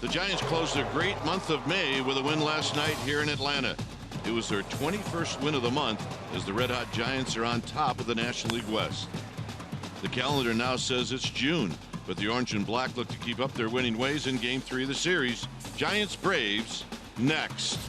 The Giants closed a great month of May with a win last night here in Atlanta. It was their 21st win of the month as the Red Hot Giants are on top of the National League West. The calendar now says it's June, but the Orange and Black look to keep up their winning ways in Game 3 of the series. Giants-Braves next.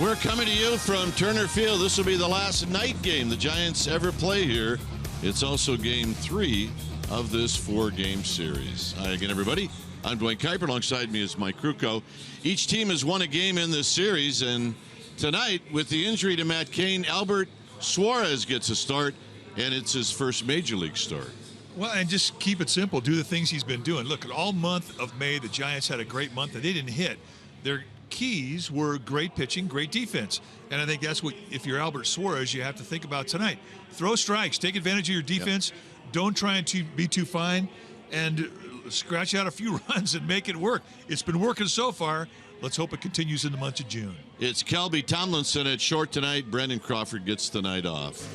We're coming to you from Turner Field. This will be the last night game the Giants ever play here. It's also Game 3 of this 4-game series. Hi again, everybody. I'm Dwayne Kuiper. Alongside me is Mike Krukow. Each team has won a game in this series, and tonight, with the injury to Matt Cain, Albert Suarez gets a start, and it's his first Major League start. Well, and just keep it simple. Do the things he's been doing. Look, all month of May, the Giants had a great month, and they didn't hit. Their keys were great pitching, great defense. And I think that's what, if you're Albert Suarez, you have to think about tonight. Throw strikes, take advantage of your defense. Yep. Don't try and be too fine, and scratch out a few runs and make it work. It's been working so far. Let's hope it continues in the month of June. It's Kelby Tomlinson at short tonight. Brandon Crawford gets the night off.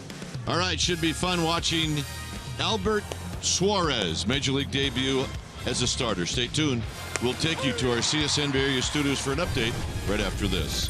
All right, should be fun watching Albert Suarez, Major League debut as a starter. Stay tuned. We'll take you to our CSN Bay Area studios for an update right after this.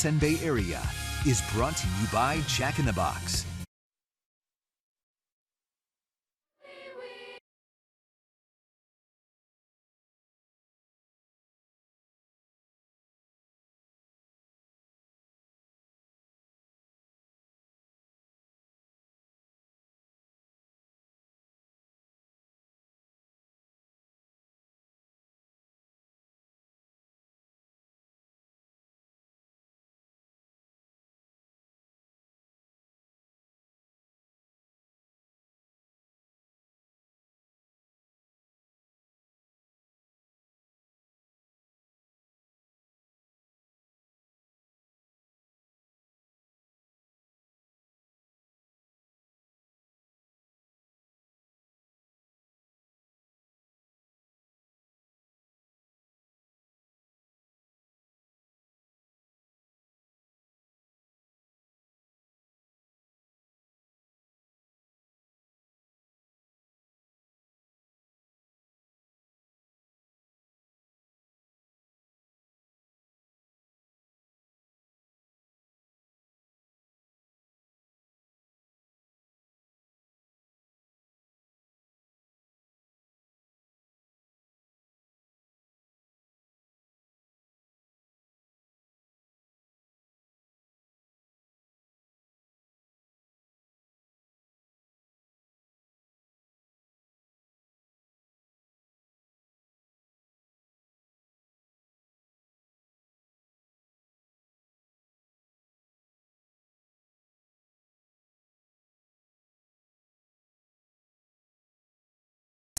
Sun Bay area is brought to you by Jack in the Box.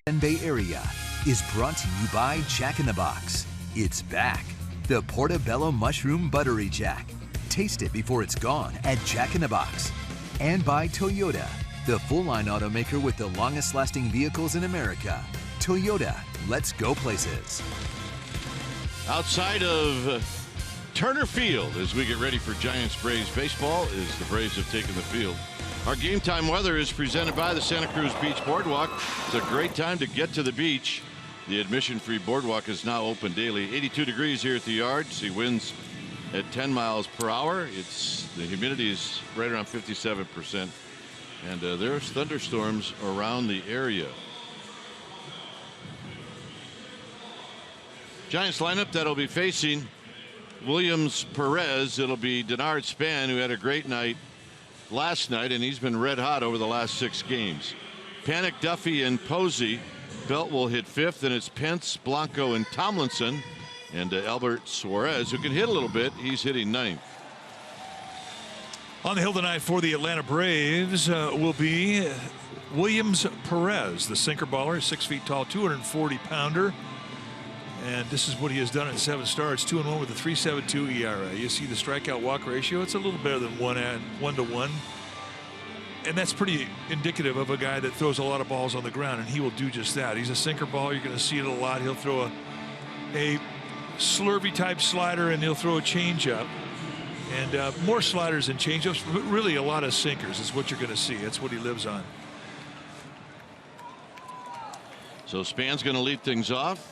Sun Bay area is brought to you by Jack in the Box. It's back. The Portobello Mushroom Buttery Jack. Taste it before it's gone at Jack in the Box. And by Toyota, the full-line automaker with the longest-lasting vehicles in America. Toyota, let's go places. Outside of Turner Field, as we get ready for Giants-Braves baseball, as the Braves have taken the field. Our game time weather is presented by the Santa Cruz Beach Boardwalk. It's a great time to get to the beach. The admission-free boardwalk is now open daily. 82 degrees here at the yard. See winds at 10 miles per hour. The humidity is right around 57%. And there's thunderstorms around the area. Giants lineup that'll be facing Williams Perez. It'll be Denard Span, who had a great night last night, and he's been red hot over the last 6 games. Panic, Duffy, and Posey. Belt will hit 5th, and it's Pence, Blanco, and Tomlinson. And Albert Suarez, who can hit a little bit, he's hitting 9th. On the hill tonight for the Atlanta Braves will be Williams Perez, the sinker baller, 6 feet tall, 240-pounder. And this is what he has done in 7 starts, 2-1 with a 3.72 ERA. You see the strikeout walk ratio, it's a little better than 1-to-1. And that's pretty indicative of a guy that throws a lot of balls on the ground, and he will do just that. He's a sinker baller. You're going to see it a lot. He'll throw a slurvy type slider, and he'll throw a changeup. And more sliders and changeups, but really a lot of sinkers is what you're going to see. That's what he lives on. So Span's going to lead things off.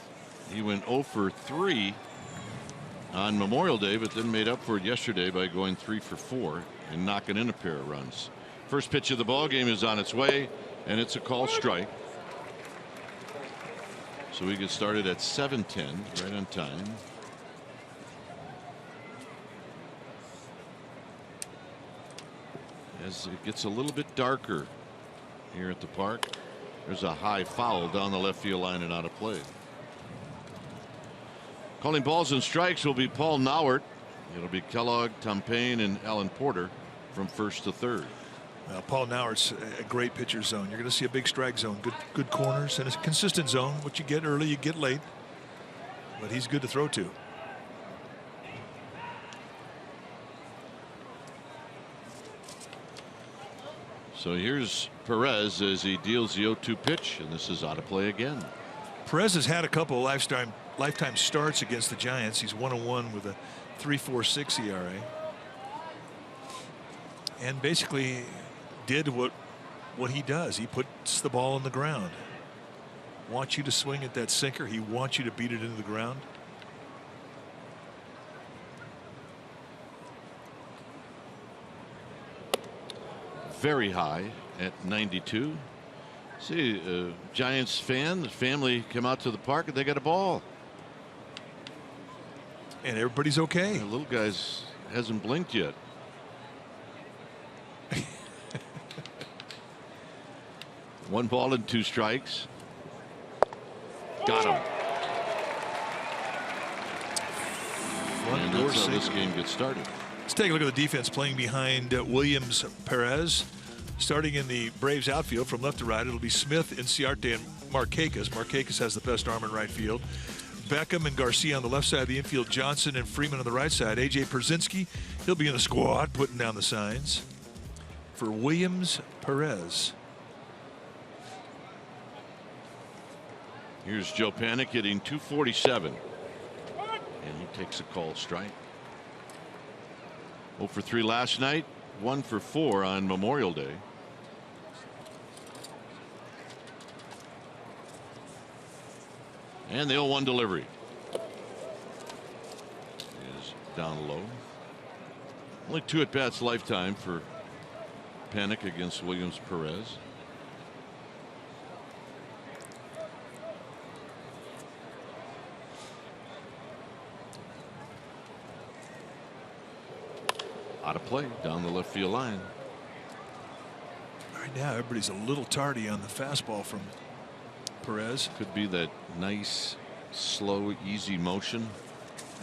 He went 0 for 3 on Memorial Day, but then made up for it yesterday by going 3 for 4 and knocking in a pair of runs. First pitch of the ball game is on its way, and it's a call strike. So we get started at 7:10, right on time. As it gets a little bit darker here at the park, there's a high foul down the left field line and out of play. Calling balls and strikes will be Paul Nauert. It'll be Kellogg, Tom Payne, and Alan Porter from first to third. Paul Nauert's a great pitcher zone. You're going to see a big strike zone, good corners, and a consistent zone. What you get early, you get late. But he's good to throw to. So here's Perez as he deals the 0-2 pitch, and this is out of play again. Perez has had a couple of lifetime starts against the Giants. He's 1-1 with a 3.46 ERA, and basically did what he does. He puts the ball on the ground. Wants you to swing at that sinker. He wants you to beat it into the ground. very high at 92. See, Giants fan, the family come out to the park and they got a ball. And everybody's okay. The little guy's hasn't blinked yet. One ball and 2 strikes. Got him. And that's how this game gets started. Let's take a look at the defense playing behind Williams Perez. Starting in the Braves outfield from left to right, it'll be Smith, Inciarte, and Markakis. Markakis has the best arm in right field. Beckham and Garcia on the left side of the infield. Johnson and Freeman on the right side. A.J. Pierzynski, he'll be in the squad putting down the signs for Williams Perez. Here's Joe Panik hitting .247. And he takes a call strike. 0 for 3 last night. 1 for 4 on Memorial Day. And the 0-1 delivery is down low. Only 2 at bats lifetime for Panik against Williams Perez. Out of play down the left field line. Right now, everybody's a little tardy on the fastball from Perez. Could be that nice, slow, easy motion.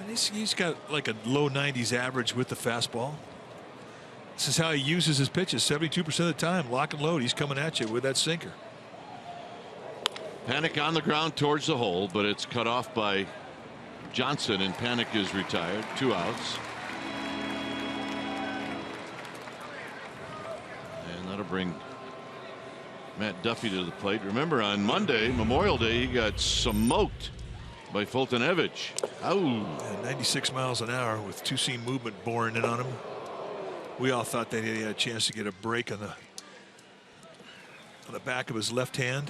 And he's got like a low 90s average with the fastball. This is how he uses his pitches 72% of the time. Lock and load. He's coming at you with that sinker. Panik on the ground towards the hole, but it's cut off by Johnson, and Panik is retired. 2 outs. And that'll bring Matt Duffy to the plate. Remember, on Monday, Memorial Day, he got smoked by Fultonevich. Oh, 96 miles an hour with 2-seam movement boring in on him. We all thought that he had a chance to get a break on the back of his left hand.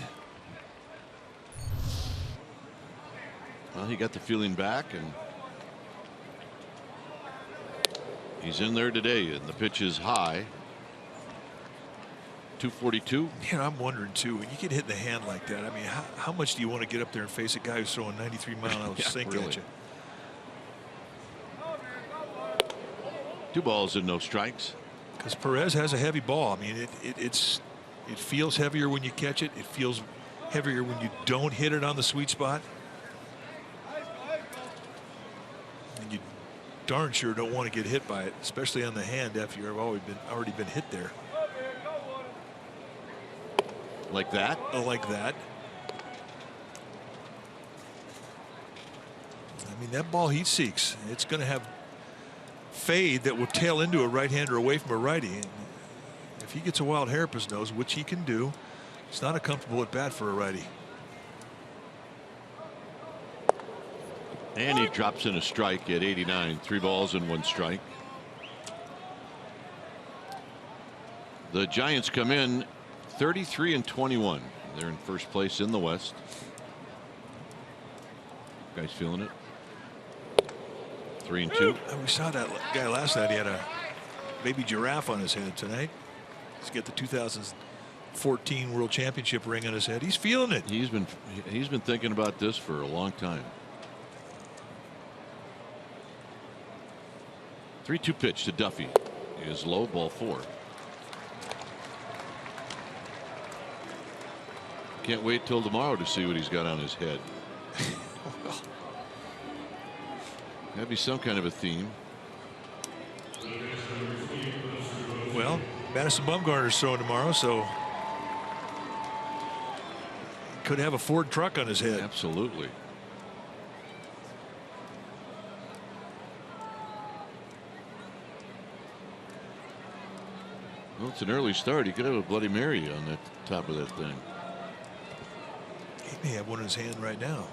Well, he got the feeling back, and he's in there today, and the pitch is high. 242. Yeah, I'm wondering too, when you get hit in the hand like that, I mean, how much do you want to get up there and face a guy who's throwing 93-mile-an-hour sink really at you? 2 balls and no strikes. Because Perez has a heavy ball. I mean, it feels heavier when you catch it. It feels heavier when you don't hit it on the sweet spot. And you darn sure don't want to get hit by it, especially on the hand after you've already been hit there. Like that? Like that. I mean, that ball heat seeks. It's going to have fade that will tail into a right-hander away from a righty. And if he gets a wild hair up his nose, which he can do, it's not a comfortable at bat for a righty. And he drops in a strike at 89. 3 balls and 1 strike. The Giants come in 33-21. They're in first place in the West. Guys feeling it. 3-2. We saw that guy last night. He had a baby giraffe on his head tonight. He's got the 2014 World Championship ring on his head. He's feeling it. He's been thinking about this for a long time. 3-2 pitch to Duffy is low, ball 4. Can't wait till tomorrow to see what he's got on his head. That'd be some kind of a theme. Well, Madison Bumgarner's throwing tomorrow, so could have a Ford truck on his head. Absolutely. Well, it's an early start. He could have a Bloody Mary on the top of that thing. He may have one in his hand right now.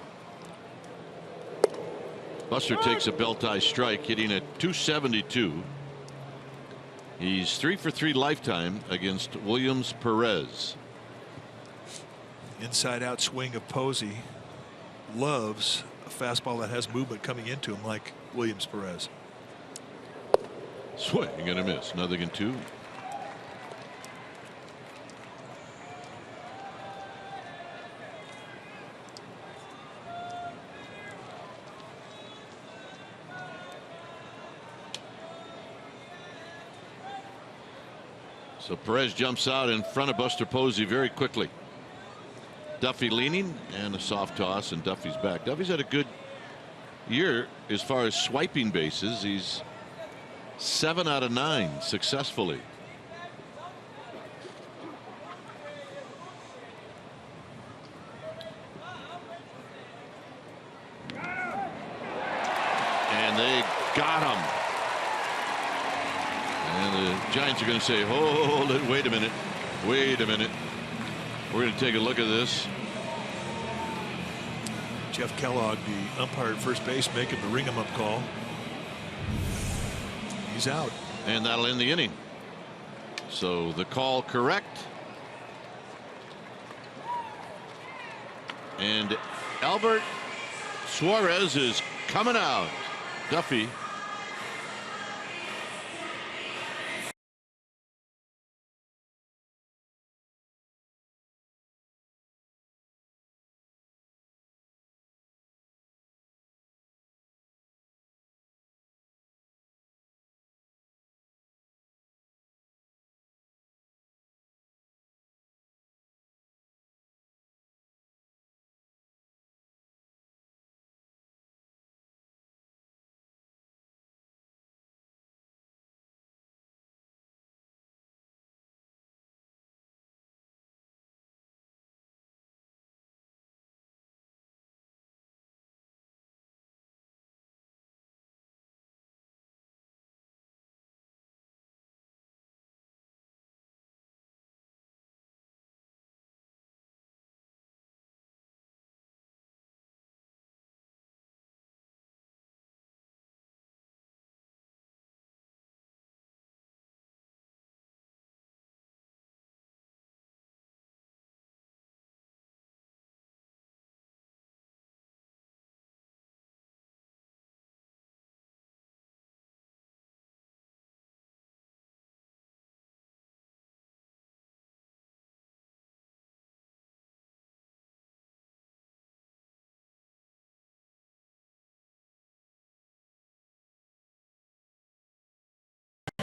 Buster takes a belt-high strike, hitting at 272. He's 3 for 3 lifetime against Williams Perez. Inside out swing of Posey. Loves a fastball that has movement coming into him like Williams Perez. Swing and a miss. Nothing in 2. So Perez jumps out in front of Buster Posey very quickly. Duffy leaning and a soft toss, and Duffy's back. Duffy's had a good year as far as swiping bases. He's 7 out of 9 successfully. And they got him. And the Giants are going to say, hold it, wait a minute, wait a minute. We're going to take a look at this. Jeff Kellogg, the umpire at first base, making the ring him up call. He's out. And that'll end the inning. So the call correct. And Albert Suarez is coming out. Duffy.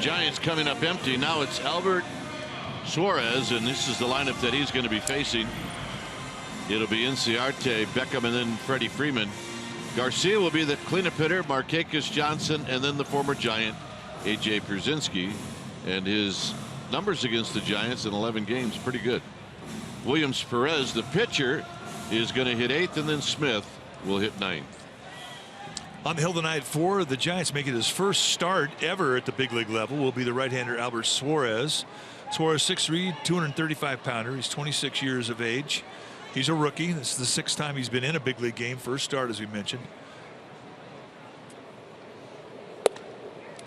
Giants coming up empty. Now it's Albert Suarez, and this is the lineup that he's going to be facing. It'll be Inciarte, Beckham, and then Freddie Freeman. Garcia will be the cleanup hitter, Markakis, Johnson, and then the former Giant A.J. Pierzynski. And his numbers against the Giants in 11 games, pretty good. Williams Perez, the pitcher, is going to hit 8th, and then Smith will hit 9th. On the hill tonight for the Giants, making his first start ever at the big league level, will be the right-hander Albert Suarez. Suarez 6'3", 235-pounder. He's 26 years of age. He's a rookie. This is the 6th time he's been in a big league game. First start, as we mentioned.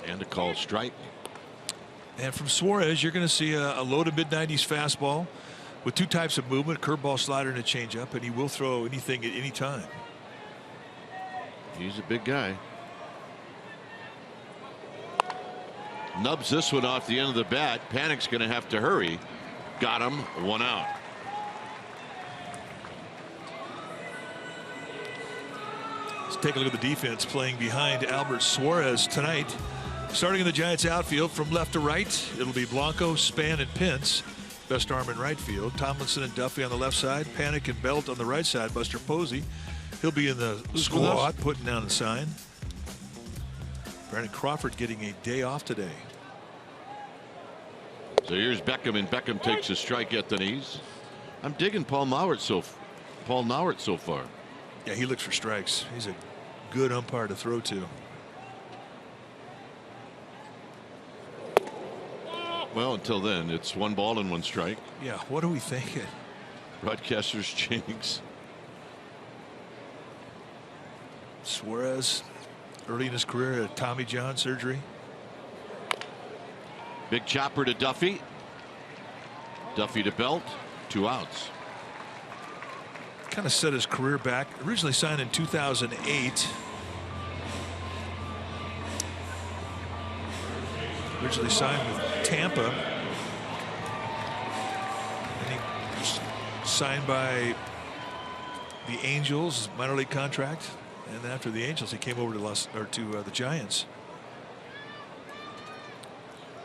And a called strike. And from Suarez, you're going to see a low to mid-90s fastball with 2 types of movement, curveball, slider, and a changeup, and he will throw anything at any time. He's a big guy. Nubs this one off the end of the bat. Panic's going to have to hurry. Got him. 1 out. Let's take a look at the defense playing behind Albert Suarez tonight. Starting in the Giants outfield from left to right, it'll be Blanco, Span, and Pence. Best arm in right field. Tomlinson and Duffy on the left side. Panic and Belt on the right side. Buster Posey. He'll be in the squad, putting down the sign. Brandon Crawford getting a day off today. So here's Beckham, and Beckham takes a strike at the knees. I'm digging Paul Nowert so far. Yeah, he looks for strikes. He's a good umpire to throw to. Well, until then, it's 1 ball and 1 strike. Yeah, what are we thinking? Broadcaster's jinx. Suarez, early in his career, had Tommy John surgery. Big chopper to Duffy. Duffy to Belt. 2 outs. Kind of set his career back. Originally signed in 2008. Originally signed with Tampa. And he was signed by the Angels, minor league contract. And then after the Angels, he came over to the Giants.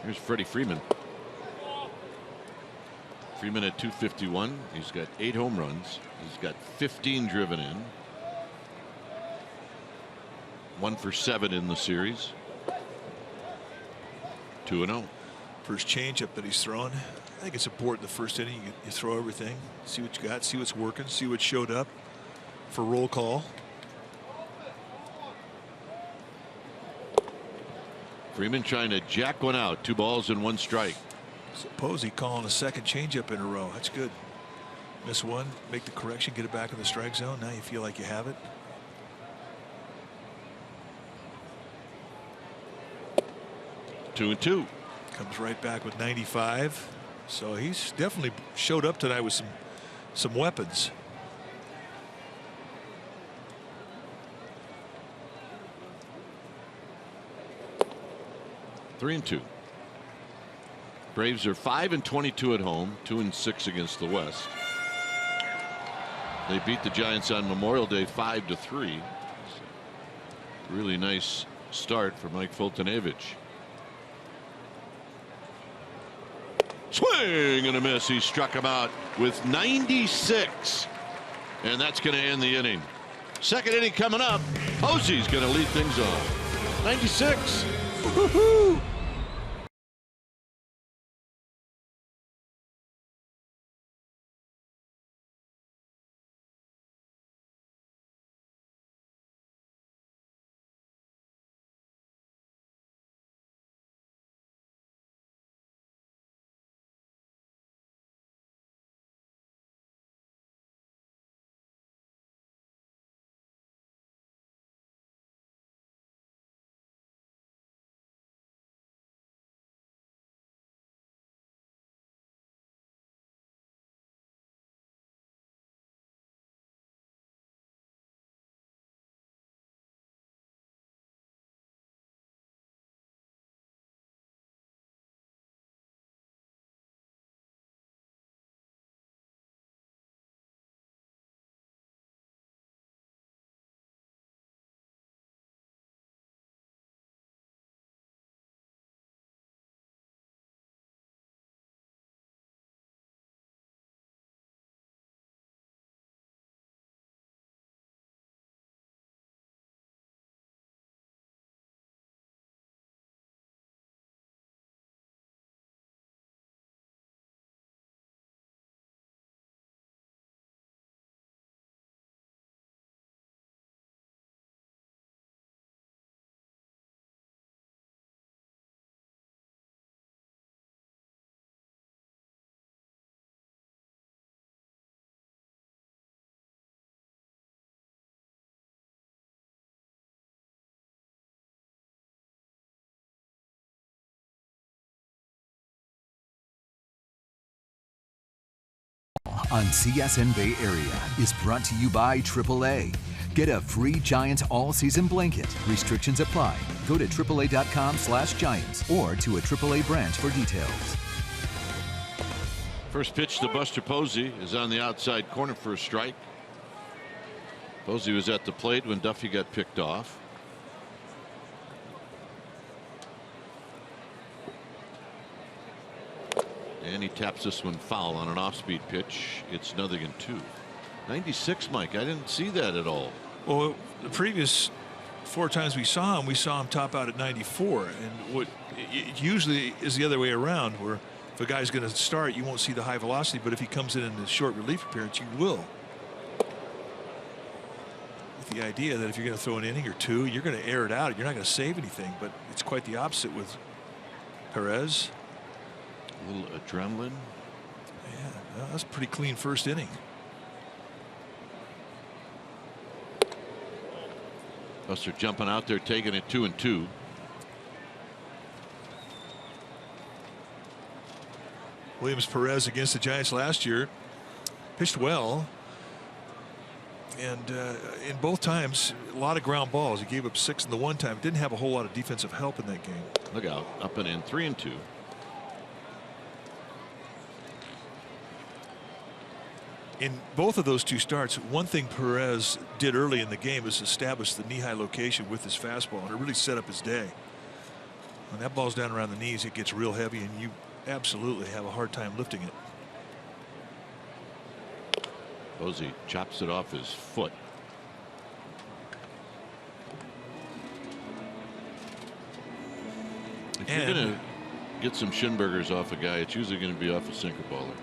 Here's Freddie Freeman. Freeman at 251. He's got 8 home runs. He's got 15 driven in. 1 for 7 in the series. 2-0. First changeup that he's throwing. I think it's important the first inning you throw everything, see what you got, see what's working, see what showed up for roll call. Freeman trying to jack one out. 2 balls and 1 strike. Suppose he calling a second changeup in a row. That's good. Miss one, make the correction, get it back in the strike zone. Now you feel like you have it. Two and two. Comes right back with 95. So he's definitely showed up tonight with some weapons. Three and two. Braves are 5-22 at home, 2-6 against the West. They beat the Giants on Memorial Day 5-3. Really nice start for Mike Fultonevich. Swing and a miss. He struck him out with 96, and that's going to end the inning. Second inning coming up. Posey's going to lead things off. 96. Woo-hoo-hoo. On CSN Bay Area is brought to you by AAA. Get a free Giants all-season blanket. Restrictions apply. Go to AAA.com/Giants or to a AAA branch for details. First pitch to Buster Posey is on the outside corner for a strike. Posey was at the plate when Duffy got picked off. And he taps this one foul on an off-speed pitch. It's 0-2. 96, Mike. I didn't see that at all. Well, the previous 4 times we saw him top out at 94. And what it usually is the other way around, where if a guy's going to start, you won't see the high velocity, but if he comes in the short relief appearance, you will. With the idea that if you're going to throw an inning or 2, you're going to air it out. You're not going to save anything, but it's quite the opposite with Perez. A little adrenaline. Yeah, that's a pretty clean first inning. Buster jumping out there, taking it 2-2. Williams Perez against the Giants last year pitched well, and in both times a lot of ground balls. He gave up 6 in the one time. Didn't have a whole lot of defensive help in that game. Look out, up and in. 3-2. In both of those 2 starts, one thing Perez did early in the game is establish the knee-high location with his fastball, and it really set up his day. When that ball's down around the knees, it gets real heavy, and you absolutely have a hard time lifting it. Posey chops it off his foot. If you're going to get some shin burgers off a guy, it's usually going to be off a sinker baller.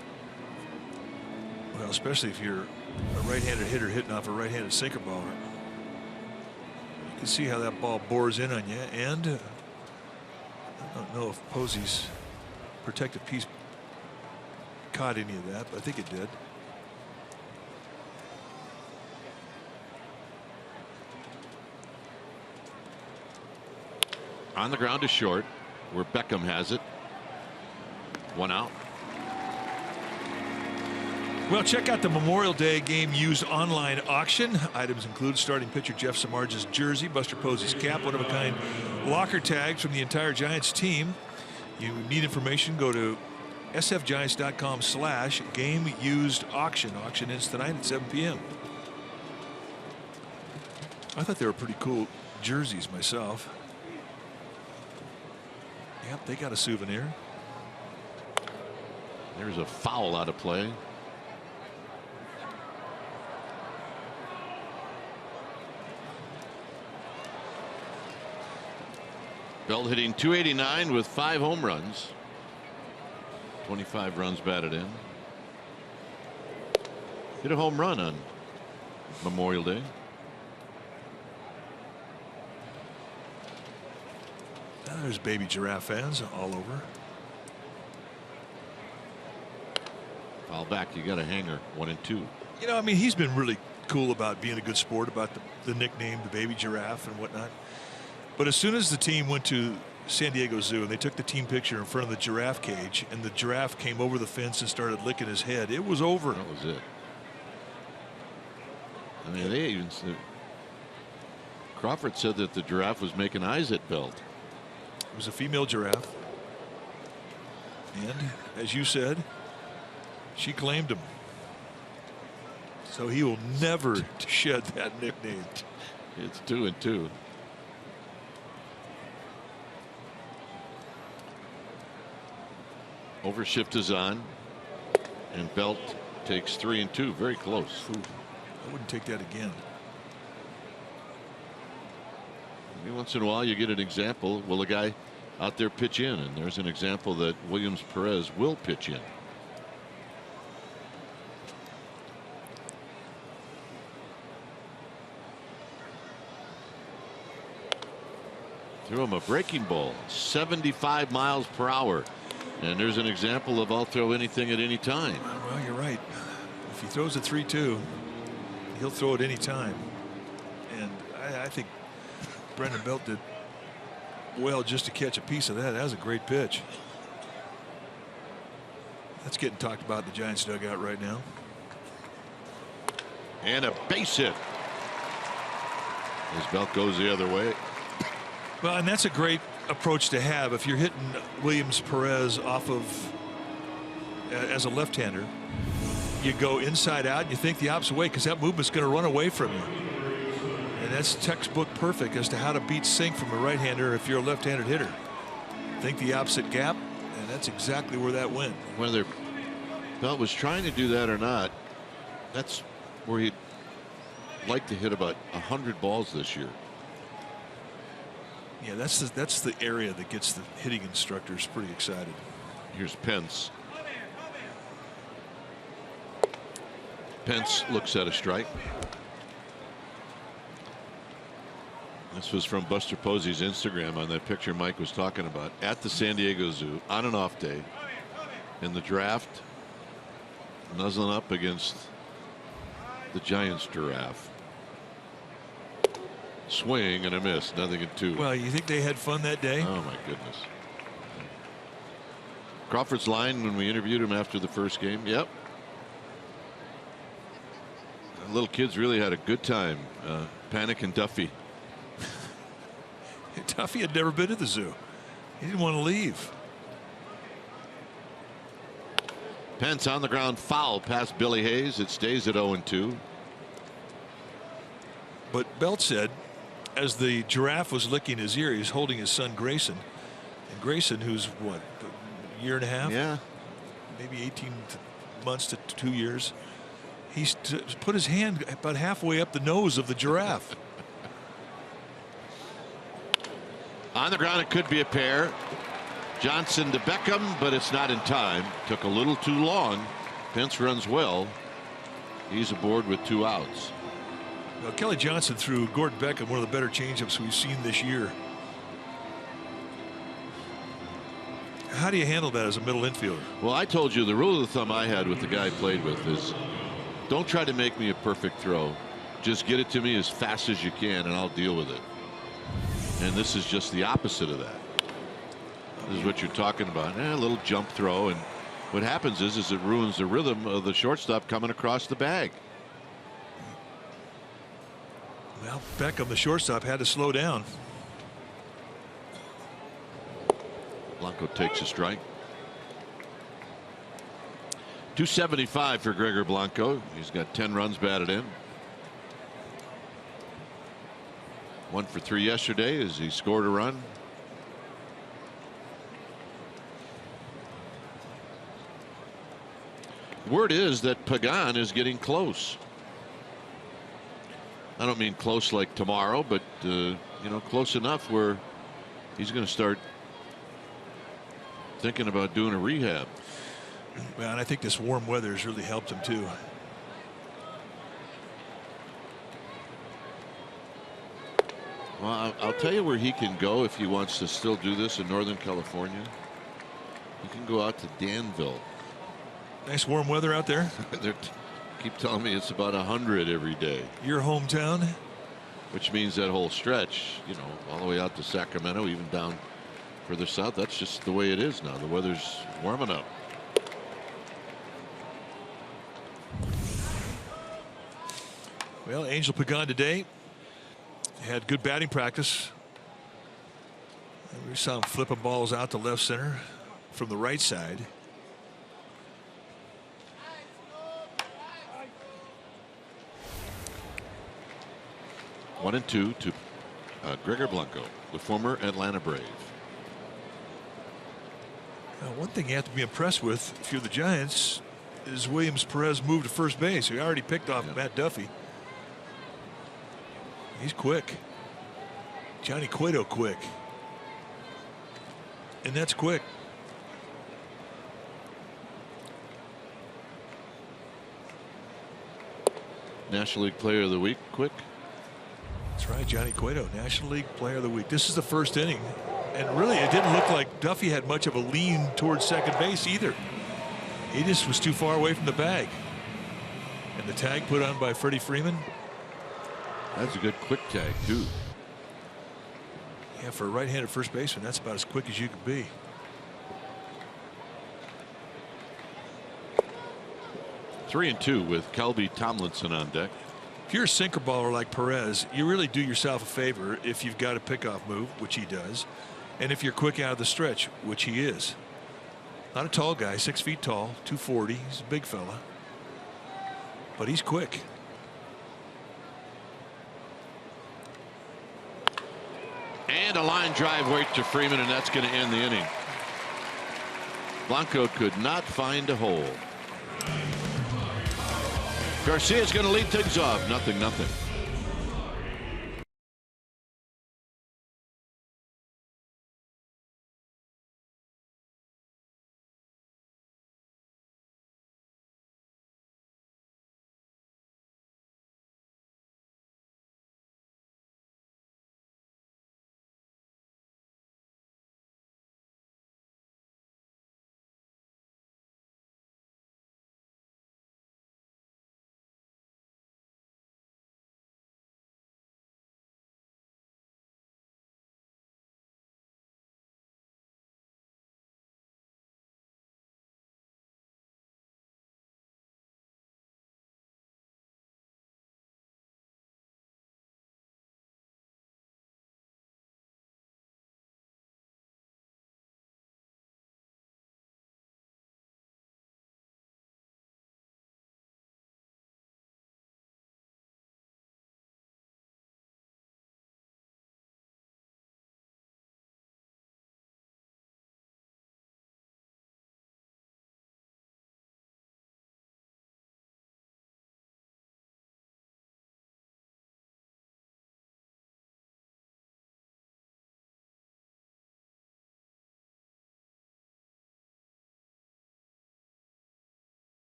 Well, especially if you're a right-handed hitter hitting off a right-handed sinker baller. You can see how that ball bores in on you, and I don't know if Posey's protective piece caught any of that, but I think it did. On the ground to short, where Beckham has it. 1 out. Well, check out the Memorial Day game used online auction. Items include starting pitcher Jeff Samardz's jersey, Buster Posey's cap, one-of-a-kind locker tags from the entire Giants team. You need information, go to sfgiants.com/game used auction. Auction ends tonight at 7 p.m. I thought they were pretty cool jerseys myself. Yep, they got a souvenir. There's a foul out of play. Belt hitting .289 with 5 home runs. 25 runs batted in. Hit a home run on Memorial Day. There's baby Giraffe fans all over. Foul back. You got a hanger. 1 and 2. You know, I mean, he's been really cool about being a good sport about the nickname, the baby Giraffe and whatnot. But as soon as the team went to San Diego Zoo and they took the team picture in front of the giraffe cage and the giraffe came over the fence and started licking his head, it was over. That was it. I mean, they even said, Crawford said that the giraffe was making eyes at Belt. It was a female giraffe. And as you said, she claimed him. So he will never shed that nickname. It's 2 and 2. Overshift is on, and Belt takes 3 and 2. Very close. Ooh, I wouldn't take that again. Every once in a while, you get an example. Will a guy out there pitch in? And there's an example that Williams Perez will pitch in. Threw him a breaking ball, 75 miles per hour. And there's an example of I'll throw anything at any time. Well, you're right. If he throws a 3-2, he'll throw it any time. And I think Brendan Belt did well just to catch a piece of that. That was a great pitch. That's getting talked about in the Giants dugout right now. And a base hit as Belt goes the other way. Well, and that's a great approach to have if you're hitting Williams Perez off of as a left-hander. You go inside out and you think the opposite way because that movement's going to run away from you. And that's textbook perfect as to how to beat sink from a right-hander if you're a left-handed hitter. Think the opposite gap, and that's exactly where that went. Whether Belt was trying to do that or not, that's where he'd like to hit about 100 balls this year. Yeah, that's the area that gets the hitting instructors pretty excited. Here's Pence. Pence looks at a strike. This was from Buster Posey's Instagram on that picture Mike was talking about at the San Diego Zoo on an off day in the draft, nuzzling up against the Giants giraffe. Swing and a miss, nothing in 2. Well, you think they had fun that day? Oh my goodness. Crawford's line when we interviewed him after the first game. Yep. The little kids really had a good time. Panic and Duffy. Duffy had never been to the zoo. He didn't want to leave. Pence on the ground, foul past Billy Hayes. It stays at 0-2. But Belt said, as the giraffe was licking his ear, he's holding his son Grayson. And Grayson, who's what, a year and a half? Yeah. Maybe 18 months to 2 years. He's put his hand about halfway up the nose of the giraffe. On the ground, it could be a pair. Johnson to Beckham, but it's not in time. Took a little too long. Pence runs well. He's aboard with 2 outs. Well, Kelly Johnson threw Gordon Beckham one of the better changeups we've seen this year. How do you handle that as a middle infielder? Well, I told you the rule of the thumb I had with the guy I played with is don't try to make me a perfect throw. Just get it to me as fast as you can and I'll deal with it. And this is just the opposite of that. This is what you're talking about. A little jump throw, and what happens is it ruins the rhythm of the shortstop coming across the bag. Well, Beckham, the shortstop, had to slow down. Blanco takes a strike. 275 for Gregor Blanco. He's got 10 runs batted in. 1 for 3 yesterday as he scored a run. Word is that Pagan is getting close. I don't mean close like tomorrow, but you know, close enough where he's going to start thinking about doing a rehab. Well, and I think this warm weather has really helped him too. Well, I'll tell you where he can go if he wants to still do this in Northern California. He can go out to Danville. Nice warm weather out there. They keep telling me it's about 100 every day. Your hometown. Which means that whole stretch, you know, all the way out to Sacramento, even down further south. That's just the way it is now. The weather's warming up. Well, Angel Pagan today had good batting practice. We saw him flipping balls out to left center from the right side. One and two to Gregor Blanco, the former Atlanta Brave. Now, one thing you have to be impressed with if you're the Giants is Williams Perez moved to first base. He already picked off Matt Duffy. He's quick. Johnny Cueto quick. And that's quick. National League Player of the Week, quick. That's right, Johnny Cueto, National League Player of the Week. This is the first inning, and really it didn't look like Duffy had much of a lean towards second base either. He just was too far away from the bag. And the tag put on by Freddie Freeman. That's a good quick tag too. Yeah, for a right-handed first baseman, that's about as quick as you could be. Three and two with Kelby Tomlinson on deck. If you're a sinker baller like Perez, you really do yourself a favor if you've got a pickoff move, which he does, and if you're quick out of the stretch, which he is. Not a tall guy, 6 feet tall, 240. He's a big fella, but he's quick. And a line drive right to Freeman, and that's going to end the inning. Blanco could not find a hole. Garcia's going to lead things off. 0-0.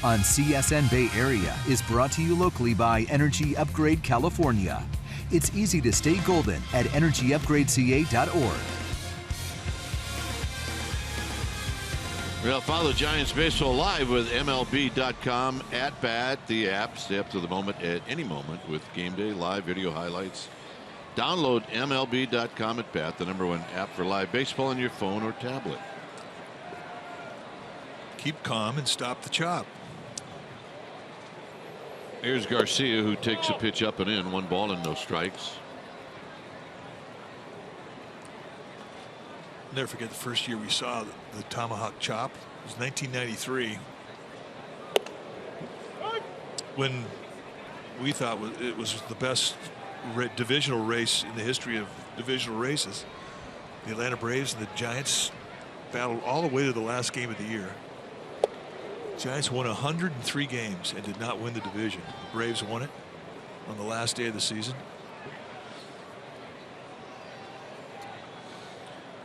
on CSN Bay Area is brought to you locally by Energy Upgrade California. It's easy to stay golden at energyupgradeca.org. Well, follow Giants Baseball live with MLB.com at bat, the app. Stay up to the moment at any moment with game day live video highlights. Download MLB.com at bat, the #1 app for live baseball on your phone or tablet. Keep calm and stop the chop. Here's Garcia, who takes a pitch up and in, 1 ball and no strikes. Never forget the first year we saw the tomahawk chop. It was 1993, when we thought it was the best divisional race in the history of divisional races. The Atlanta Braves and the Giants battled all the way to the last game of the year. Giants won 103 games and did not win the division. The Braves won it on the last day of the season.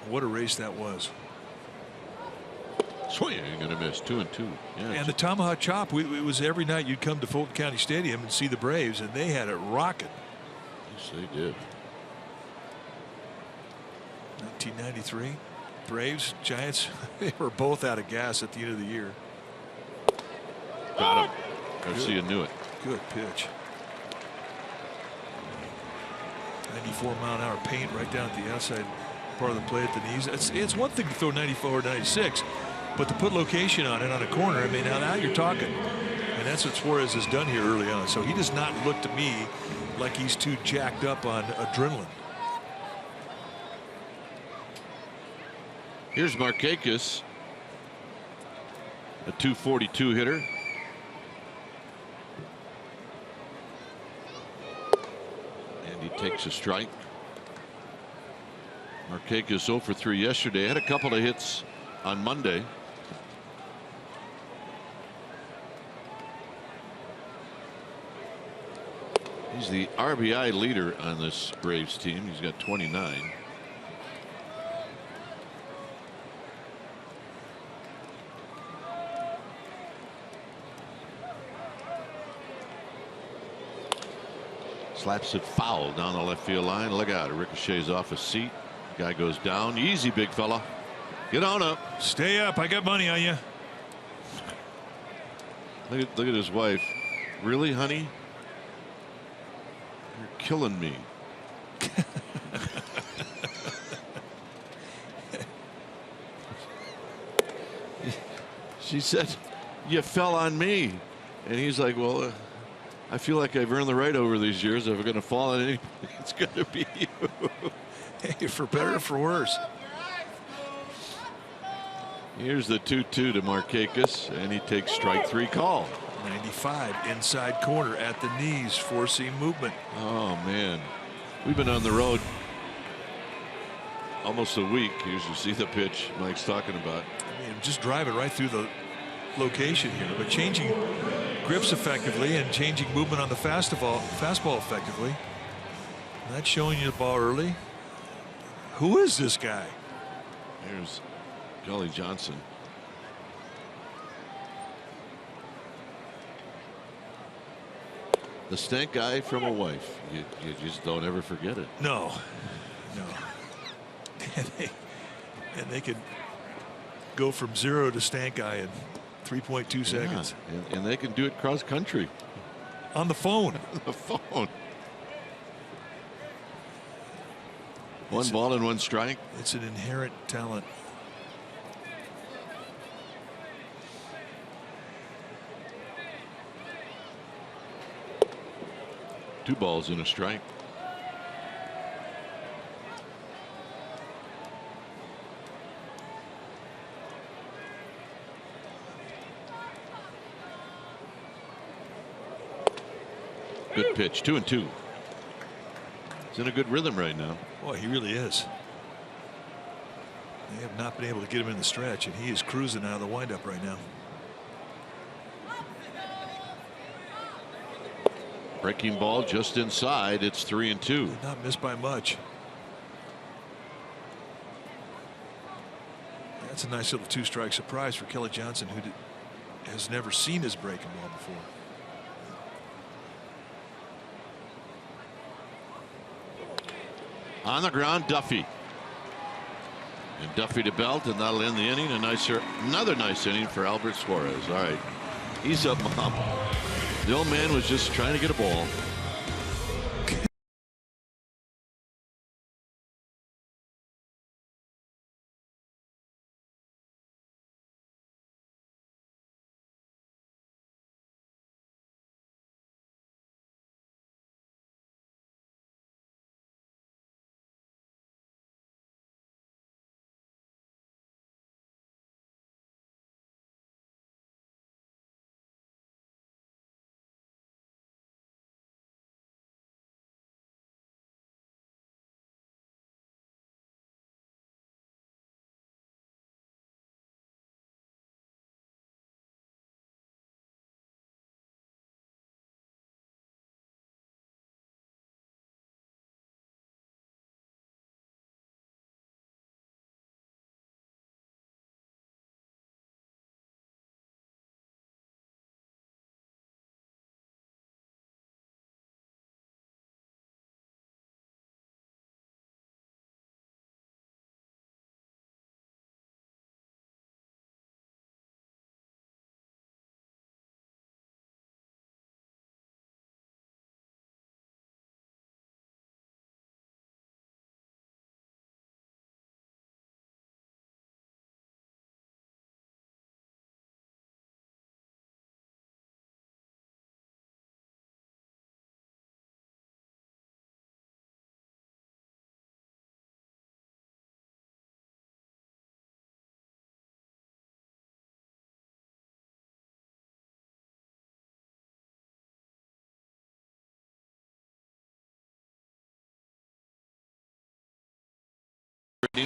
What a race that was. Swing, you're going to miss 2-2. Yeah, and the tomahawk chop, it was every night you'd come to Fulton County Stadium and see the Braves, and they had it rocking. Yes, they did. 1993, Braves, Giants, they were both out of gas at the end of the year. Got him. Garcia knew it. Good pitch. 94-mile-an-hour paint right down at the outside part of the plate at the knees. It's one thing to throw 94 or 96, but to put location on it on a corner, I mean, now you're talking. And that's what Suarez has done here early on. So he does not look to me like he's too jacked up on adrenaline. Here's Markakis, a .242 hitter. And he takes a strike. Markakis 0 for 3 yesterday. Had a couple of hits on Monday. He's the RBI leader on this Braves team. He's got 29. Slaps it foul down the left field line. Look out. It ricochets off his seat. Guy goes down. Easy, big fella. Get on up. Stay up. I got money on you. Look at his wife. Really, honey? You're killing me. She said, you fell on me. And he's like, well, I feel like I've earned the right over these years. If I'm going to fall on anybody, it's going to be you. Hey, for better or for worse. Here's the 2-2 to Markakis, and he takes strike 3 call. 95 inside corner at the knees, four-seam movement. Oh man, we've been on the road almost a week. Here's you see the pitch Mike's talking about. I mean, just driving right through the location here, but changing grips effectively and changing movement on the fastball effectively. Not showing you the ball early. Who is this guy? Here's Gully Johnson. The stank guy from a wife. You just don't ever forget it. No. And they could go from 0 to stank guy in 3.2 seconds. And they can do it cross country. On the phone. On the phone. 1 ball and 1 strike. It's an inherent talent. Two balls and a strike. Good pitch, 2-2. He's in a good rhythm right now. Boy, he really is. They have not been able to get him in the stretch, and he is cruising out of the windup right now. Breaking ball just inside. It's 3-2. Did not miss by much. That's a nice little 2-strike surprise for Kelly Johnson, who has never seen his breaking ball before. On the ground, Duffy. And Duffy to Belt, and that'll end the inning. Another nice inning for Albert Suarez. All right, he's up, Mom. The old man was just trying to get a ball.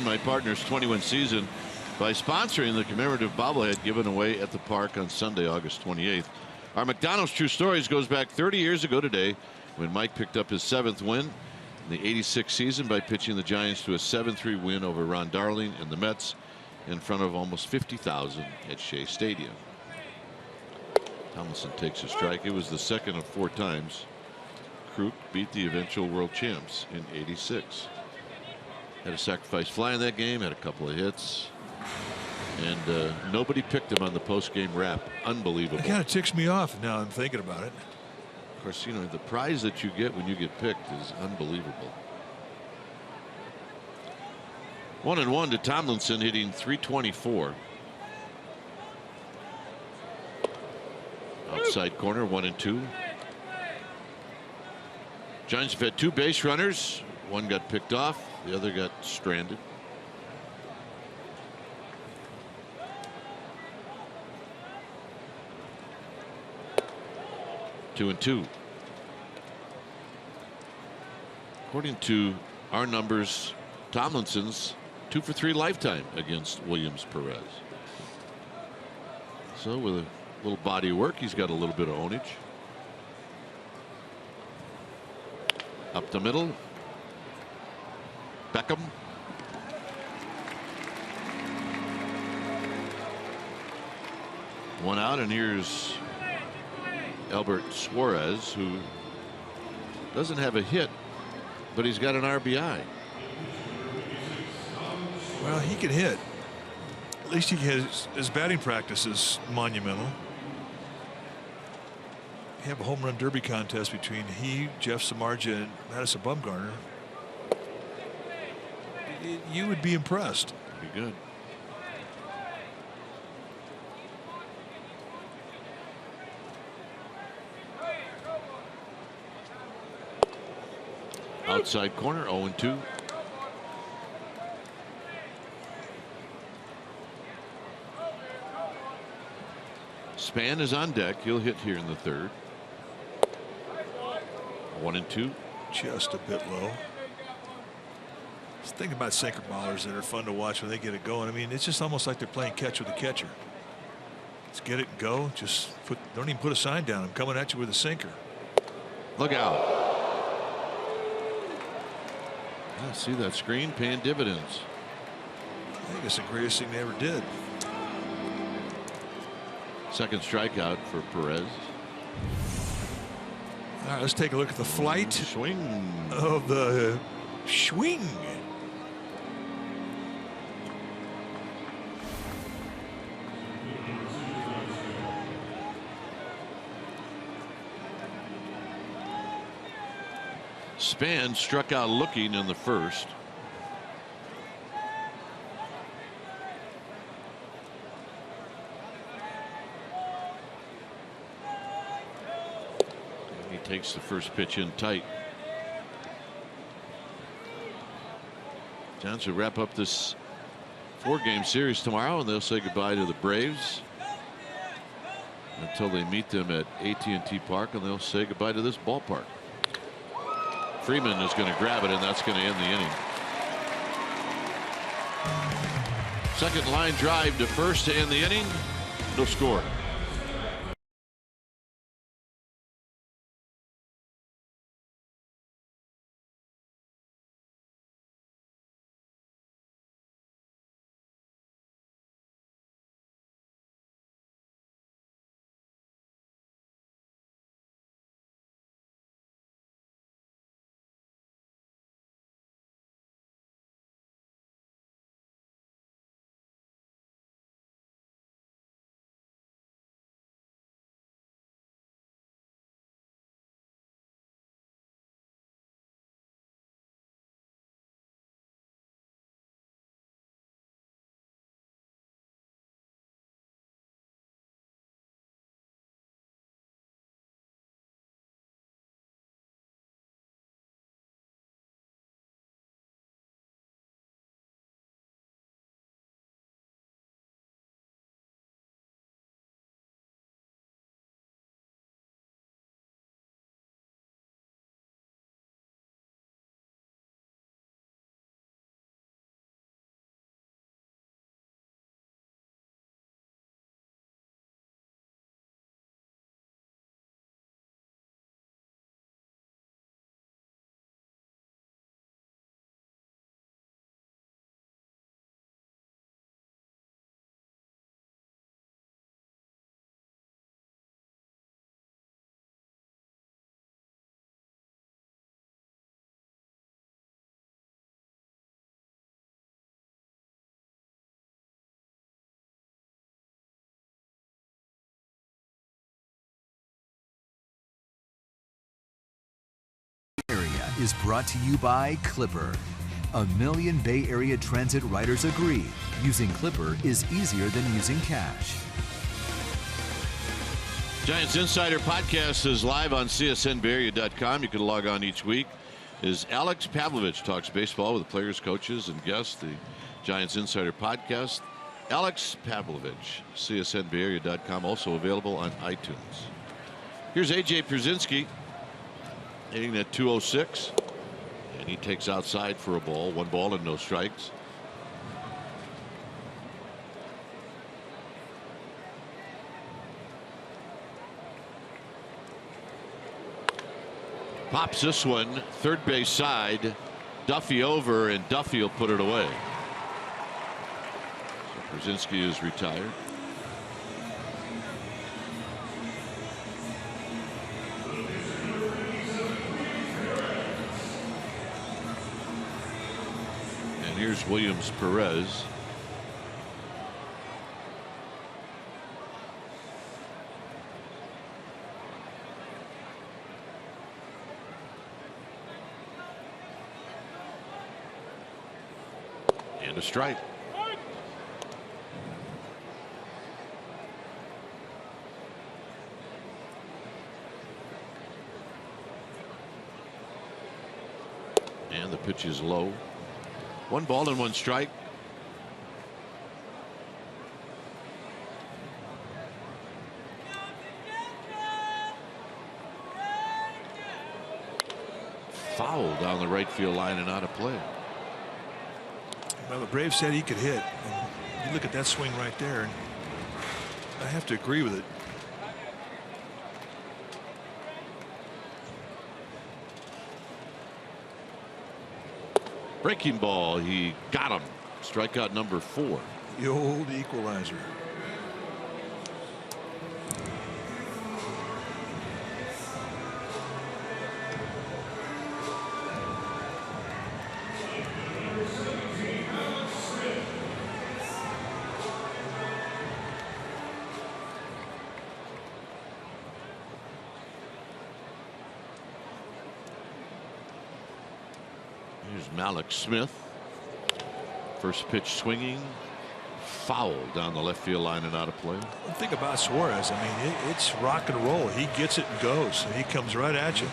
My partner's 21 season by sponsoring the commemorative bobblehead given away at the park on Sunday, August 28th. Our McDonald's True Stories goes back 30 years ago today when Mike picked up his 7th win in the '86 season by pitching the Giants to a 7-3 win over Ron Darling and the Mets in front of almost 50,000 at Shea Stadium. Tomlinson takes a strike. It was the second of 4 times Kruk beat the eventual world champs in '86. Had a sacrifice fly in that game, had a couple of hits, and nobody picked him on the post-game wrap. Unbelievable. It kind of ticks me off now I'm thinking about it. Of course, you know, the prize that you get when you get picked is unbelievable. 1-1 to Tomlinson, hitting .324. Outside corner, 1-2. Giants have had 2 base runners. One got picked off. The other got stranded. Two and 2. According to our numbers, Tomlinson's 2 for 3 lifetime against Williams Perez. So with a little body work, he's got a little bit of ownage. Up the middle. Beckham. One out, and here's Albert Suarez, who doesn't have a hit, but he's got an RBI. Well, he can hit. At least his batting practice is monumental. You have a home run derby contest between he, Jeff Samardzija, and Madison Bumgarner. You would be impressed. Be good. Outside corner, 0-2. Span is on deck. He'll hit here in the 3rd. 1-2. Just a bit low. Just think about sinker ballers that are fun to watch when they get it going. I mean, it's just almost like they're playing catch with a catcher. Let's get it and go. Just don't even put a sign down. I'm coming at you with a sinker. Look out. I see that screen paying dividends. I think it's the greatest thing they ever did. Second strikeout for Perez. All right, let's take a look at the flight Swing of the swing. Span struck out looking in the first. He takes the first pitch in tight. Giants will wrap up this 4-game series tomorrow, and they'll say goodbye to the Braves until they meet them at AT&T Park, and they'll say goodbye to this ballpark. Freeman is going to grab it, and that's going to end the inning. Second line drive to first to end the inning. No score. Is brought to you by Clipper. A million Bay Area transit riders agree using Clipper is easier than using cash. Giants Insider Podcast is live on csnbayarea.com. You can log on each week. As Alex Pavlovich talks baseball with the players, coaches, and guests. The Giants Insider Podcast. Alex Pavlovich, csnbayarea.com, also available on iTunes. Here's A.J. Pierzynski hitting at 206, and he takes outside for a ball. 1 ball and no strikes. Pops this one, third base side. Duffy over, and Duffy will put it away. So Pierzynski is retired. Here's Williams Perez. And a strike. And the pitch is low. 1 ball and 1 strike. Foul down the right field line and out of play. Well, the Braves said he could hit. And you look at that swing right there, and I have to agree with it. Breaking ball, he got him. Strikeout number 4. The old equalizer. Malik Smith. First pitch swinging, foul down the left field line and out of play. The thing about Suarez, I mean, it's rock and roll. He gets it and goes, and he comes right at you.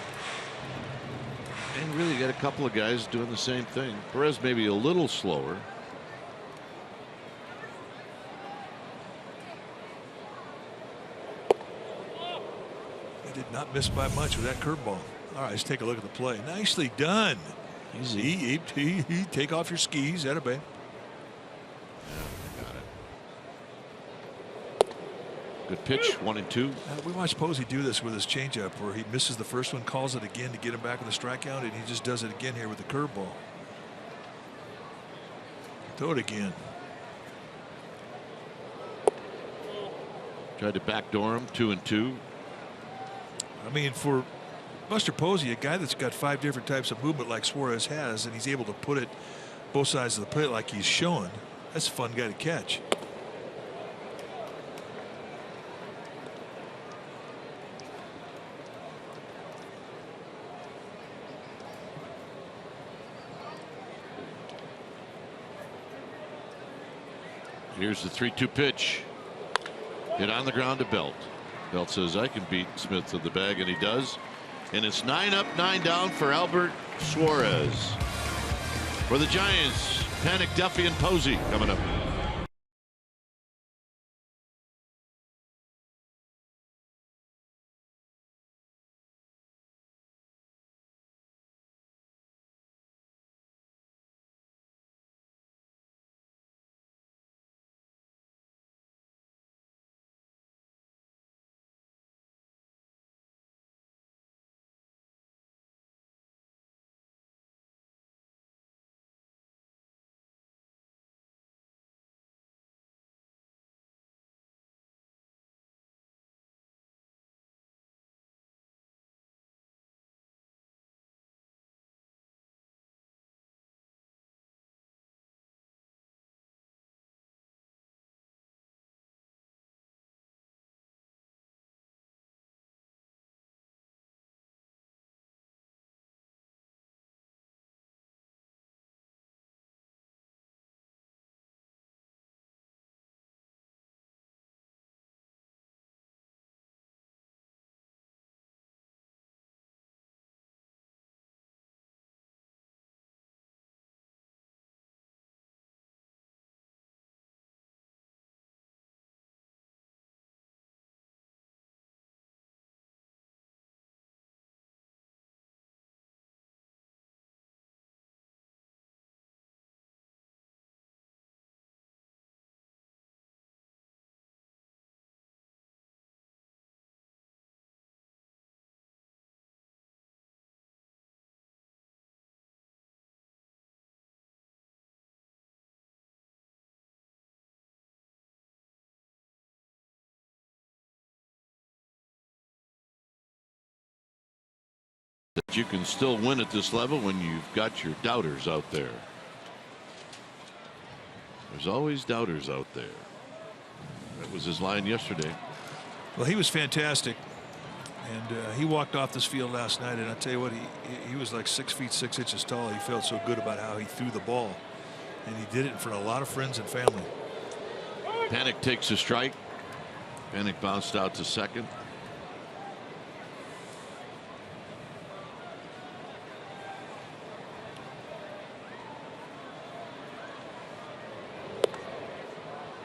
And really, you got a couple of guys doing the same thing. Perez maybe a little slower. He did not miss by much with that curveball. All right, let's take a look at the play. Nicely done. Easy. He take off your skis. Attaboy. Good pitch, 1-2. We watched Posey do this with his changeup, where he misses the first one, calls it again to get him back on the strikeout, and he just does it again here with the curveball. Throw it again. Tried to backdoor him, 2-2. I mean, for Buster Posey, a guy that's got 5 different types of movement like Suarez has, and he's able to put it both sides of the plate like he's showing, that's a fun guy to catch. Here's the 3-2 pitch. Hit on the ground to Belt. Belt says, I can beat Smith to the bag, and he does. And it's 9 up, 9 down for Albert Suarez. For the Giants, Panic, Duffy, and Posey coming up. That you can still win at this level when you've got your doubters out there. There's always doubters out there. That was his line yesterday. Well, he was fantastic, and he walked off this field last night, and I tell you what, he was like 6 feet 6 inches tall. He felt so good about how he threw the ball, and he did it in front of a lot of friends and family. Panic takes a strike. Panic bounced out to second.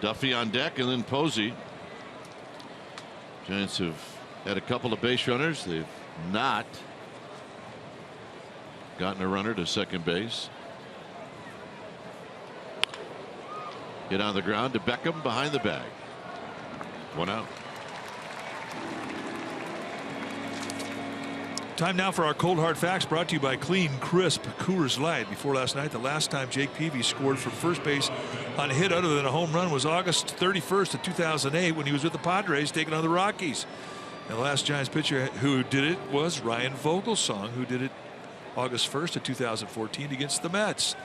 Duffy on deck, and then Posey. Giants have had a couple of base runners. They've not gotten a runner to second base. Hit on the ground to Beckham behind the bag. 1 out. Time now for our cold hard facts, brought to you by Clean Crisp Coors Light. Before last night, the last time Jake Peavy scored from first base on a hit other than a home run was August 31st of 2008 when he was with the Padres taking on the Rockies. And the last Giants pitcher who did it was Ryan Vogelsong, who did it August 1st of 2014 against the Mets.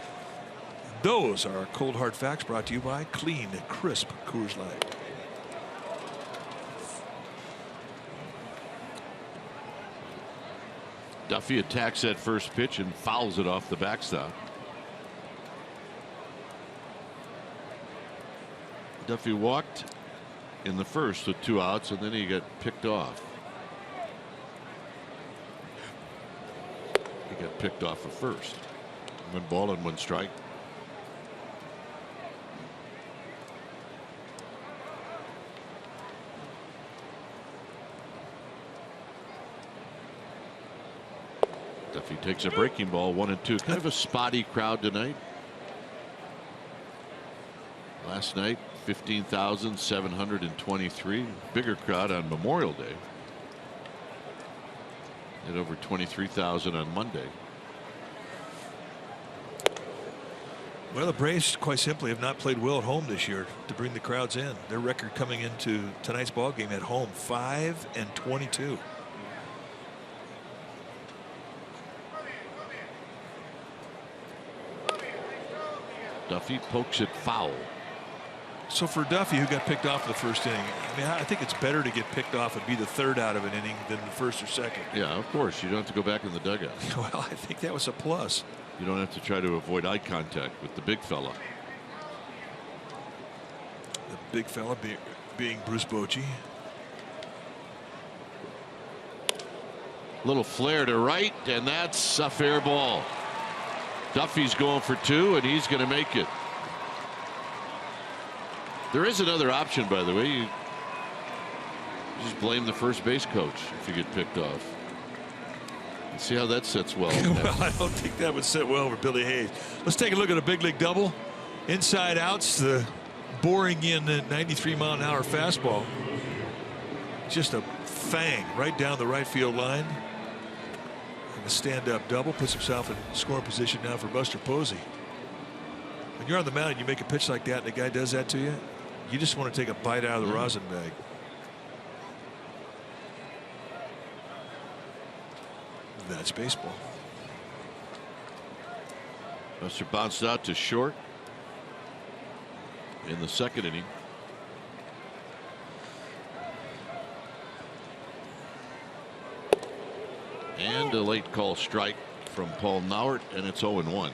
Those are our cold hard facts, brought to you by Clean Crisp Coors Light. Duffy attacks that first pitch and fouls it off the backstop. Duffy walked in the first with 2 outs, and then he got picked off. He got picked off at first. 1 ball and 1 strike. Duffy takes a breaking ball, 1-2. Kind of a spotty crowd tonight. Last night, 15,723. Bigger crowd on Memorial Day. At over 23,000 on Monday. Well, the Braves quite simply have not played well at home this year to bring the crowds in. Their record coming into tonight's ball game at home, 5-22. Duffy pokes it foul. So for Duffy, who got picked off in the first inning, I mean, I think it's better to get picked off and be the 3rd out of an inning than the 1st or 2nd. Yeah, of course. You don't have to go back in the dugout. Well, I think that was a plus. You don't have to try to avoid eye contact with the big fella. The big fella being Bruce Bochy. Little flare to right, and that's a fair ball. Duffy's going for 2, and he's going to make it. There is another option, by the way. You just blame the first base coach if you get picked off. And see how that sits well. Well, I don't think that would sit well for Billy Hayes. Let's take a look at a big league double. Inside outs, the boring in 93-mile-an-hour fastball. Just a fang right down the right field line. And a stand-up double puts himself in scoring position now for Buster Posey. When you're on the mound and you make a pitch like that and the guy does that to you, you just want to take a bite out of the rosin bag. That's baseball. Buster bounced out to short in the 2nd inning. And a late call strike from Paul Nauert, and it's 0-1.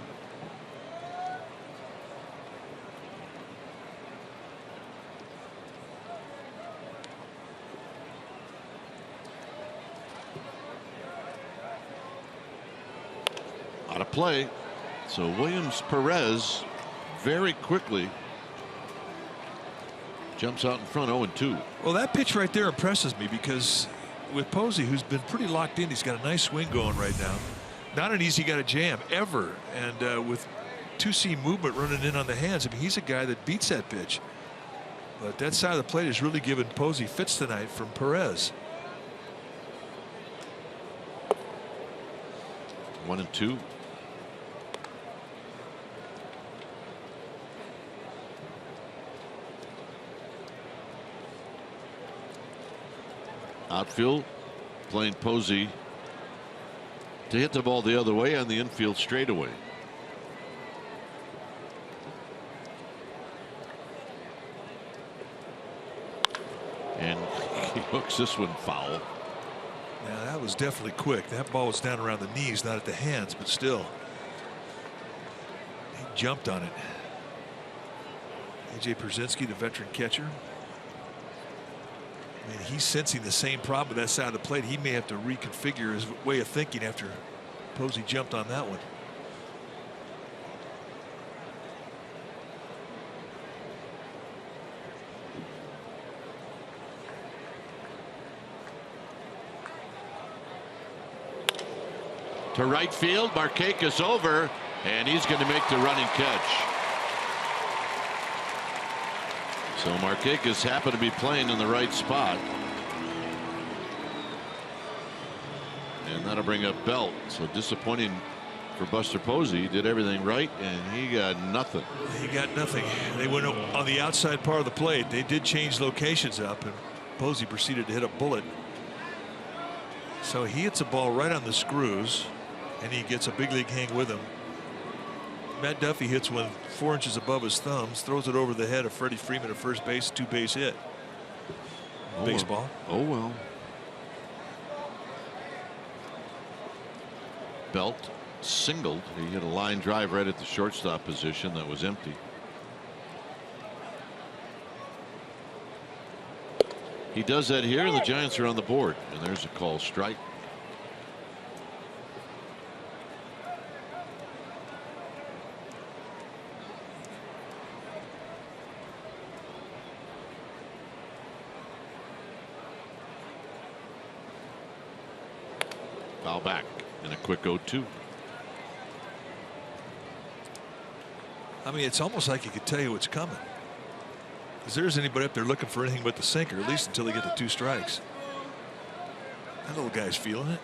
Out of play. So Williams Perez very quickly jumps out in front, 0-2. Well, that pitch right there impresses me because with Posey, who's been pretty locked in, he's got a nice swing going right now. Not an easy guy to jam ever, and with 2-seam movement running in on the hands, I mean, he's a guy that beats that pitch. But that side of the plate has really given Posey fits tonight from Perez. 1-2. Outfield playing Posey to hit the ball the other way on the infield straightaway. And he hooks this one foul. Yeah, that was definitely quick. That ball was down around the knees, not at the hands, but still. He jumped on it. A.J. Pierzynski, the veteran catcher. I mean, he's sensing the same problem with that side of the plate. He may have to reconfigure his way of thinking after Posey jumped on that one. To right field, Markakis over, and he's going to make the running catch. So Markakis happened to be playing in the right spot. And that'll bring up Belt. So disappointing for Buster Posey. He did everything right, and he got nothing. He got nothing. They went on the outside part of the plate. They did change locations up, and Posey proceeded to hit a bullet. So he hits a ball right on the screws, and he gets a big league hang with him. Matt Duffy hits one 4 inches above his thumbs, throws it over the head of Freddie Freeman at first base, 2-base hit. Oh, baseball. Oh well. Belt singled. He hit a line drive right at the shortstop position that was empty. He does that here, and the Giants are on the board. And there's a call strike. Foul back and a quick 0-2. I mean, it's almost like he could tell you what's coming. Because there isn't anybody up there looking for anything but the sinker, at least until they get the 2 strikes. That little guy's feeling it.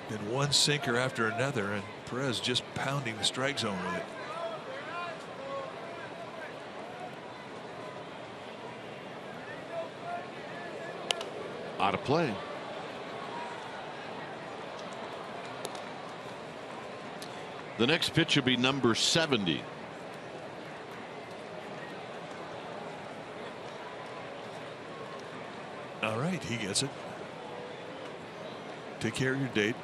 Been one sinker after another, and Perez just pounding the strike zone with it. Out of play. The next pitch will be number 70. All right, he gets it. Take care of your date.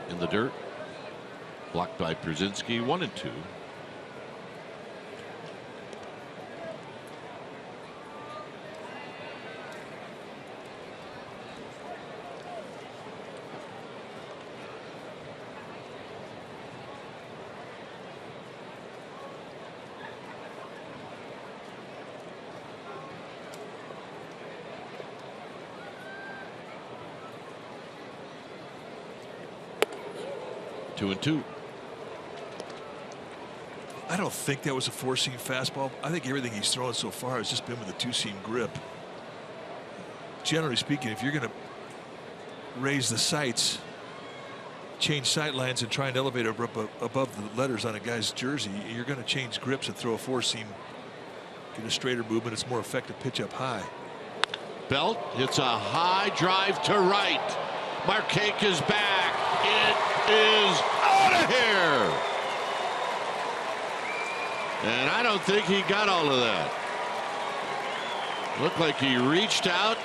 In the dirt. Blocked by Przinsky. 1-2. Two and two. I don't think that was a 4-seam fastball. I think everything he's thrown so far has just been with a 2-seam grip. Generally speaking, if you're going to raise the sights, change sight lines, and try and elevate up above the letters on a guy's jersey, you're going to change grips and throw a 4-seam, get a straighter movement. It's more effective pitch up high. Belt hits a high drive to right. Markakis is back. It is out of here. And I don't think he got all of that. Looked like he reached out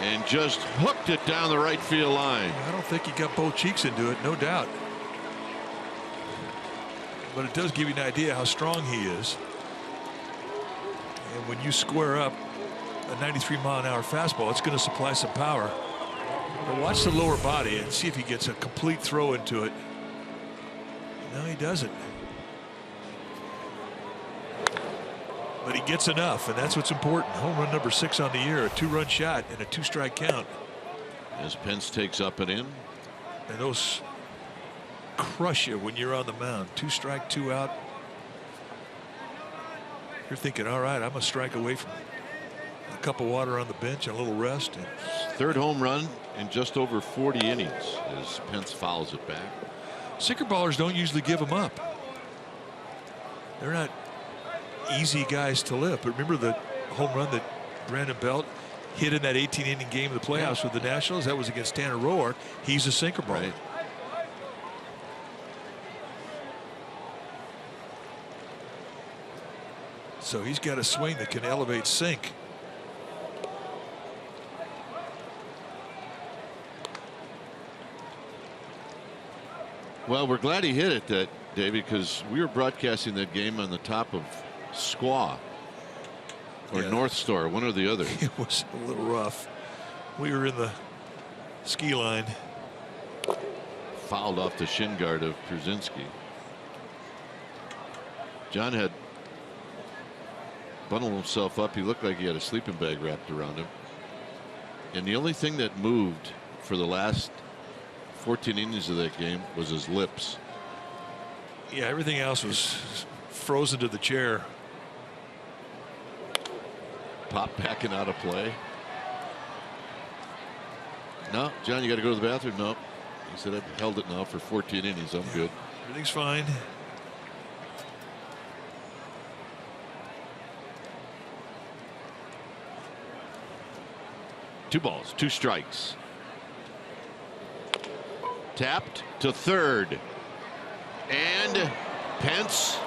and just hooked it down the right field line. I don't think he got both cheeks into it, no doubt. But it does give you an idea how strong he is. And when you square up a 93-mile-an-hour fastball, it's going to supply some power. But watch the lower body and see if he gets a complete throw into it. No, he doesn't. But he gets enough, and that's what's important. Home run number 6 on the year, a 2-run shot and a 2-strike count. As Pence takes up and in. And those crush you when you're on the mound. 2 strike, 2 out. You're thinking, all right, I'm a strike away from a cup of water on the bench and a little rest. And 3rd home run in just over 40 innings as Pence fouls it back. sinker ballers don't usually give them up. They're not easy guys to lift. But remember the home run that Brandon Belt hit in that 18-inning game of the playoffs with the Nationals? That was against Tanner Roark. He's a sinker baller. Right. So he's got a swing that can elevate sink. Well, we're glad he hit it, that day, because we were broadcasting that game on the top of Squaw or North Star, one or the other. It was a little rough. We were in the ski line. Fouled off the shin guard of Przinsky. John had bundled himself up. He looked like he had a sleeping bag wrapped around him. And the only thing that moved for the last 14 innings of that game was his lips. Yeah, everything else was frozen to the chair. Pop back and out of play. No, John, you got to go to the bathroom. No, he said, I've held it now for 14 innings. I'm good. Everything's fine. Two balls, 2 strikes. Tapped to third. And Pence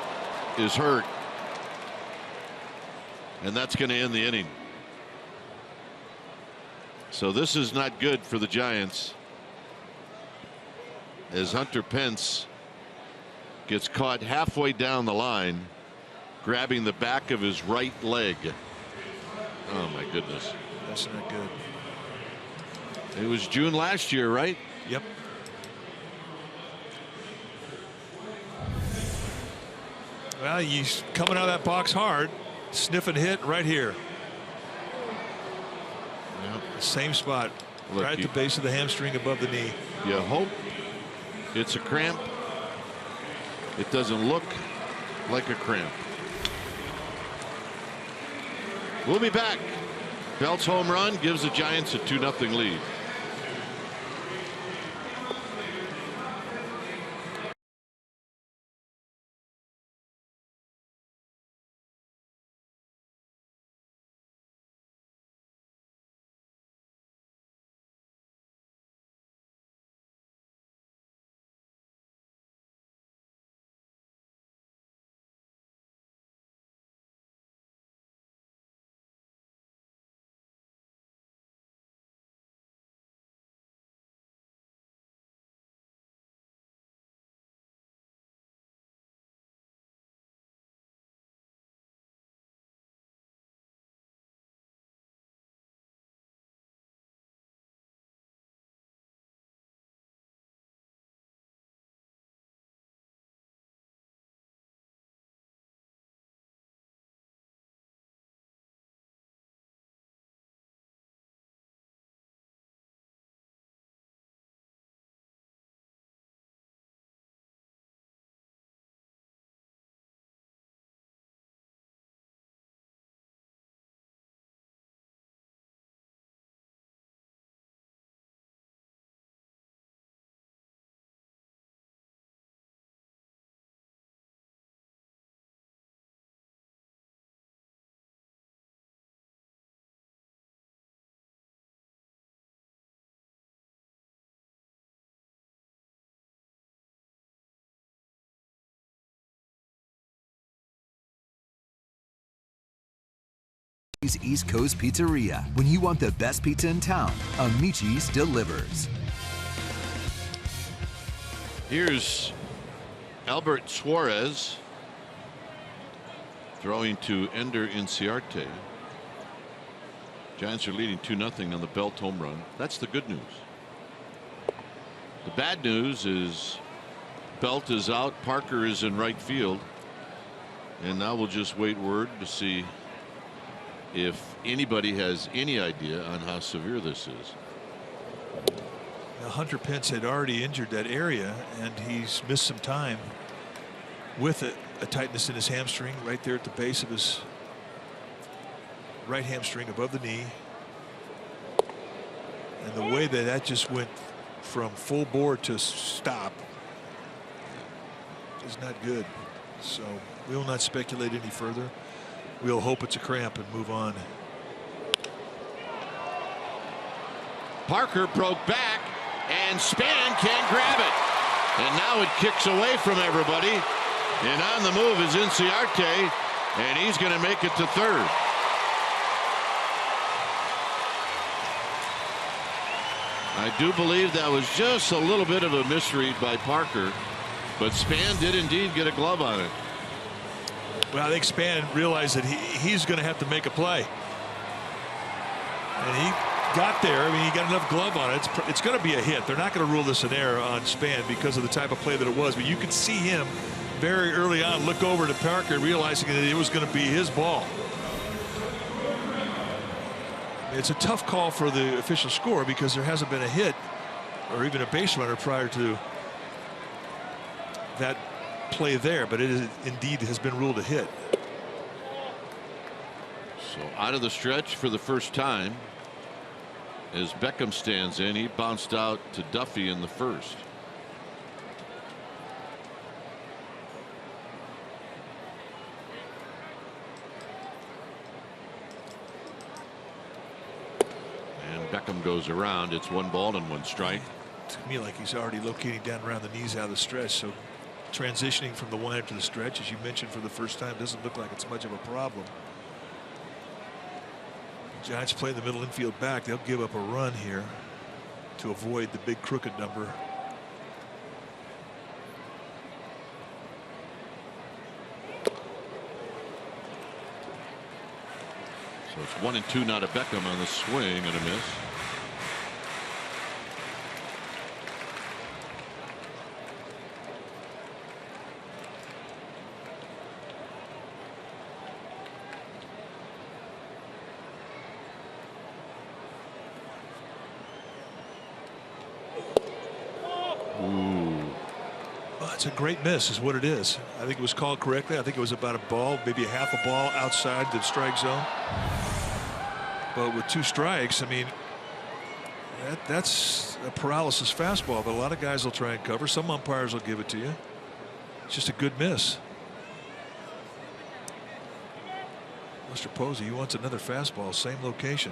is hurt. And that's going to end the inning. So this is not good for the Giants, as Hunter Pence gets caught halfway down the line, grabbing the back of his right leg. Oh my goodness. That's not good. It was June last year, right? Yep. Well, he's coming out of that box hard, sniffing hit right here. Yep. Same spot. Look, right at the base of the hamstring above the knee. You hope it's a cramp. It doesn't look like a cramp. We'll be back. Belt's home run gives the Giants a 2-0 lead. East Coast Pizzeria. When you want the best pizza in town, Amici's delivers. Here's Albert Suarez throwing to Ender Inciarte. Giants are leading 2-0 on the Belt home run. That's the good news. The bad news is Belt is out, Parker is in right field, and now we'll just wait word to see if anybody has any idea on how severe this is. Now, Hunter Pence had already injured that area, and he's missed some time with a tightness in his hamstring right there at the base of his right hamstring above the knee. And the way that just went from full bore to stop is not good. So we will not speculate any further. We'll hope it's a cramp and move on. Parker broke back, and Span can't grab it. And now it kicks away from everybody. And on the move is Inciarte, and he's going to make it to third. I do believe that was just a little bit of a misread by Parker, but Span did indeed get a glove on it. Well, I think Span realized that he's going to have to make a play. And he got there. I mean, he got enough glove on it. It's going to be a hit. They're not going to rule this an error on Span because of the type of play that it was. But you could see him very early on look over to Parker, realizing that it was going to be his ball. It's a tough call for the official score because there hasn't been a hit or even a base runner prior to that play there, but it is indeed has been ruled a hit. So out of the stretch for the first time as Beckham stands in. He bounced out to Duffy in the first. And Beckham goes around. It's 1 ball and 1 strike. To me, like he's already locating down around the knees out of the stretch. So transitioning from the wind to the stretch, as you mentioned, for the first time, doesn't look like it's much of a problem. Giants play the middle infield back. They'll give up a run here to avoid the big crooked number. So it's 1-2 now to Beckham on the swing and a miss. It's a great miss is what it is. I think it was called correctly. I think it was about a ball, maybe a half a ball outside the strike zone. But with 2 strikes, I mean, that's a paralysis fastball. But a lot of guys will try and cover. Some umpires will give it to you. It's just a good miss. Mr. Posey, he wants another fastball, same location.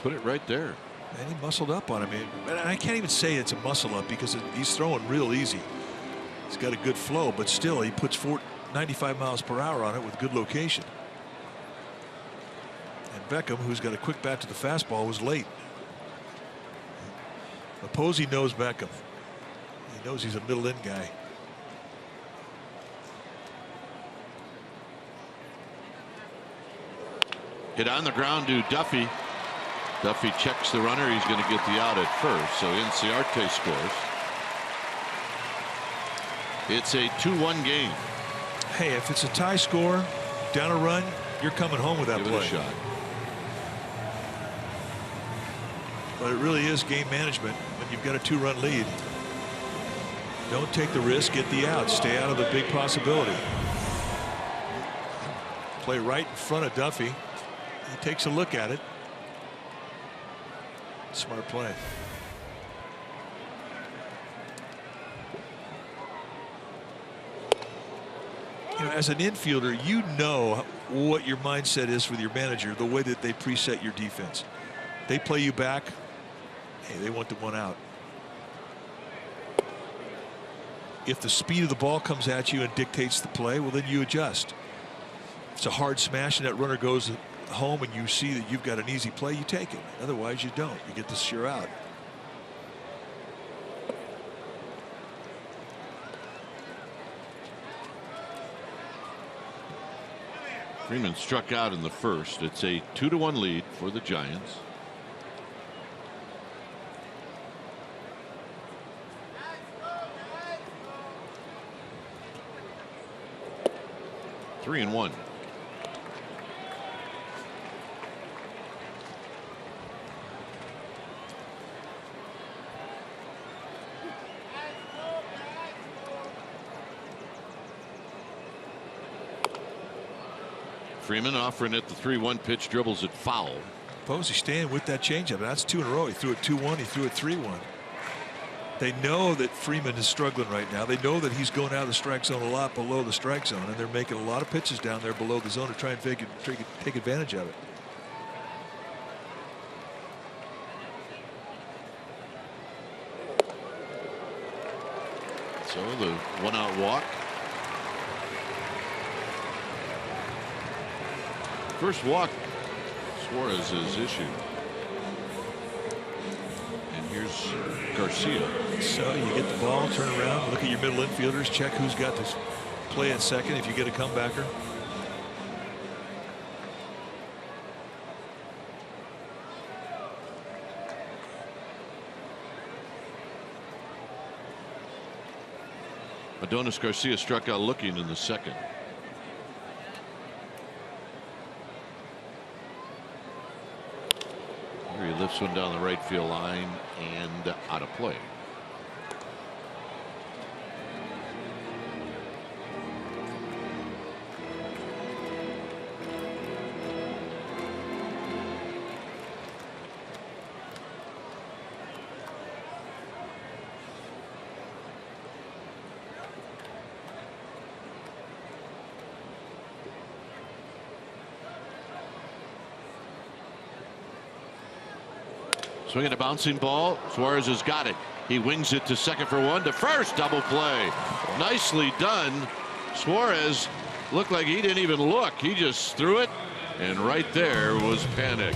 Put it right there. And he muscled up on him. And I can't even say it's a muscle up because he's throwing real easy. He's got a good flow, but still he puts 95 miles per hour on it with good location. And Beckham, who's got a quick bat to the fastball, was late. But Posey knows Beckham. He knows he's a middle in guy. Hit on the ground to Duffy. Duffy checks the runner. He's going to get the out at first. So Inciarte scores. It's a 2-1 game. Hey, if it's a tie score, down a run, you're coming home with that Give play. it a shot. But it really is game management when you've got a 2-run lead. Don't take the risk, get the out, stay out of the big possibility. Play right in front of Duffy. He takes a look at it. Smart play. You know, as an infielder, you know what your mindset is with your manager, the way that they preset your defense. They play you back. Hey, they want the 1 out. If the speed of the ball comes at you and dictates the play, well, then you adjust. If it's a hard smash and that runner goes home and you see that you've got an easy play, you take it. Otherwise, you don't. You get the sure out. Freeman struck out in the first. It's a 2-1 lead for the Giants. Three and one. Freeman offering it the 3-1 pitch, dribbles it foul. Posey staying with that changeup. That's 2 in a row. He threw it 2-1. He threw it 3-1. They know that Freeman is struggling right now. They know that he's going out of the strike zone a lot below the strike zone, and they're making a lot of pitches down there below the zone to try and take advantage of it. So the 1-out walk. First walk Suarez is issued. And here's Garcia. So you get the ball, turn around, look at your middle infielders, check who's got this play at second if you get a comebacker. Adonis Garcia struck out looking in the second. Here he lifts one down the right field line and out of play. Swinging a bouncing ball. Suarez has got it. He wings it to second for one, to first. Double play. Nicely done. Suarez looked like he didn't even look. He just threw it, and right there was panic.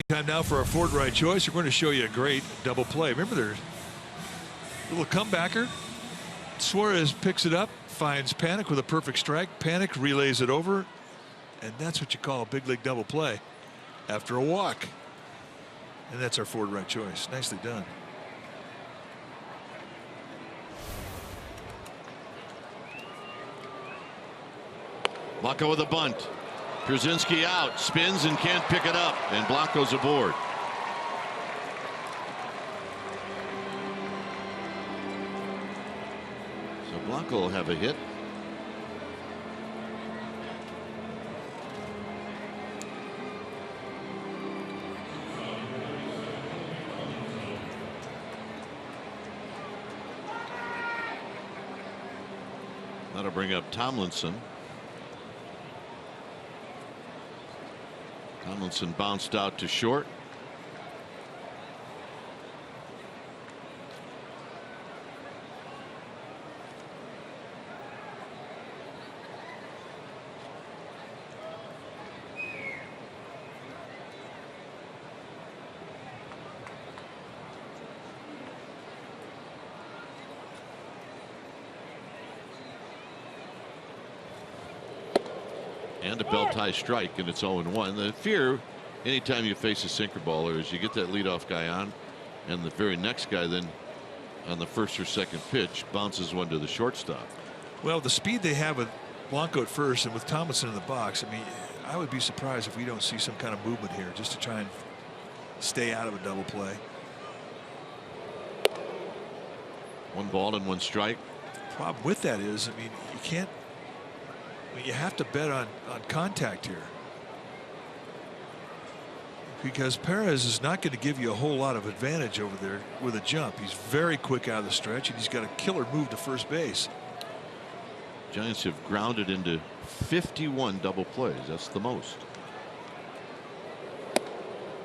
Time now for our Ford right choice. We're going to show you a great double play. Remember, there's a little comebacker. Suarez picks it up, finds Panic with a perfect strike. Panic relays it over, and that's what you call a big league double play after a walk. And that's our Ford right choice. Nicely done. Blanco with a bunt. Pierzynski out, spins and can't pick it up, and Blanco's aboard. So Blanco will have a hit. That'll bring up Tomlinson. Tomlinson bounced out to short. And a belt tie strike, and it's 0-1. The fear anytime you face a sinker baller is you get that leadoff guy on, and the very next guy then on the first or second pitch bounces one to the shortstop. Well, the speed they have with Blanco at first and with Tomlinson in the box, I mean, I would be surprised if we don't see some kind of movement here just to try and stay out of a double play. 1 ball and 1 strike. Problem with that is, I mean, you can't. I mean, you have to bet on contact here, because Perez is not going to give you a whole lot of advantage over there with a jump. He's very quick out of the stretch, and he's got a killer move to first base. Giants have grounded into 51 double plays. That's the most.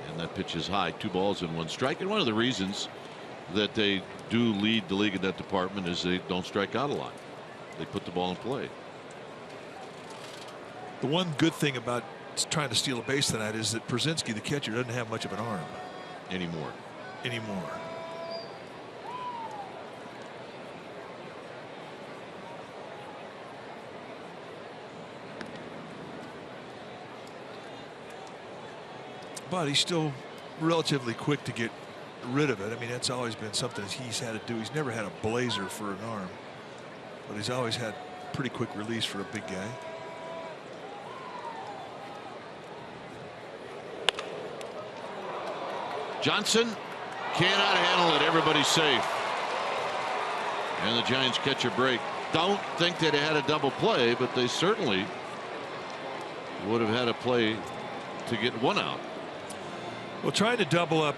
And that pitch is high. 2 balls and 1 strike. And one of the reasons that they do lead the league in that department is they don't strike out a lot. They put the ball in play. The one good thing about trying to steal a base tonight is that Pierzynski, the catcher, doesn't have much of an arm anymore. But he's still relatively quick to get rid of it. I mean, that's always been something he's had to do. He's never had a blazer for an arm, but he's always had pretty quick release for a big guy. Johnson cannot handle it. Everybody's safe. And the Giants catch a break. Don't think that they had a double play, but they certainly would have had a play to get one out. Well, trying to double up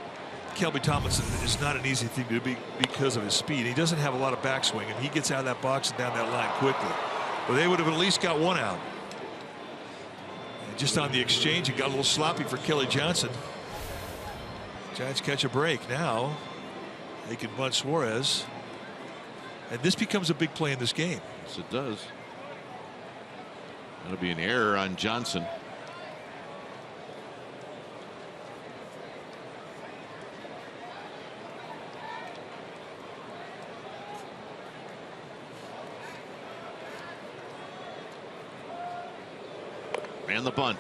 Kelby Tomlinson is not an easy thing to do because of his speed. He doesn't have a lot of backswing, and he gets out of that box and down that line quickly. But they would have at least got one out. And just on the exchange, it got a little sloppy for Kelly Johnson. Giants catch a break. Now they can bunt Suarez. And this becomes a big play in this game. Yes, it does. That'll be an error on Johnson. And the bunt.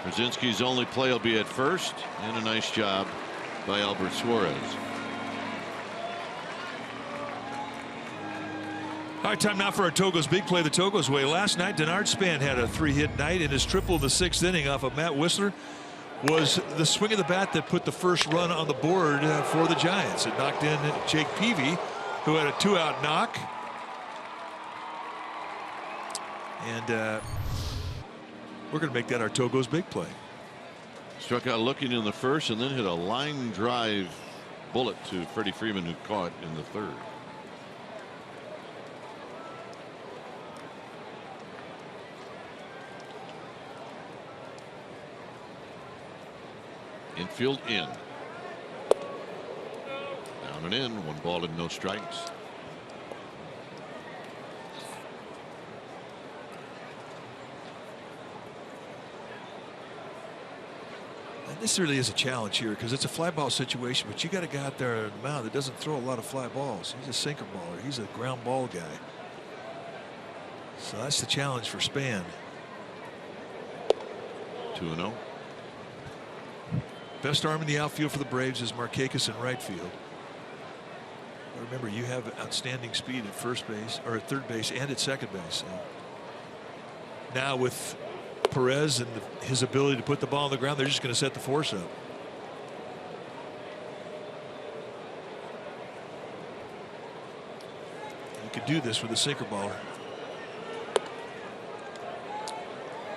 Krasinski's only play will be at first, and a nice job by Albert Suarez. All right, time now for our Togo's big play the Togo's way. Last night, Denard Span had a 3-hit night, and his triple in the 6th inning off of Matt Whistler was the swing of the bat that put the first run on the board for the Giants. It knocked in Jake Peavy, who had a 2-out knock. And we're going to make that our Togo's big play. Struck out looking in the first and then hit a line drive bullet to Freddie Freeman, who caught in the 3rd. Infield in. Down and in. 1 ball and no strikes. And this really is a challenge here because it's a fly ball situation, but you got a guy out there on the mound that doesn't throw a lot of fly balls. He's a sinker baller. He's a ground ball guy. So that's the challenge for Span. 2-0. Best arm in the outfield for the Braves is Markakis in right field. But remember, you have outstanding speed at first base, or at third base, and at second base. So now with Perez and his ability to put the ball on the ground, they're just going to set the force up. You can do this with a sinker baller.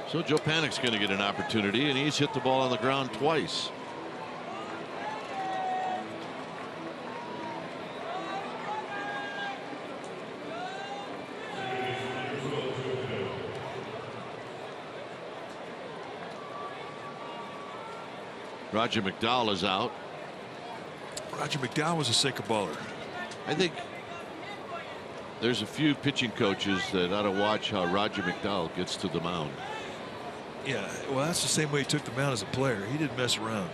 So Joe Panik's going to get an opportunity, and he's hit the ball on the ground twice. Roger McDowell is out. Roger McDowell was a sinker baller. I think there's a few pitching coaches that ought to watch how Roger McDowell gets to the mound. Yeah, well, that's the same way he took the mound as a player. He didn't mess around.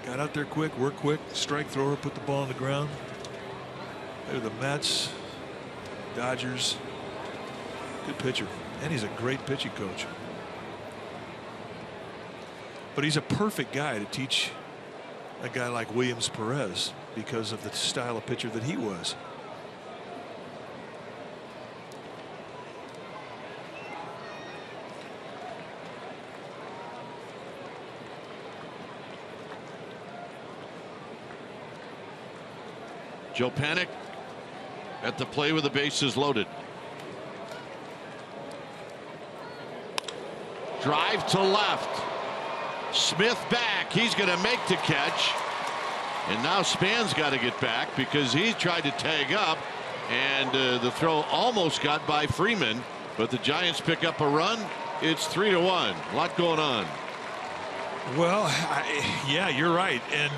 Got out there quick, worked quick, strike thrower, put the ball on the ground. They're the Mets, Dodgers. Good pitcher. And he's a great pitching coach. But he's a perfect guy to teach a guy like Williams Perez because of the style of pitcher that he was. Joe Panik at the play with the bases loaded. Drive to left. Smith back. He's going to make the catch. And now Span's got to get back because he tried to tag up. And the throw almost got by Freeman. But the Giants pick up a run. It's 3-1. A lot going on. Well, yeah, you're right. And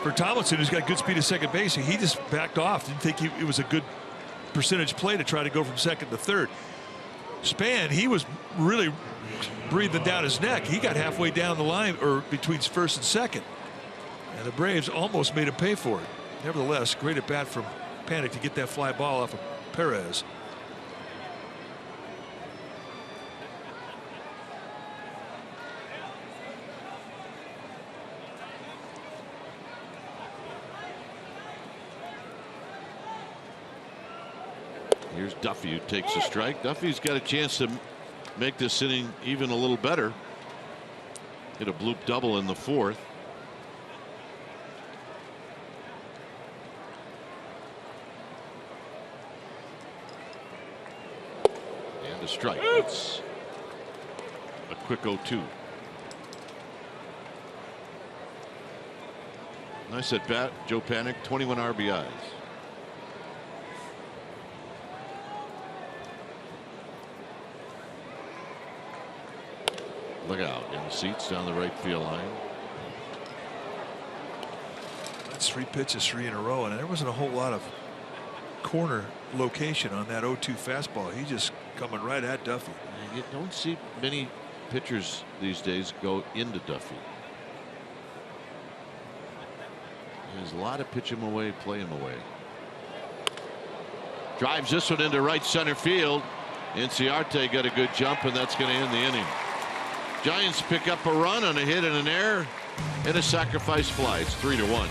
for Tomlinson, who's got good speed at second base, he just backed off. Didn't think it was a good percentage play to try to go from second to third. Span, he was really breathing down his neck. He got halfway down the line, or between first and second, and the Braves almost made him pay for it. Nevertheless, great at bat from Panik to get that fly ball off of Perez. Here's Duffy, who takes a strike. Duffy's got a chance to make this inning even a little better. Hit a bloop double in the fourth. And a strike. It's a quick 0-2. Nice at bat, Joe Panik, 21 RBIs. Look out in the seats down the right field line. That's 3 pitches, 3 in a row, and there wasn't a whole lot of corner location on that 0-2 fastball. He just coming right at Duffy. You don't see many pitchers these days go into Duffy. There's a lot of pitch him away, play him away. Drives this one into right center field. Inciarte got a good jump, and that's going to end the inning. Giants pick up a run on a hit and an error and a sacrifice fly. It's 3-1.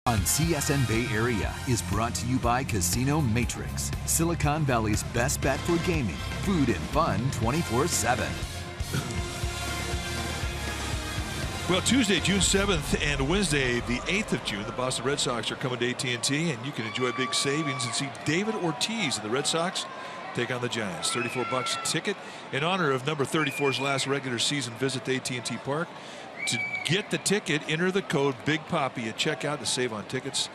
On CSN Bay Area is brought to you by Casino Matrix, Silicon Valley's best bet for gaming, food, and fun 24/7. Well, Tuesday, June 7th and Wednesday, the 8th of June, the Boston Red Sox are coming to AT&T, and you can enjoy big savings and see David Ortiz and the Red Sox take on the Giants. $34 a ticket in honor of number 34's last regular season visit to AT&T Park. To get the ticket, enter the code Big Papi at checkout to save on tickets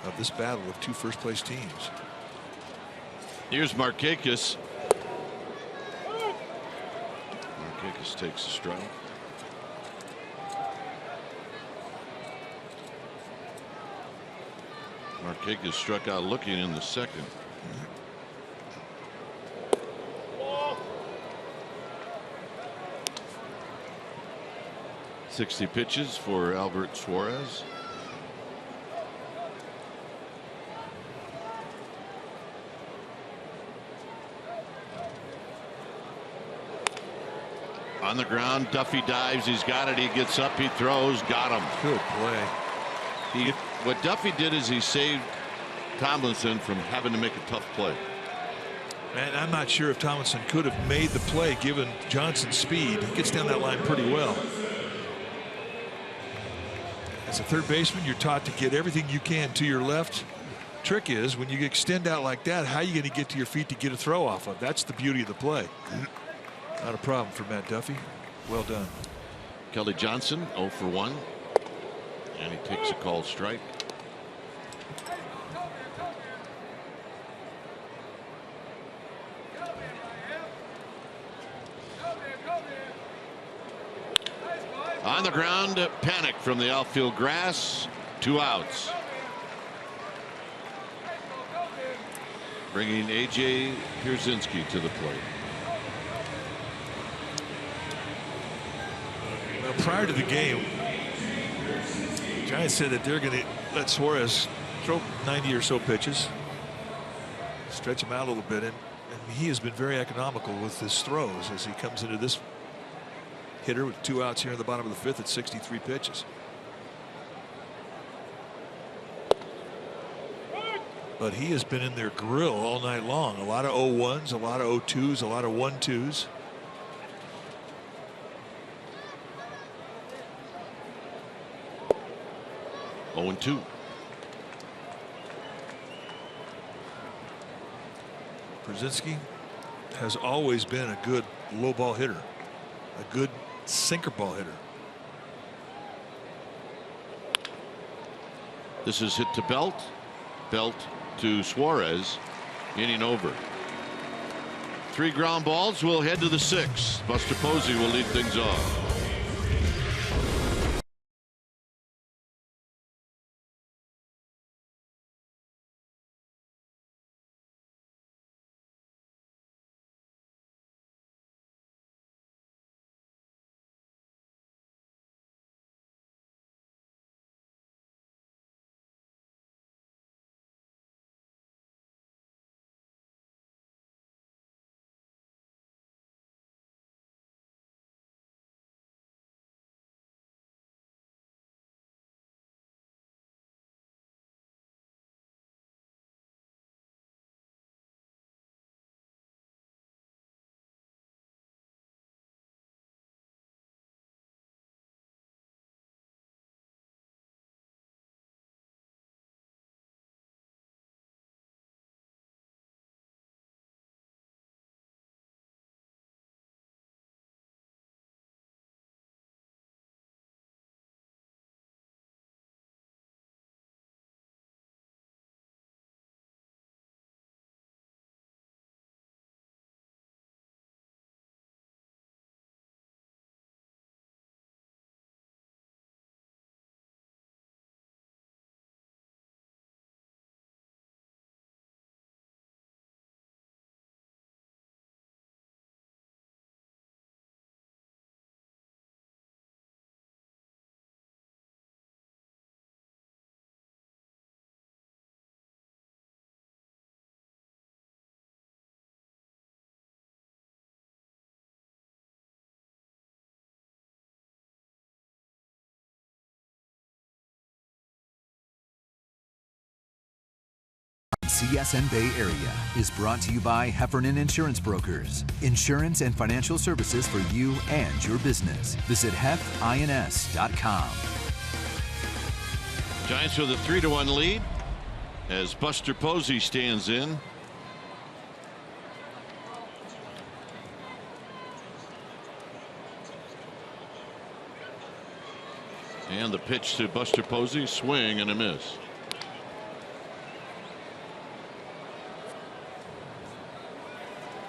of this battle of 2 first-place teams. Here's Markakis. Markakis takes a strike. Markakis struck out looking in the second. 60 pitches for Albert Suarez. On the ground, Duffy dives. He's got it. He gets up. He throws. Got him. Good play. What Duffy did is he saved Tomlinson from having to make a tough play. And I'm not sure if Tomlinson could have made the play given Johnson's speed. He gets down that line pretty well. As a third baseman, you're taught to get everything you can to your left. Trick is when you extend out like that, how are you going to get to your feet to get a throw off of? That's the beauty of the play. Not a problem for Matt Duffy. Well done. Kelly Johnson 0 for 1, and he takes a called strike. On the ground, Panic from the outfield grass. 2 outs. bringing A.J. Pierzynski to the plate. Well, prior to the game, the Giants said that they're going to let Suarez throw 90 or so pitches, stretch him out a little bit, and he has been very economical with his throws as he comes into this hitter with 2 outs here in the bottom of the 5th at 63 pitches. But he has been in their grill all night long. A lot of 0-1s, a lot of 0-2s, a lot of 1-2s. Oh, 2. Pierzynski has always been a good low ball hitter, a good sinker ball hitter. This is hit to Belt. Belt to Suarez. Inning over. 3 ground balls. We'll head to the 6th. Buster Posey will lead things off. CSN Bay Area is brought to you by Heffernan Insurance Brokers. Insurance and financial services for you and your business. Visit hefins.com. Giants with a 3-1 lead as Buster Posey stands in. And the pitch to Buster Posey, swing and a miss.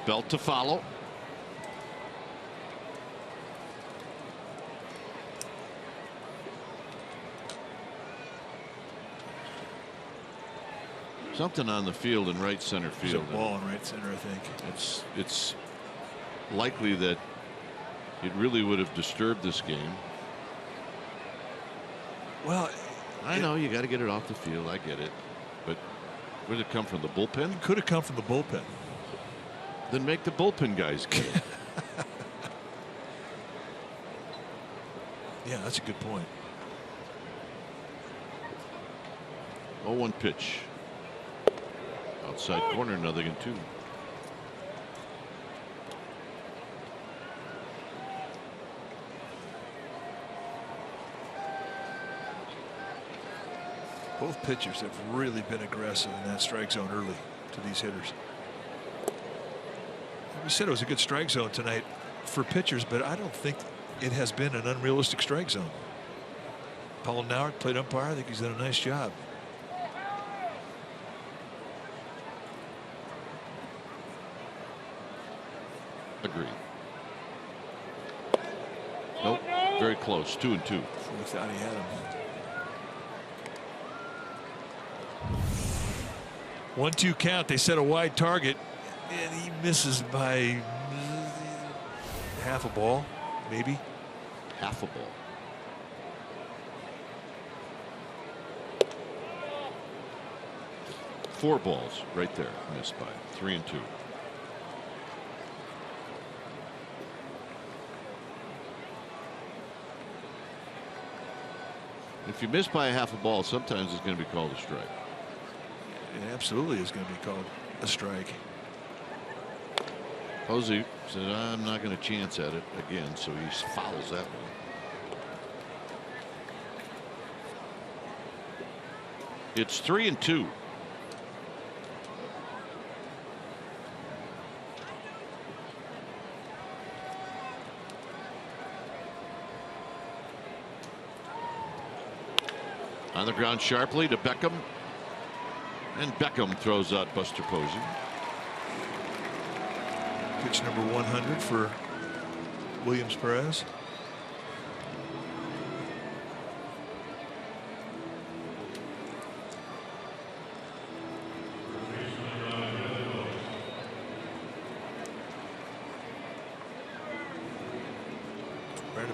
Belt to follow. Something on the field in right center field. There's a ball in right center, I think. It's likely that it really would have disturbed this game. Well, I know you got to get it off the field. I get it, but where did it come from? The bullpen? It could have come from the bullpen. Then make the bullpen guys get it. Yeah, that's a good point. 0-1 pitch. Outside corner, 0-2. Both pitchers have really been aggressive in that strike zone early to these hitters. We said it was a good strike zone tonight for pitchers, but I don't think it has been an unrealistic strike zone. Paul Nauert, plate umpire, I think he's done a nice job. Agreed. Nope. Very close. 2-2. We thought he had him. 1-2 count. They set a wide target, and he misses by half a ball, maybe. Half a ball. Four balls right there, missed by 3-2. If you miss by a half a ball, sometimes it's going to be called a strike. It absolutely is going to be called a strike. Posey said, I'm not going to chance at it again, so he fouls that one. It's 3-2. On the ground sharply to Beckham. And Beckham throws out Buster Posey. Pitch number 100 for Williams Perez.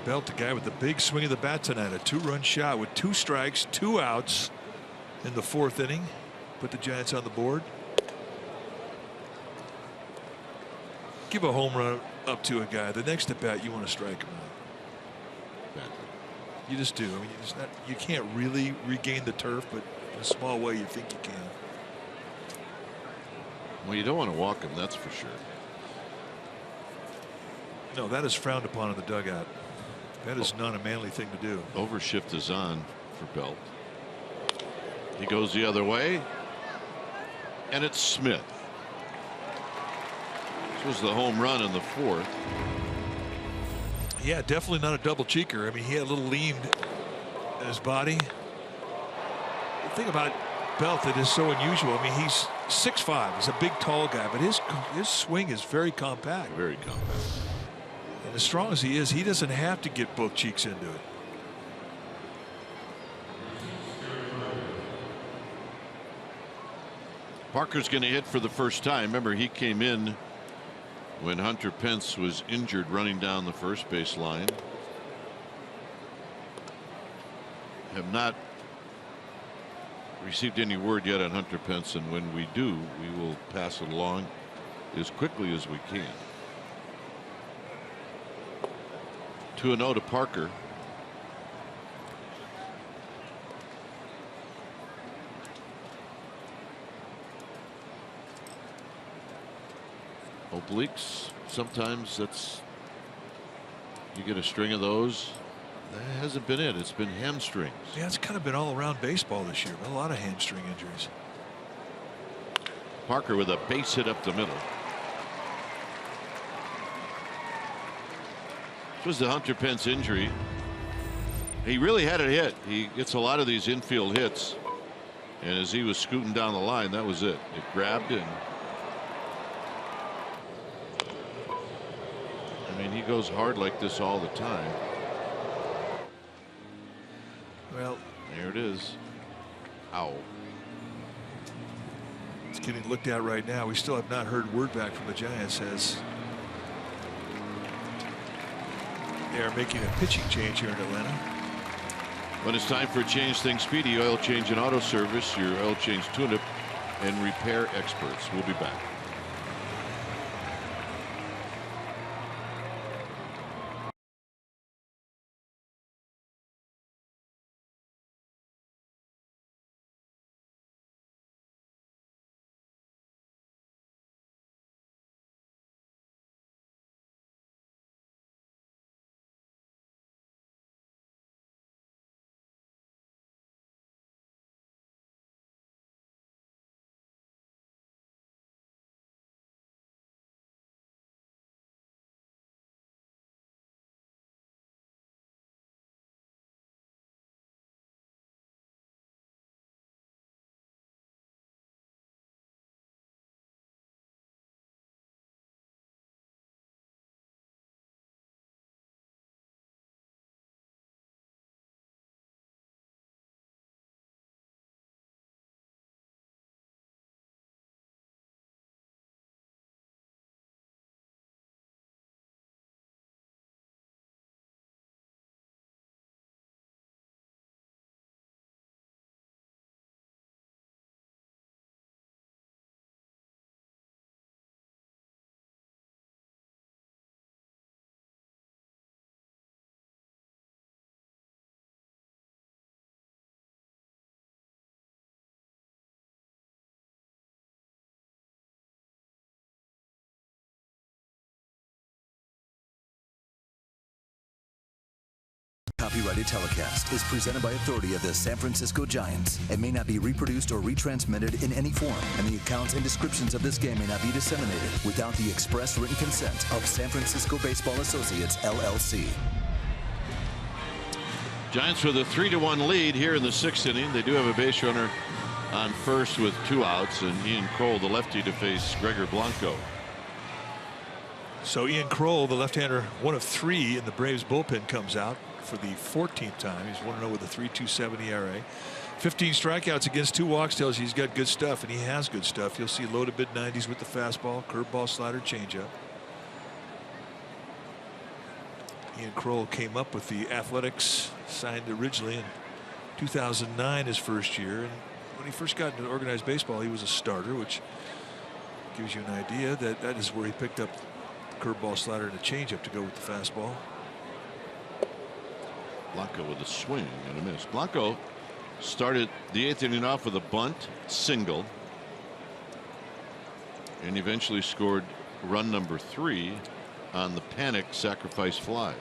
Belt, the guy with the big swing of the bat tonight. A 2-run shot with 2 strikes, 2 outs in the 4th inning. Put the Giants on the board. Give a home run up to a guy. The next at bat, you want to strike him out. You just do. I mean, you can't really regain the turf, but in a small way, you think you can. Well, you don't want to walk him, that's for sure. No, that is frowned upon in the dugout. That is not a manly thing to do. Overshift is on for Belt. He goes the other way. And it's Smith. This was the home run in the 4th. Yeah, definitely not a double cheeker. I mean, he had a little lean in his body. The thing about Belt that is so unusual, I mean, he's 6'5". He's a big, tall guy, but his swing is very compact. Very compact. And as strong as he is, he doesn't have to get both cheeks into it. Parker's going to hit for the first time. Remember, he came in when Hunter Pence was injured running down the first base line. Have not received any word yet on Hunter Pence, and when we do, we will pass it along as quickly as we can. 2-0 to Parker. Obliques, sometimes you get a string of those. That hasn't been it. It's been hamstrings. Yeah, it's kind of been all around baseball this year. A lot of hamstring injuries. Parker with a base hit up the middle. This was the Hunter Pence injury. He really had it hit. He gets a lot of these infield hits, and as he was scooting down the line, that was it. It grabbed in. I mean, he goes hard like this all the time. Well, there it is. Ow. It's getting looked at right now. We still have not heard word back from the Giants as they are making a pitching change here in Atlanta. When it's time for a change, think Speedy Oil Change and Auto Service, your oil change tune-up and repair experts. We'll be back. Copyrighted telecast is presented by authority of the San Francisco Giants and may not be reproduced or retransmitted in any form, and the accounts and descriptions of this game may not be disseminated without the express written consent of San Francisco Baseball Associates, LLC. Giants with a 3-1 lead here in the 6th inning. They do have a base runner on first with 2 outs, and Ian Kroll, the lefty, to face Gregor Blanco. So Ian Kroll, the left-hander, 1 of 3 in the Braves bullpen, comes out for the 14th time. He's 1-0 with a 3.27 ERA. 15 strikeouts against 2 walks tells you he's got good stuff, and he has good stuff. You'll see low to mid-90s with the fastball, curveball, slider, changeup. Ian Kroll came up with the Athletics, signed originally in 2009, his first year. And when he first got into organized baseball, he was a starter, which gives you an idea that that is where he picked up curveball, slider, and a changeup to go with the fastball. Blanco with a swing and a miss. Blanco started the 8th inning off with a bunt single, and eventually scored run number 3 on the panic sacrifice fly.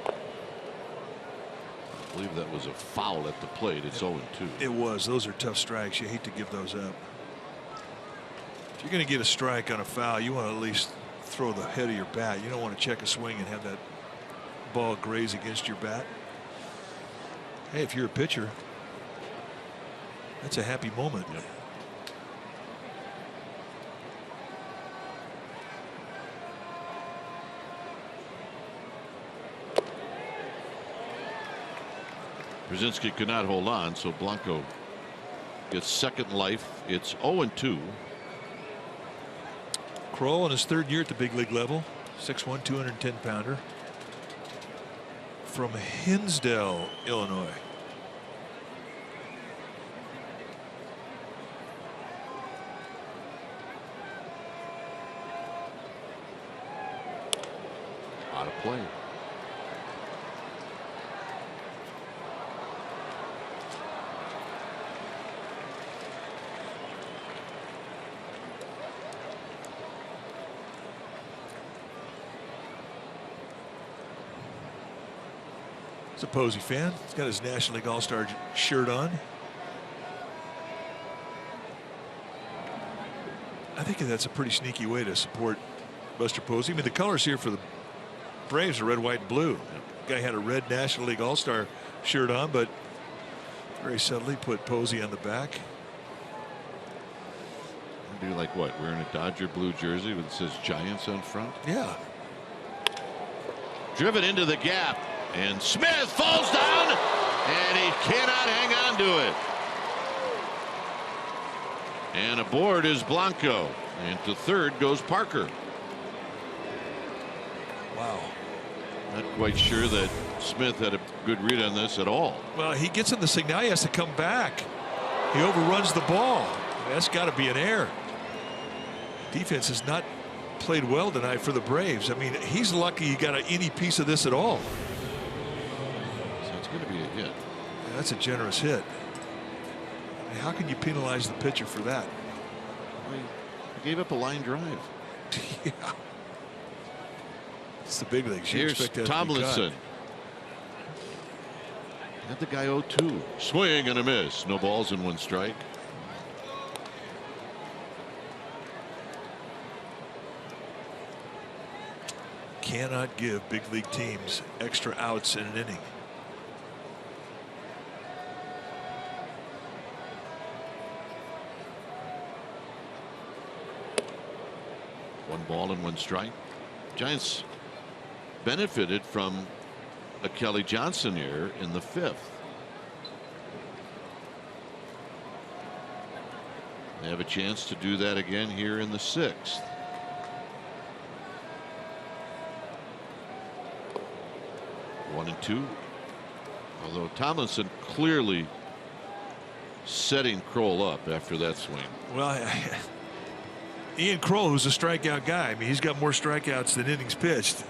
I believe that was a foul at the plate. It's 0-2. It was. Those are tough strikes. You hate to give those up. If you're going to get a strike on a foul, you want to at least throw the head of your bat. You don't want to check a swing and have that ball graze against your bat. Hey, if you're a pitcher, that's a happy moment. Yep. Brzezinski could not hold on, so Blanco gets second life. It's 0-2. Kroll in his 3rd year at the big league level, 6'1", 210-pounder from Hinsdale, Illinois. Out of play. He's a Posey fan. He's got his National League All-Star shirt on. I think that's a pretty sneaky way to support Buster Posey. I mean, the colors here for the Braves are red, white, and blue. The guy had a red National League All-Star shirt on, but very subtly put Posey on the back. Do you like what? Wearing a Dodger blue jersey that says Giants on front? Yeah. Driven into the gap, and Smith falls down, and he cannot hang on to it. And aboard is Blanco, and to third goes Parker. Wow. Not quite sure that Smith had a good read on this at all. Well, he gets in the signal. He has to come back. He overruns the ball. That's got to be an error. Defense has not played well tonight for the Braves. I mean, he's lucky he got any piece of this at all. So it's going to be a hit. Yeah, that's a generous hit. I mean, how can you penalize the pitcher for that? He gave up a line drive. Yeah. It's the big leagues. Here's Tomlinson. Had the guy 0-2. Swing and a miss. No balls and 1 strike. Cannot give big league teams extra outs in an inning. One ball and 1 strike. Giants benefited from a Kelly Johnson error in the 5th. They have a chance to do that again here in the 6th. One and 2. Although Tomlinson clearly setting Kroll up after that swing. Well, Ian Kroll, who's a strikeout guy, I mean, he's got more strikeouts than innings pitched.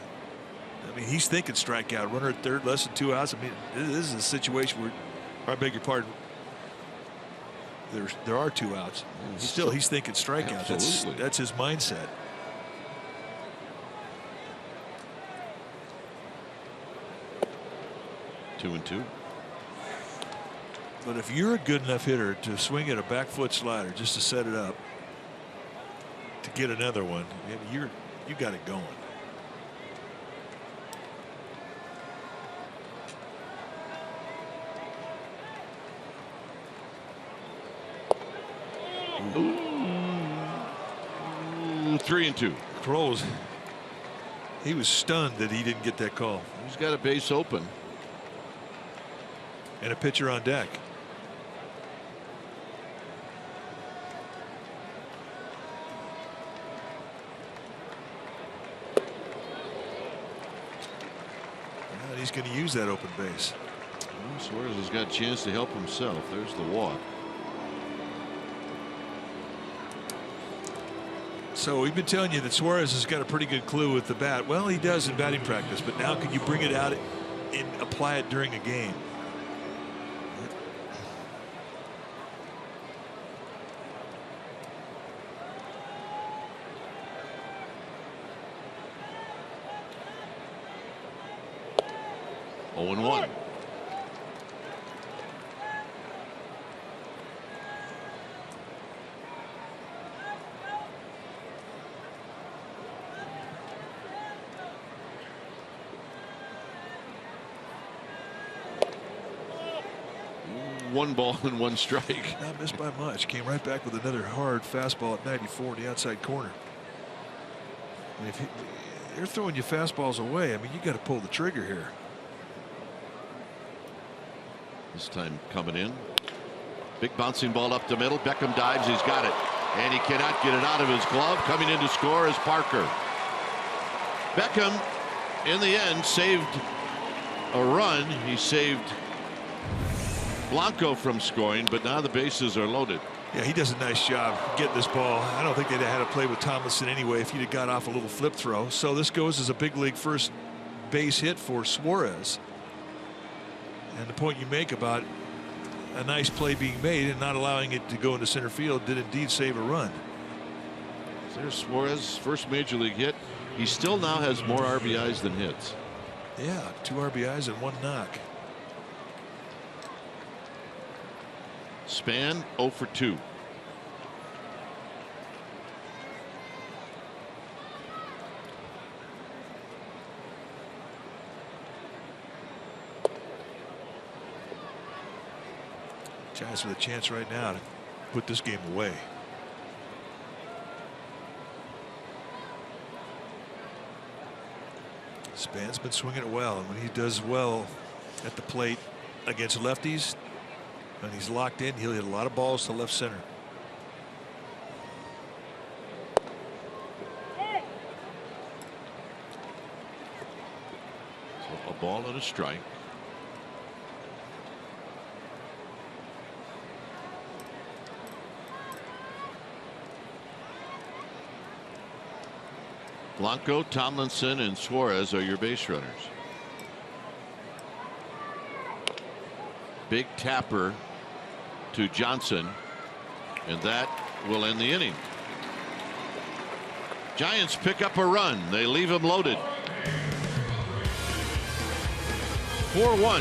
I mean, he's thinking strikeout, runner at third, less than 2 outs. I mean, this is a situation where, I beg your pardon, there are 2 outs. Still, he's thinking strikeout. That's his mindset. Two and two. But if you're a good enough hitter to swing at a back foot slider just to set it up to get another one, you got it going. Ooh. 3 and 2. Kroll's, he was stunned that he didn't get that call. He's got a base open. And a pitcher on deck. And he's going to use that open base. Well, Suarez has got a chance to help himself. There's the walk. So we've been telling you that Suarez has got a pretty good clue with the bat. Well, he does in batting practice, but now can you bring it out and apply it during a game? Oh and 1. One ball and 1 strike. Not missed by much. Came right back with another hard fastball at 94 in the outside corner. And if they're throwing you fastballs away, I mean, you got to pull the trigger here. This time coming in. Big bouncing ball up the middle. Beckham dives. He's got it. And he cannot get it out of his glove. Coming in to score is Parker. Beckham, in the end, saved a run. He saved Blanco from scoring, but now the bases are loaded. Yeah, he does a nice job getting this ball. I don't think they'd have had to play with Tomlinson anyway if he'd have got off a little flip throw. So this goes as a big league first base hit for Suarez. And the point you make about a nice play being made and not allowing it to go into center field did indeed save a run. There's Suarez's first major league hit. He still now has more RBIs than hits. Yeah, 2 RBIs and 1 knock. Span 0 for 2. Giants with a chance right now to put this game away. Span's been swinging it well, and when he does well at the plate against lefties, when he's locked in, he'll hit a lot of balls to left center. So a ball and a strike. Blanco, Tomlinson, and Suarez are your base runners. Big tapper to Johnson, and that will end the inning. Giants pick up a run. They leave him loaded. 4-1.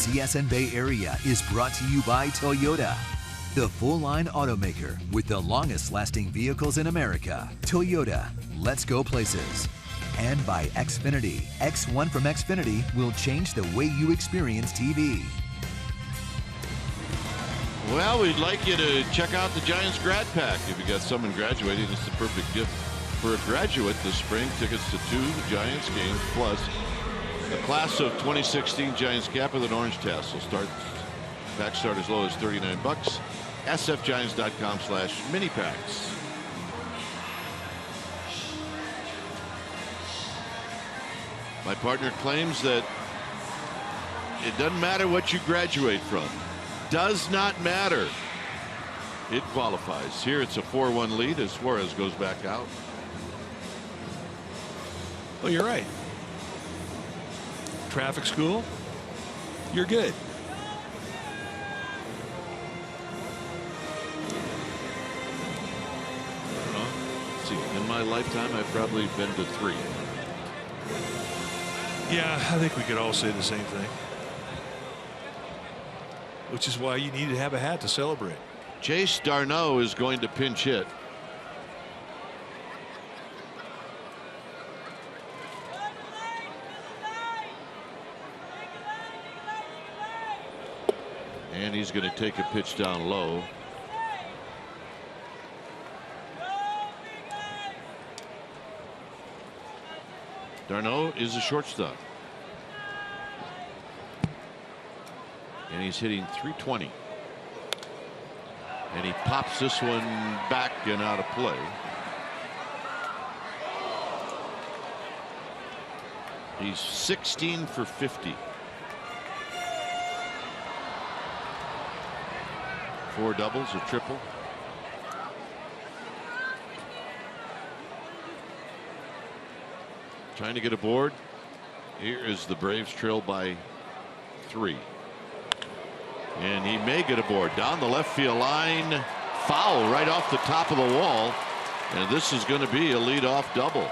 CSN Bay Area is brought to you by Toyota, the full-line automaker with the longest-lasting vehicles in America. Toyota, let's go places. And by Xfinity. X1 from Xfinity will change the way you experience TV. Well, we'd like you to check out the Giants Grad Pack. If you got someone graduating, it's the perfect gift for a graduate this spring. Tickets to 2 Giants games plus the class of 2016 Giants cap with an orange tassel. Packs start as low as $39. sfgiants.com/mini-packs. My partner claims that it doesn't matter what you graduate from. Does not matter. It qualifies. Here it's a 4-1 lead as Suarez goes back out. Well, you're right. Traffic school, you're good. Well, see, in my lifetime, I've probably been to 3. Yeah, I think we could all say the same thing. Which is why you need to have a hat to celebrate. Chase Darno is going to pinch hit. And he's going to take a pitch down low. Darno is a shortstop. And he's hitting .320. And he pops this one back and out of play. He's 16 for 50. 4 doubles, a triple. Trying to get aboard. Here is the Braves trail by 3. And he may get aboard down the left field line. Foul right off the top of the wall. And this is going to be a leadoff double.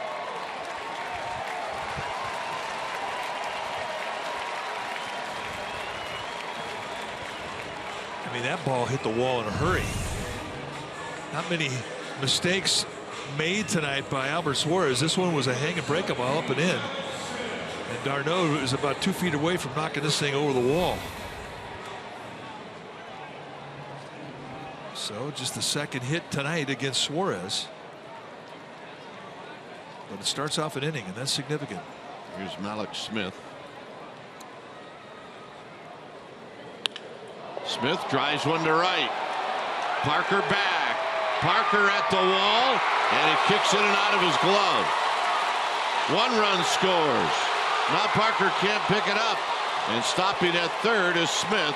I mean, that ball hit the wall in a hurry. Not many mistakes made tonight by Albert Suarez. This one was a hang and break 'em all up and in. And Darno is about 2 feet away from knocking this thing over the wall. So just the second hit tonight against Suarez. But it starts off an inning, and that's significant. Here's Malik Smith. Smith drives one to right. Parker back. Parker at the wall, and he kicks in and out of his glove. 1 run scores. Now Parker can't pick it up, and stopping at third is Smith,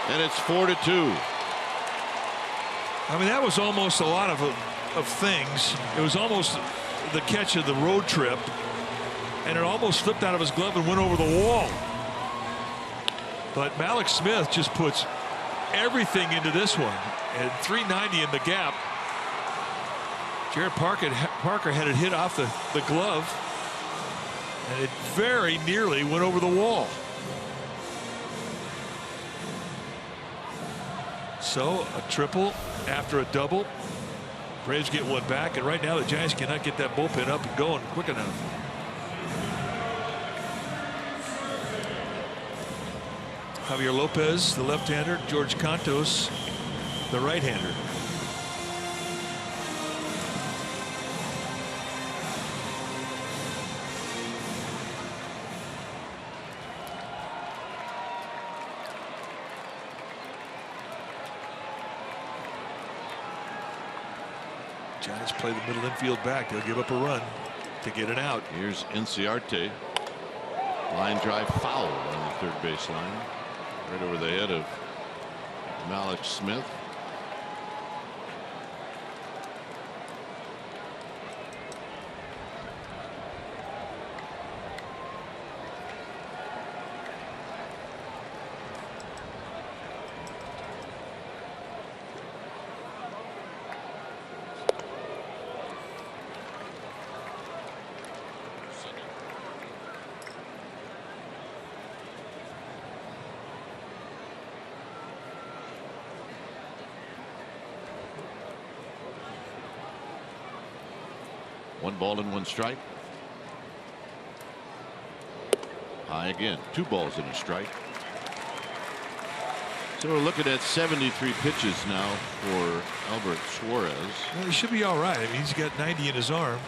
and it's 4-2. I mean, that was almost a lot of things. It was almost the catch of the road trip, and it almost slipped out of his glove and went over the wall. But Malik Smith just puts everything into this one, and 390 in the gap. Jared Parker had it hit off the glove, and it very nearly went over the wall. So a triple after a double. Braves get one back, and right now the Giants cannot get that bullpen up and going quick enough. Javier Lopez, the left-hander. George Cantos, the right-hander. Giants play the middle infield back. They'll give up a run to get it out. Here's Inciarte. Line drive foul on the third base line. Right over the head of Malik Smith. 1 ball and 1 strike. High again. 2 balls and a strike. So we're looking at 73 pitches now for Albert Suarez. Well, he should be all right. I mean, he's got 90 in his arm.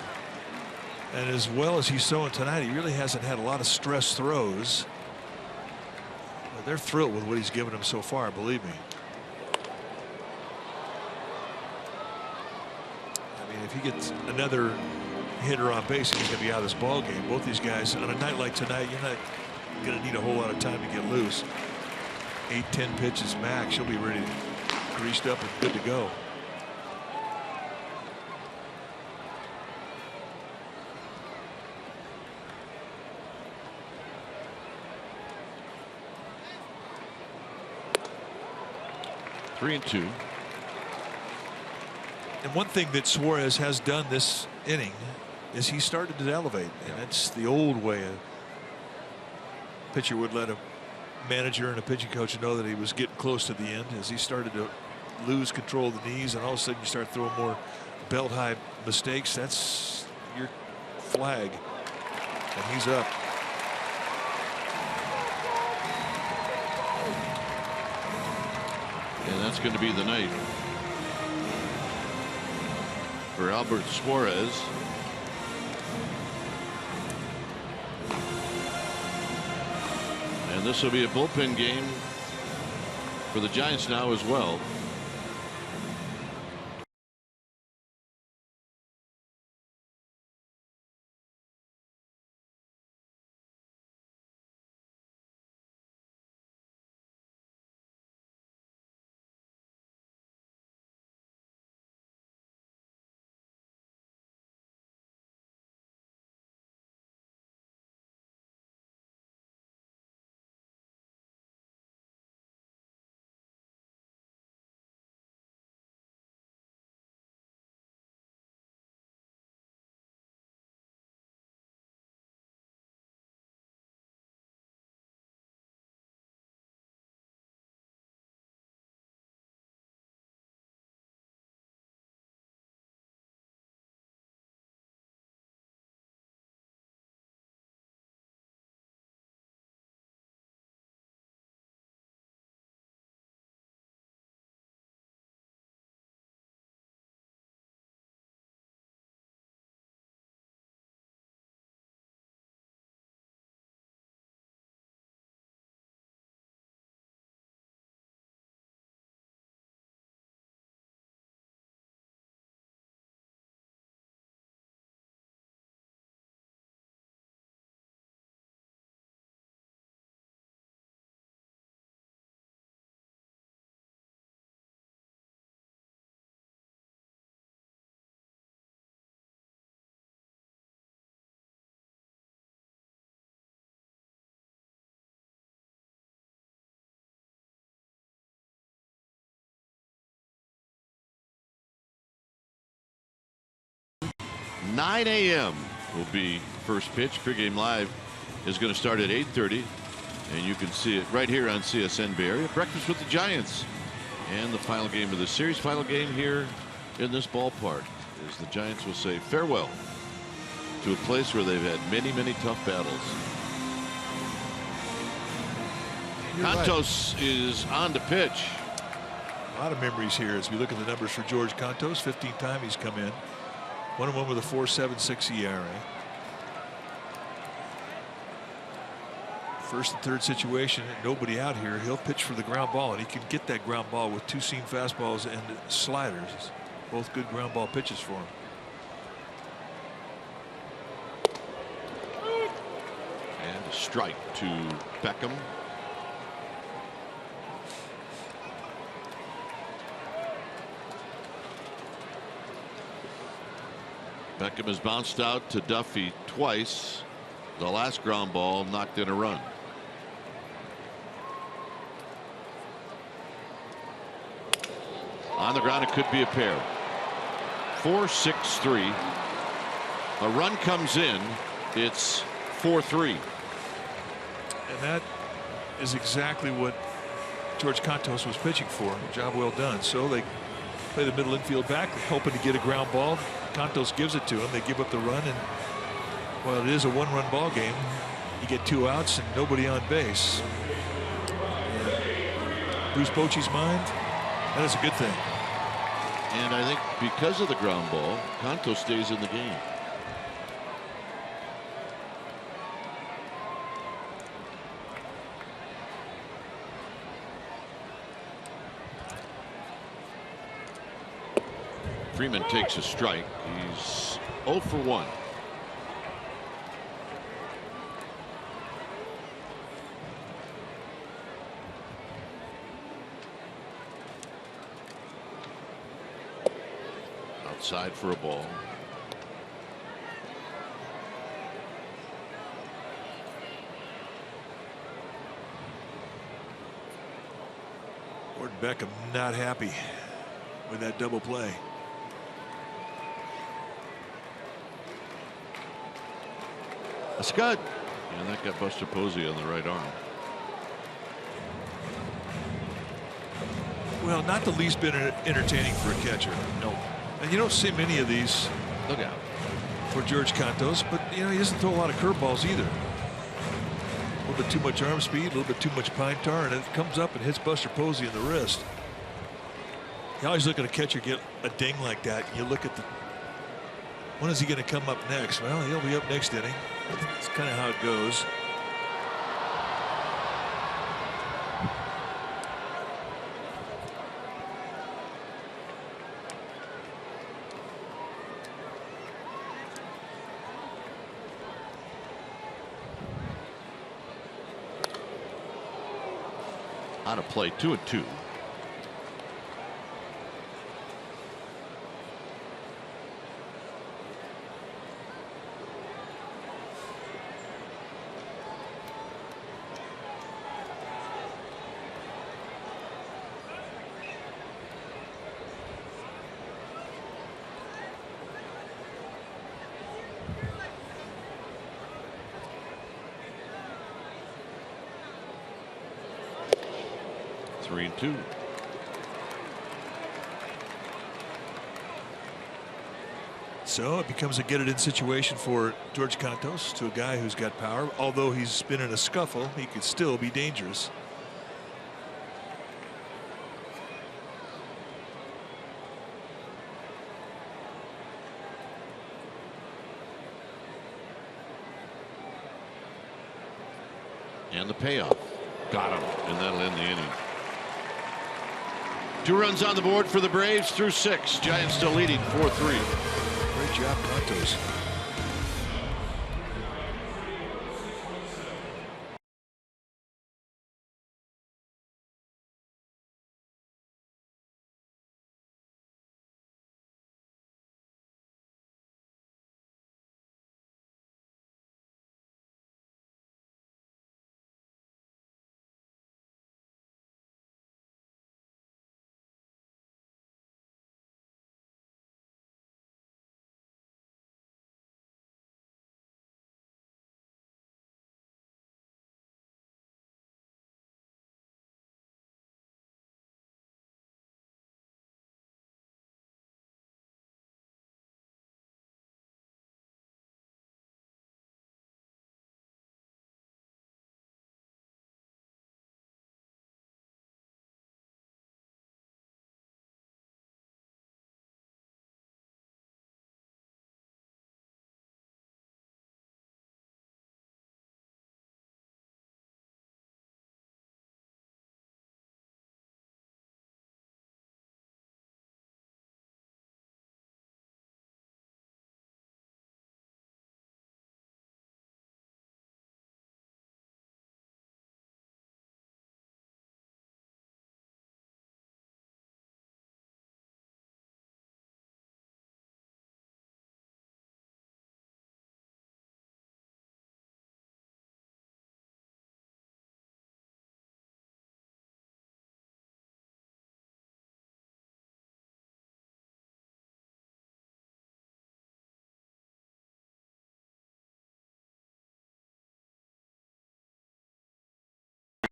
And as well as he's throwing tonight, he really hasn't had a lot of stress throws. But they're thrilled with what he's given them so far, believe me. I mean, if he gets another hitter on base, he's going to be out of this ball game. Both these guys, on a night like tonight, you're not going to need a whole lot of time to get loose. 8-10 pitches max, you'll be ready, greased up and good to go. Three and 2. And one thing that Suarez has done this inning is he started to elevate, and it's the old way a pitcher would let a manager and a pitching coach know that he was getting close to the end. As he started to lose control of the knees, and all of a sudden you start throwing more belt high mistakes, that's your flag, and he's up. And that's going to be the night for Albert Suarez. And this will be a bullpen game for the Giants now as well. $9 a.m. will be first pitch. Pregame Live is going to start at 8:30, and you can see it right here on CSN Bay Area. Breakfast with the Giants, and the final game of the series. Final game here in this ballpark, as the Giants will say farewell to a place where they've had many, many tough battles. Cantos is on to pitch. A lot of memories here as we look at the numbers for George Cantos. 15th time he's come in. 1-1 with a 4.76 ERA. First and third situation, nobody out here. He'll pitch for the ground ball, and he can get that ground ball with 2-seam fastballs and sliders. Both good ground ball pitches for him. And a strike to Beckham. Beckham has bounced out to Duffy twice. The last ground ball knocked in a run. On the ground, it could be a pair. 4-6-3. A run comes in. It's 4-3. And that is exactly what George Cantos was pitching for. Job well done. So they play the middle infield back, hoping to get a ground ball. Cantos gives it to him. They give up the run, and well, it is a one-run ball game. You get 2 outs and nobody on base. Bruce Bochy's mind, that is a good thing. And I think because of the ground ball, Canto stays in the game. Freeman takes a strike. He's 0 for 1. Outside for a ball. Gordon Beckham not happy with that double play. A scud. And that got Buster Posey on the right arm. Well, not the least bit entertaining for a catcher. No. And you don't see many of these. Look out. For George Cantos, but he doesn't throw a lot of curveballs either. A little bit too much arm speed, a little bit too much pine tar, and it comes up and hits Buster Posey in the wrist. You always look at a catcher get a ding like that. And you look at when is he going to come up next? Well, he'll be up next inning. That's kind of how it goes. Out of play, 2-2. Three and 2. So it becomes a get it in situation for George Cantos, to a guy who's got power. Although he's been in a scuffle, he could still be dangerous. And the payoff. Got him, and that'll end the inning. 2 runs on the board for the Braves through 6. Giants still leading 4-3. Great job, Cantos.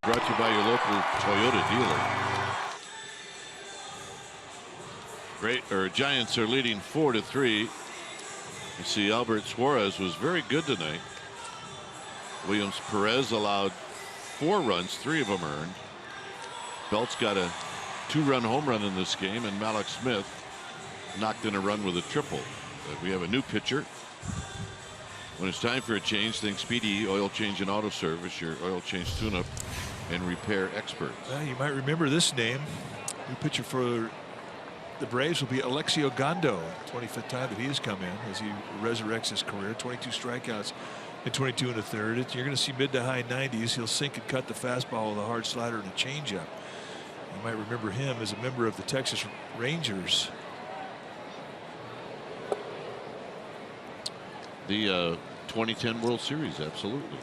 Brought to you by your local Toyota dealer. Giants are leading 4-3. You see, Albert Suarez was very good tonight. Williams Perez allowed 4 runs, 3 of them earned. Belt's got a 2-run home run in this game, and Malak Smith knocked in a run with a triple. But we have a new pitcher. When it's time for a change, think Speedy Oil Change and Auto Service, your oil change tune-up and repair experts. You might remember this name. New pitcher for the Braves will be Alexio Gondo. 25th time that he has come in as he resurrects his career. 22 strikeouts in 22 1/3. You're going to see mid to high 90s. He'll sink and cut the fastball with a hard slider and a changeup. You might remember him as a member of the Texas Rangers. The 2010 World Series, absolutely.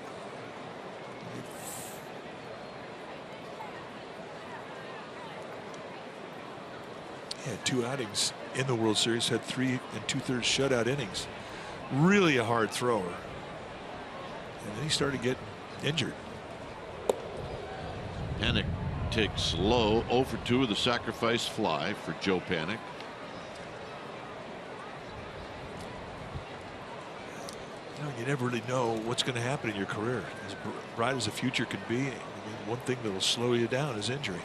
He had 2 outings in the World Series, had 3 2/3 shutout innings. Really a hard thrower. And then he started getting injured. Panik takes low, 0 for 2 with a sacrifice fly for Joe Panik. You never really know what's going to happen in your career. As bright as the future can be, I mean, one thing that will slow you down is injury.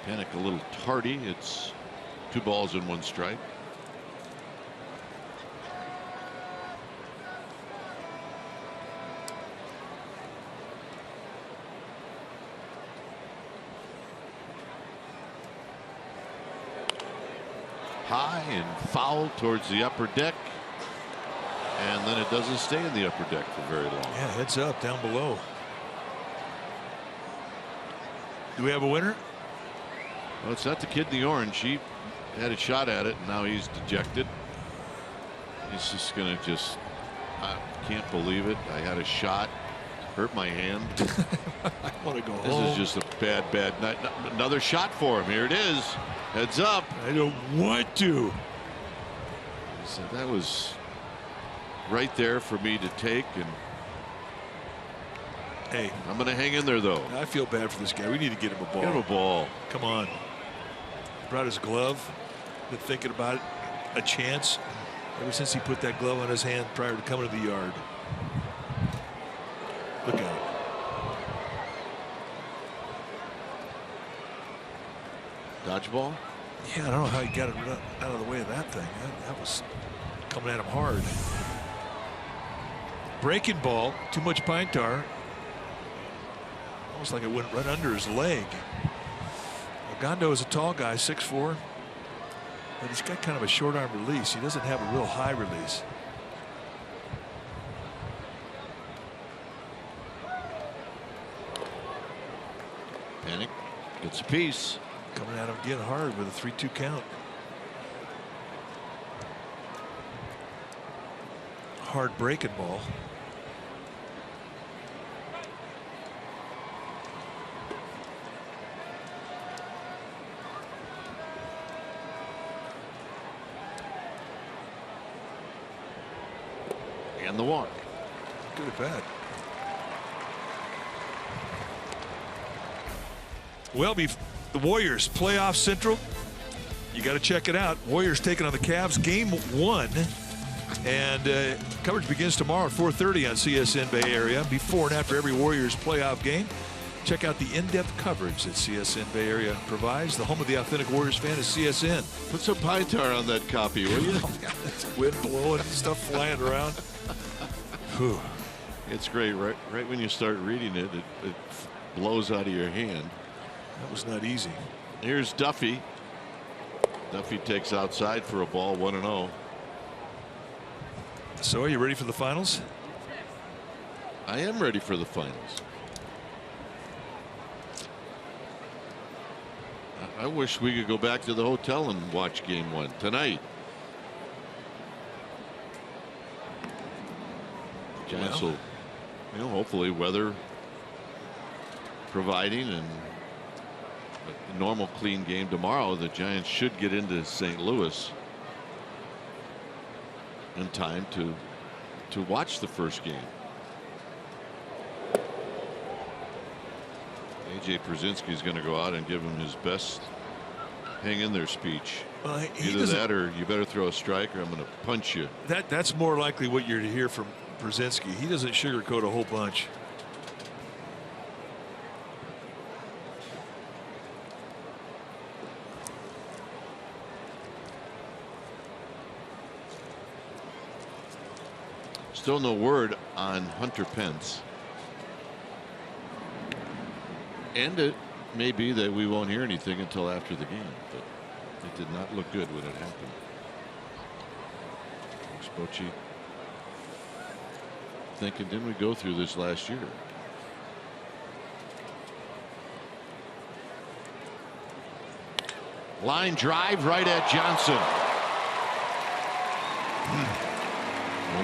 Panik a little tardy. It's 2 balls and 1 strike. High and foul towards the upper deck, and then it doesn't stay in the upper deck for very long. Yeah, heads up down below. Do we have a winner? Well, it's not the kid in the orange. He had a shot at it, and now he's dejected. He's just gonna I can't believe it. I had a shot, hurt my hand. I want to go This home. is just a bad night. Another shot for him. Here it is. Heads up. I don't want to. So that was right there for me to take, and hey, I'm going to hang in there though. I feel bad for this guy. We need to get him a ball. Get him a ball. Come on. Brought his glove. Been thinking about it. A chance ever since he put that glove on his hand prior to coming to the yard. Look out. Dodgeball? Yeah, I don't know how he got it out of the way of that thing. That was coming at him hard. Breaking ball, too much pine tar. Almost like it went right under his leg. Gondo is a tall guy, 6'4", but he's got kind of a short arm release. He doesn't have a real high release. Panik gets a piece. Coming at him again hard with a 3-2 count. Hard breaking ball. And the walk. Good at bat. Well, the Warriors playoff central. You got to check it out. Warriors taking on the Cavs, game 1, and coverage begins tomorrow at 4:30 on CSN Bay Area. Before and after every Warriors playoff game, check out the in-depth coverage that CSN Bay Area provides. The home of the authentic Warriors fan is CSN. Put some pine tar on that copy, will you? Wind blowing, stuff flying around. Whew. It's great. Right when you start reading it, it blows out of your hand. That was not easy. Here's Duffy. Duffy takes outside for a ball, 1-0. So, are you ready for the finals? I am ready for the finals. I wish we could go back to the hotel and watch game 1 tonight. Giants will, hopefully weather providing and a normal clean game tomorrow. The Giants should get into St. Louis in time to watch the first game. AJ Przinsky is going to go out and give him his best hang in there speech. Either that or you better throw a strike or I'm going to punch you. That's more likely what you're to hear from Przinsky. He doesn't sugarcoat a whole bunch. Still no word on Hunter Pence. And it may be that we won't hear anything until after the game, but it did not look good when it happened. Bochy thinking, didn't we go through this last year? Line drive right at Johnson.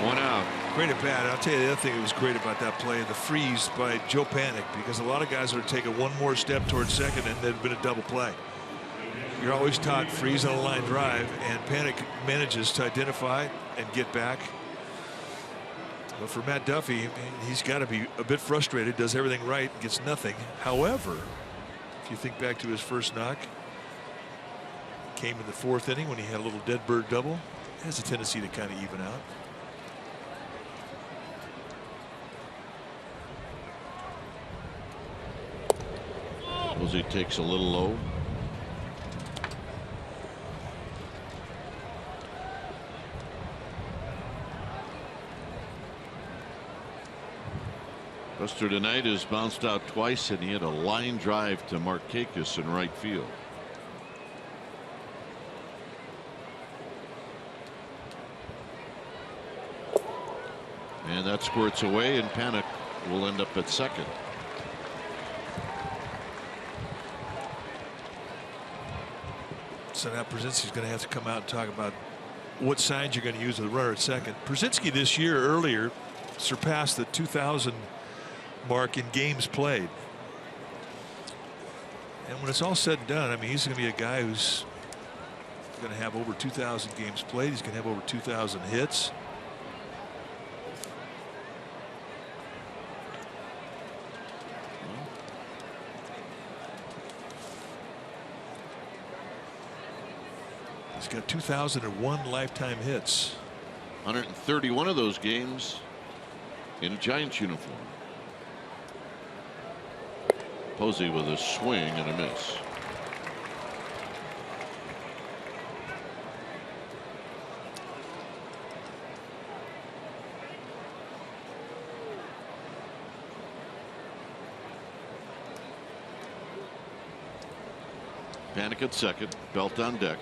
One out. Great at bat. I'll tell you the other thing that was great about that play, the freeze by Joe Panik, because a lot of guys would have taken one more step towards second and there'd been a double play. You're always taught freeze on a line drive, and Panik manages to identify and get back. But for Matt Duffy, he's got to be a bit frustrated, does everything right, gets nothing. However, if you think back to his first knock, came in the 4th inning when he had a little dead bird double, has a tendency to kind of even out. He takes a little low. Buster tonight has bounced out twice, and he had a line drive to Markakis in right field. And that squirts away, and Panik will end up at second. So now Przinsky's going to have to come out and talk about what signs you're going to use with a runner at second. Przinsky this year earlier surpassed the 2,000 mark in games played. And when it's all said and done, I mean, he's going to be a guy who's going to have over 2,000 games played. He's going to have over 2,000 hits. He's got 2,001 lifetime hits. 131 of those games in a Giants uniform. Posey with a swing and a miss. Panik at second, Belt on deck.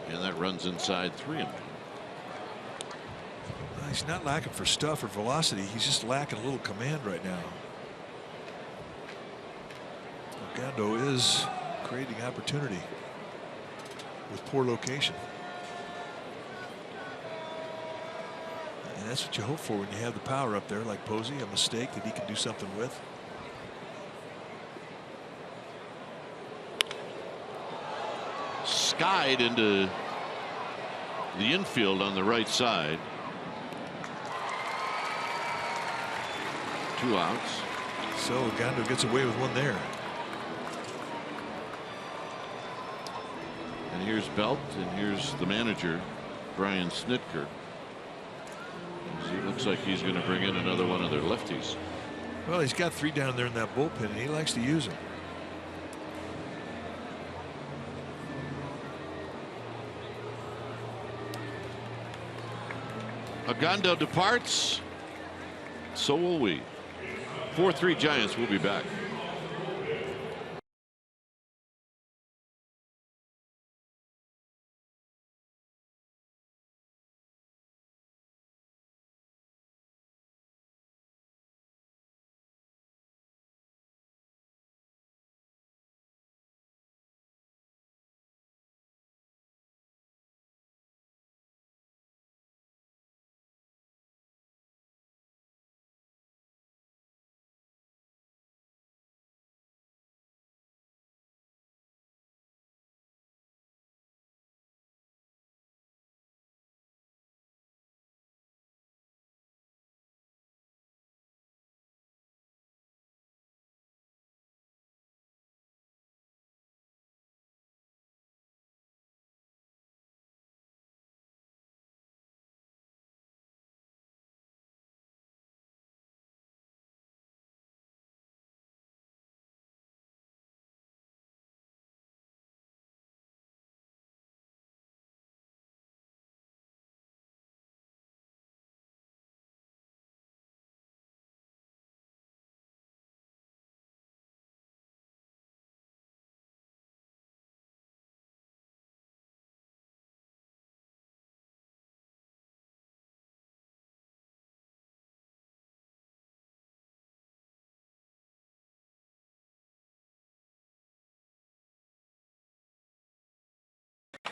And that runs inside 3-1. He's not lacking for stuff or velocity. He's just lacking a little command right now. Ogando is creating opportunity with poor location. And that's what you hope for when you have the power up there like Posey, a mistake that he can do something with. Skied into the infield on the right side. 2 outs. So Ogando gets away with one there. And here's Belt, and here's the manager, Brian Snitker. It looks like he's going to bring in another one of their lefties. Well, he's got 3 down there in that bullpen, and he likes to use them. Ogando departs. So will we. 4-3 Giants. We'll be back.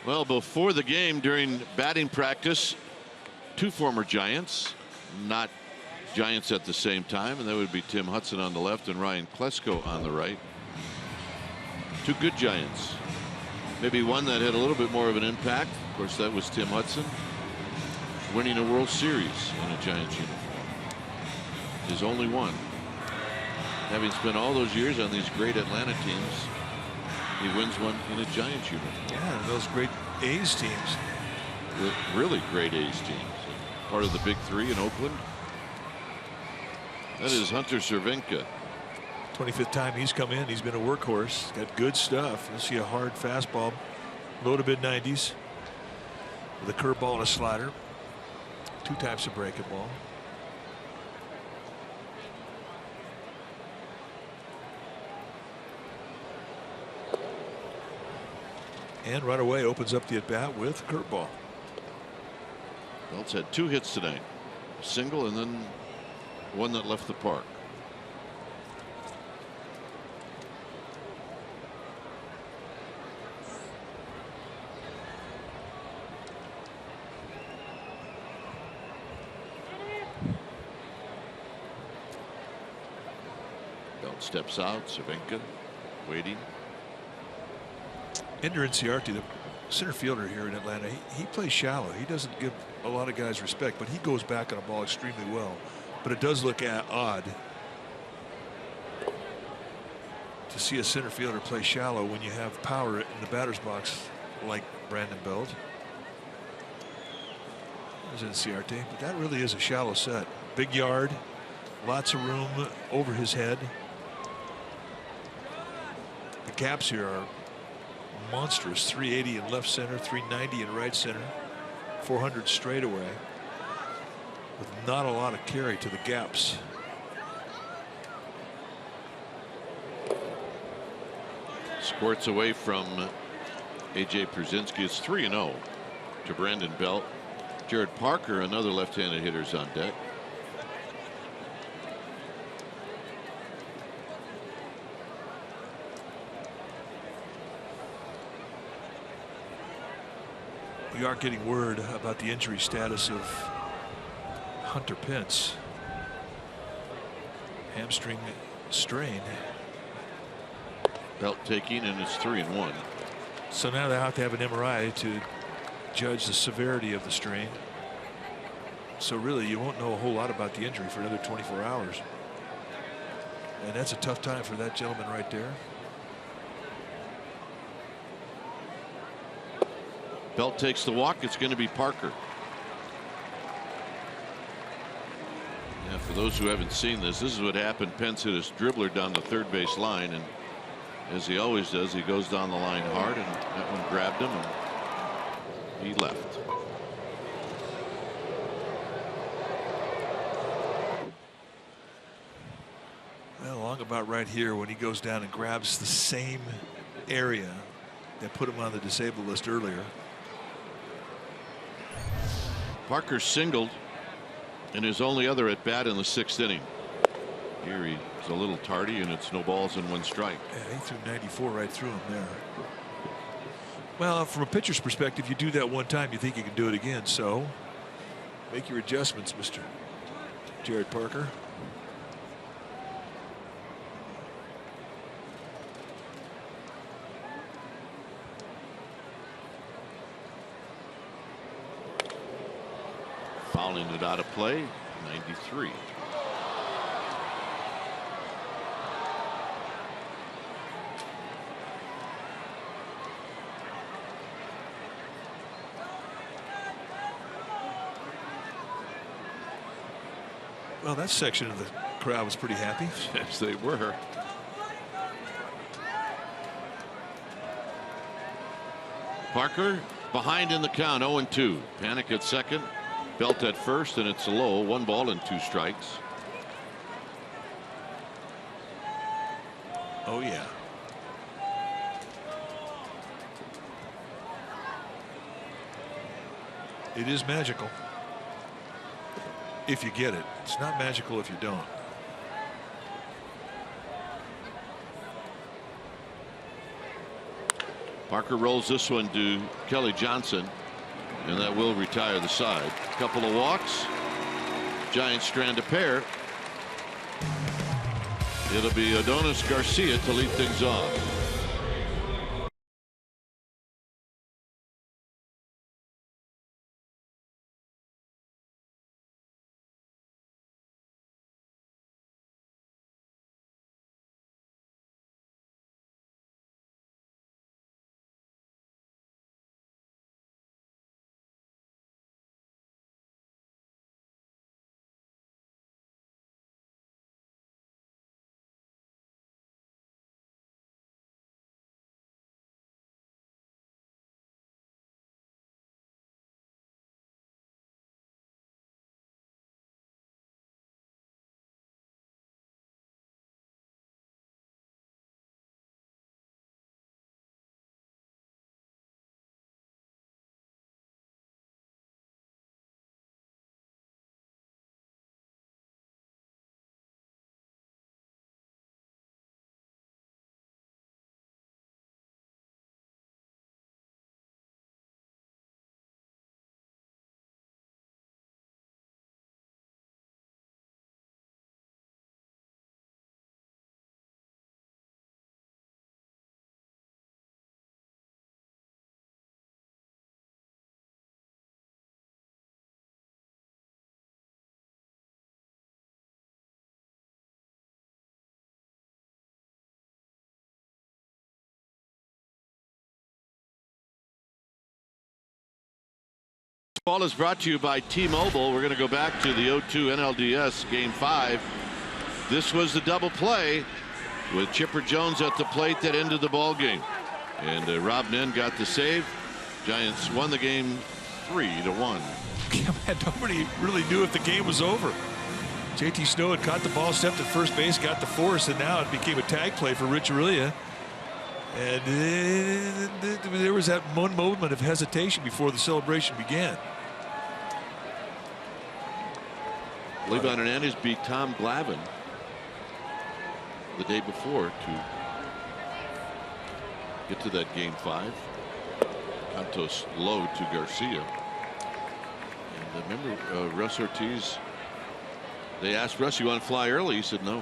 Well, before the game, during batting practice, two former Giants, not Giants at the same time, and that would be Tim Hudson on the left and Ryan Klesko on the right. Two good Giants. Maybe one that had a little bit more of an impact. Of course, that was Tim Hudson, winning a World Series in a Giants uniform. His only one. Having spent all those years on these great Atlanta teams, he wins one in a Giants uniform. Yeah, those great A's teams. The really great A's teams. Part of the big three in Oakland. That is Hunter Cervenka. 25th time he's come in. He's been a workhorse. Got good stuff. You'll see a hard fastball, low to mid 90s, with a curveball and a slider. Two types of breaking ball. And right away opens up the at bat with a curveball. Belt's had two hits tonight, a single and then one that left the park. Belt steps out. Cervenka waiting. Ender Inciarte, the center fielder here in Atlanta, he plays shallow. He doesn't give a lot of guys respect, but he goes back on a ball extremely well. But it does look odd to see a center fielder play shallow when you have power in the batter's box like Brandon Belt. There's Inciarte, but that really is a shallow set. Big yard, lots of room over his head. The gaps here are monstrous. 380 in left center, 390 in right center, 400 straightaway, with not a lot of carry to the gaps. Squirts away from A.J. Pierzynski. It's 3-0 to Brandon Belt. Jared Parker, another left-handed hitter, is on deck. We are getting word about the injury status of Hunter Pence. Hamstring strain. Belt taking, and it's 3-1. So now they have to have an MRI to judge the severity of the strain. So really you won't know a whole lot about the injury for another 24 hours. And that's a tough time for that gentleman right there. Belt takes the walk. It's going to be Parker. Yeah, for those who haven't seen this is what happened. Pence hit his dribbler down the third base line, and as he always does, he goes down the line hard, and that one grabbed him and he left. Well, along about right here when he goes down and grabs the same area that put him on the disabled list earlier. Parker singled in his only other at bat in the 6th inning. Here he's a little tardy, and it's no balls and 1 strike. Yeah, he threw 94 right through him there. Well, from a pitcher's perspective, you do that one time, you think you can do it again. So make your adjustments, Mr. Jared Parker. Fouling it out of play. 93. Well, that section of the crowd was pretty happy. Yes, they were. Parker behind in the count, 0-2. Panic at second. Belt at first, and it's a low. 1 ball and 2 strikes. Oh, yeah. It is magical if you get it. It's not magical if you don't. Parker rolls this one to Kelly Johnson, and that will retire the side. Couple of walks. Giants strand a pair. It'll be Adonis Garcia to lead things off. Ball is brought to you by T-Mobile. We're going to go back to the 0-2 NLDS Game 5. This was the double play with Chipper Jones at the plate that ended the ball game. And Rob Nen got the save. Giants won the game 3-1. Yeah, man, nobody really knew if the game was over. JT Snow had caught the ball, stepped at first base, got the force, and now it became a tag play for Rich Aurilia. And there was that one moment of hesitation before the celebration began. Levi Hernandez beat Tom Glavine the day before to get to that Game 5. Cantos low to Garcia. And remember Russ Ortiz, they asked Russ, you want to fly early? He said no.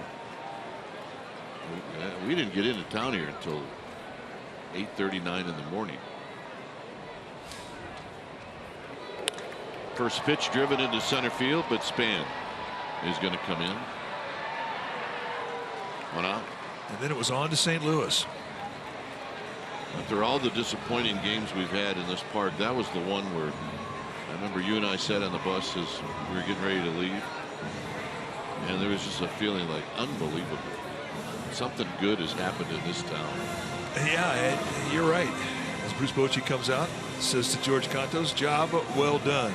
We didn't get into town here until 8:39 in the morning. First pitch driven into center field, but Span is going to come in. One out. And then it was on to St. Louis. After all the disappointing games we've had in this park, that was the one where I remember you and I sat on the bus as we were getting ready to leave, and there was just a feeling like unbelievable. Something good has happened in this town. Yeah, you're right. As Bruce Bochy comes out, says to George Cantos, job well done.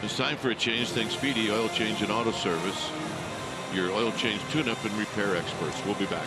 It's time for a change. Thanks Speedy Oil Change and Auto Service, your oil change tune-up and repair experts. We'll be back.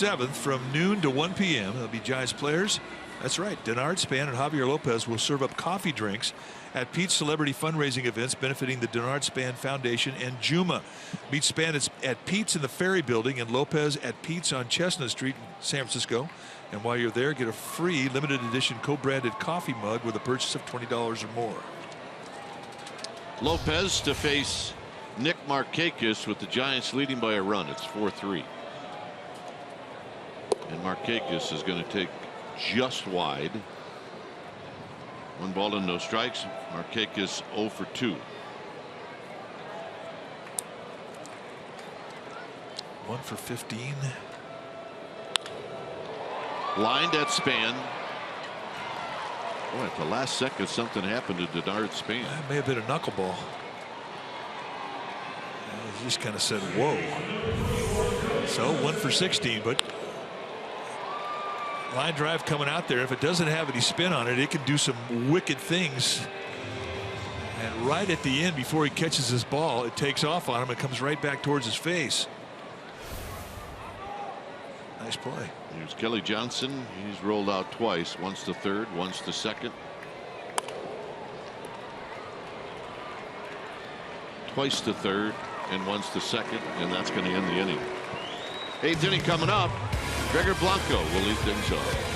7th from noon to 1 p.m. There'll be Giants players. That's right. Denard Span and Javier Lopez will serve up coffee drinks at Pete's celebrity fundraising events benefiting the Denard Span Foundation and Juma. Meet Span at Pete's in the Ferry Building and Lopez at Pete's on Chestnut Street in San Francisco. And while you're there, get a free limited edition co-branded coffee mug with a purchase of $20 or more. Lopez to face Nick Markakis with the Giants leading by a run. It's 4-3. And Markakis is going to take just wide. 1 ball and no strikes. Markakis 0 for 2. 1 for 15. Lined at Span. Boy, at the last second something happened to Denard Span. That may have been a knuckleball. He just kind of said whoa. So 1 for 16, but line drive coming out there. If it doesn't have any spin on it, it can do some wicked things. And right at the end, before he catches his ball, it takes off on him. It comes right back towards his face. Nice play. Here's Kelly Johnson. He's rolled out twice, once to third, once to second. Twice to third and once to second, and that's going to end the inning. 8th inning coming up. Gregor Blanco will lead things off.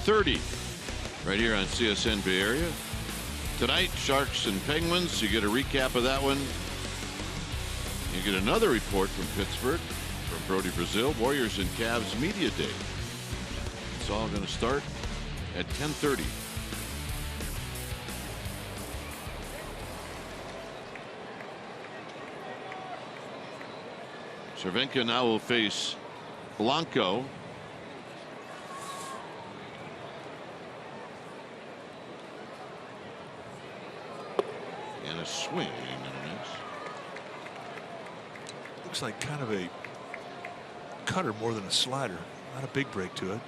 .30 right here on CSN Bay Area. Tonight, Sharks and Penguins. You get a recap of that one. You get another report from Pittsburgh, from Brody Brazil. Warriors and Cavs Media Day. It's all going to start at 10:30. Cervenka now will face Blanco. And a swing. Looks like kind of a cutter more than a slider. Not a big break to it.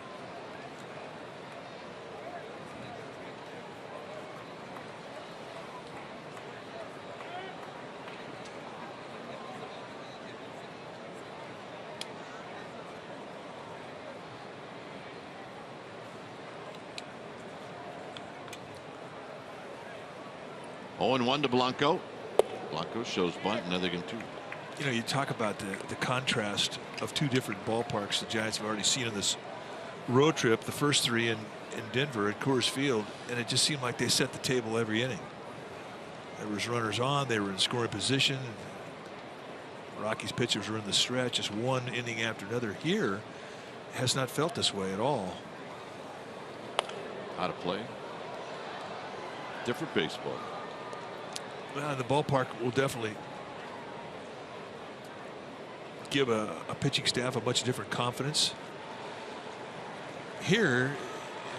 Oh, and 1 to Blanco. Blanco shows bunt, nothing in 2. You know, you talk about the contrast of 2 different ballparks the Giants have already seen on this road trip. The first 3 in Denver at Coors Field, and it just seemed like they set the table every inning. There was runners on, they were in scoring position. Rockies pitchers were in the stretch, just one inning after another. Here has not felt this way at all. Out of play. Different baseball. Well, the ballpark will definitely give a pitching staff a much different confidence. Here,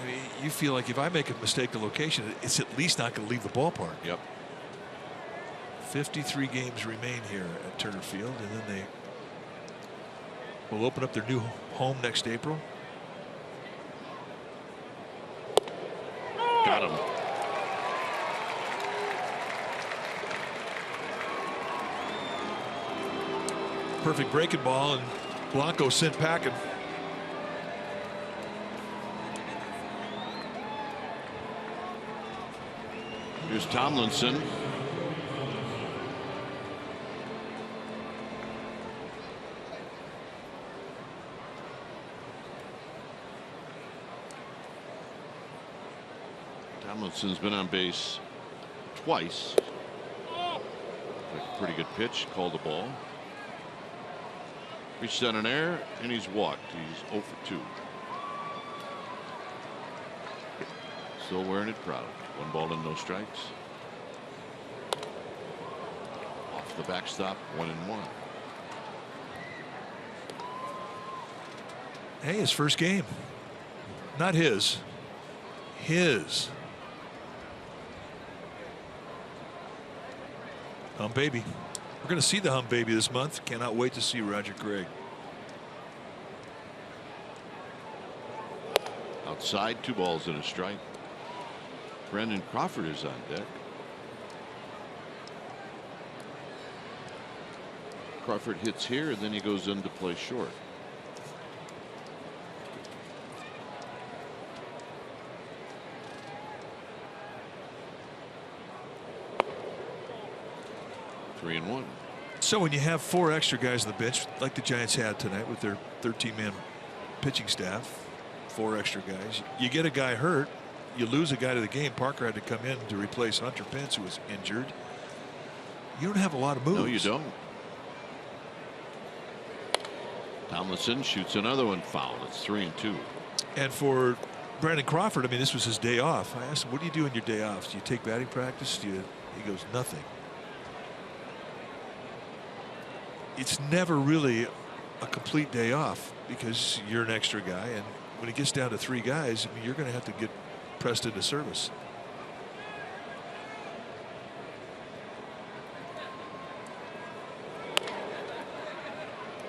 I mean, you feel like if I make a mistake of location, it's at least not going to leave the ballpark. Yep. 53 games remain here at Turner Field, and then they will open up their new home next April. Got him. Perfect breaking ball, and Blanco sent packing. Here's Tomlinson. Tomlinson's been on base twice. Pretty good pitch. Called the ball. Reached on an error, and he's walked. He's 0 for 2. Still wearing it proud. 1 ball and no strikes. Off the backstop, 1-1. Hey, his first game. Not his. His. Hum baby. We're going to see the hum baby this month. Cannot wait to see Roger Craig. Outside, 2 balls and a strike. Brandon Crawford is on deck. Crawford hits here, and then he goes in to play short. Three and 1. So when you have 4 extra guys on the bench, like the Giants had tonight with their 13-man pitching staff, 4 extra guys, you get a guy hurt, you lose a guy to the game. Parker had to come in to replace Hunter Pence, who was injured. You don't have a lot of moves. No, you don't. Tomlinson shoots another one foul. It's 3-2. And for Brandon Crawford, I mean, this was his day off. I asked him, what do you do in your day off? Do you take batting practice? He goes, nothing. It's never really a complete day off because you're an extra guy, and when it gets down to 3 guys, I mean, you're going to have to get pressed into service.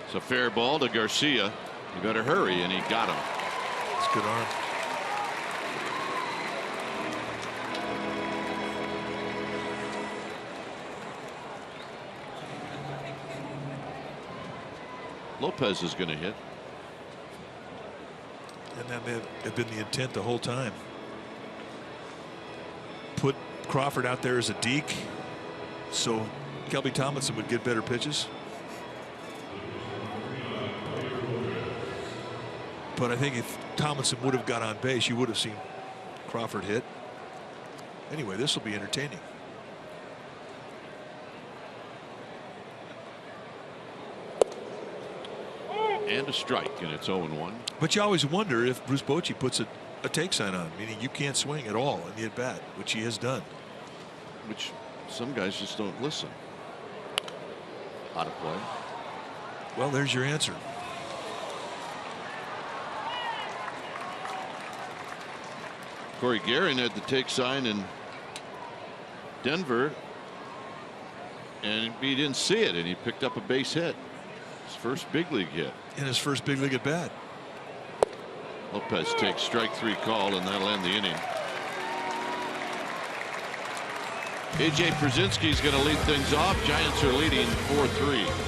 It's a fair ball to Garcia. You better hurry, and he got him. It's a good arm. Lopez is going to hit. And that may have been the intent the whole time. Put Crawford out there as a deke so Kelby Tomlinson would get better pitches. But I think if Tomlinson would have got on base, you would have seen Crawford hit. Anyway, this will be entertaining. And a strike, and it's 0-1. But you always wonder if Bruce Bochy puts a take sign on, meaning you can't swing at all in the at bat, which he has done. Which some guys just don't listen. Out of play. Well, there's your answer. Corey Guerin had the take sign in Denver, and he didn't see it, and he picked up a base hit. His first big league hit. In his first big league at bat. Lopez takes strike 3 call, and that'll end the inning. A.J. Przinsky's going to lead things off. Giants are leading 4-3.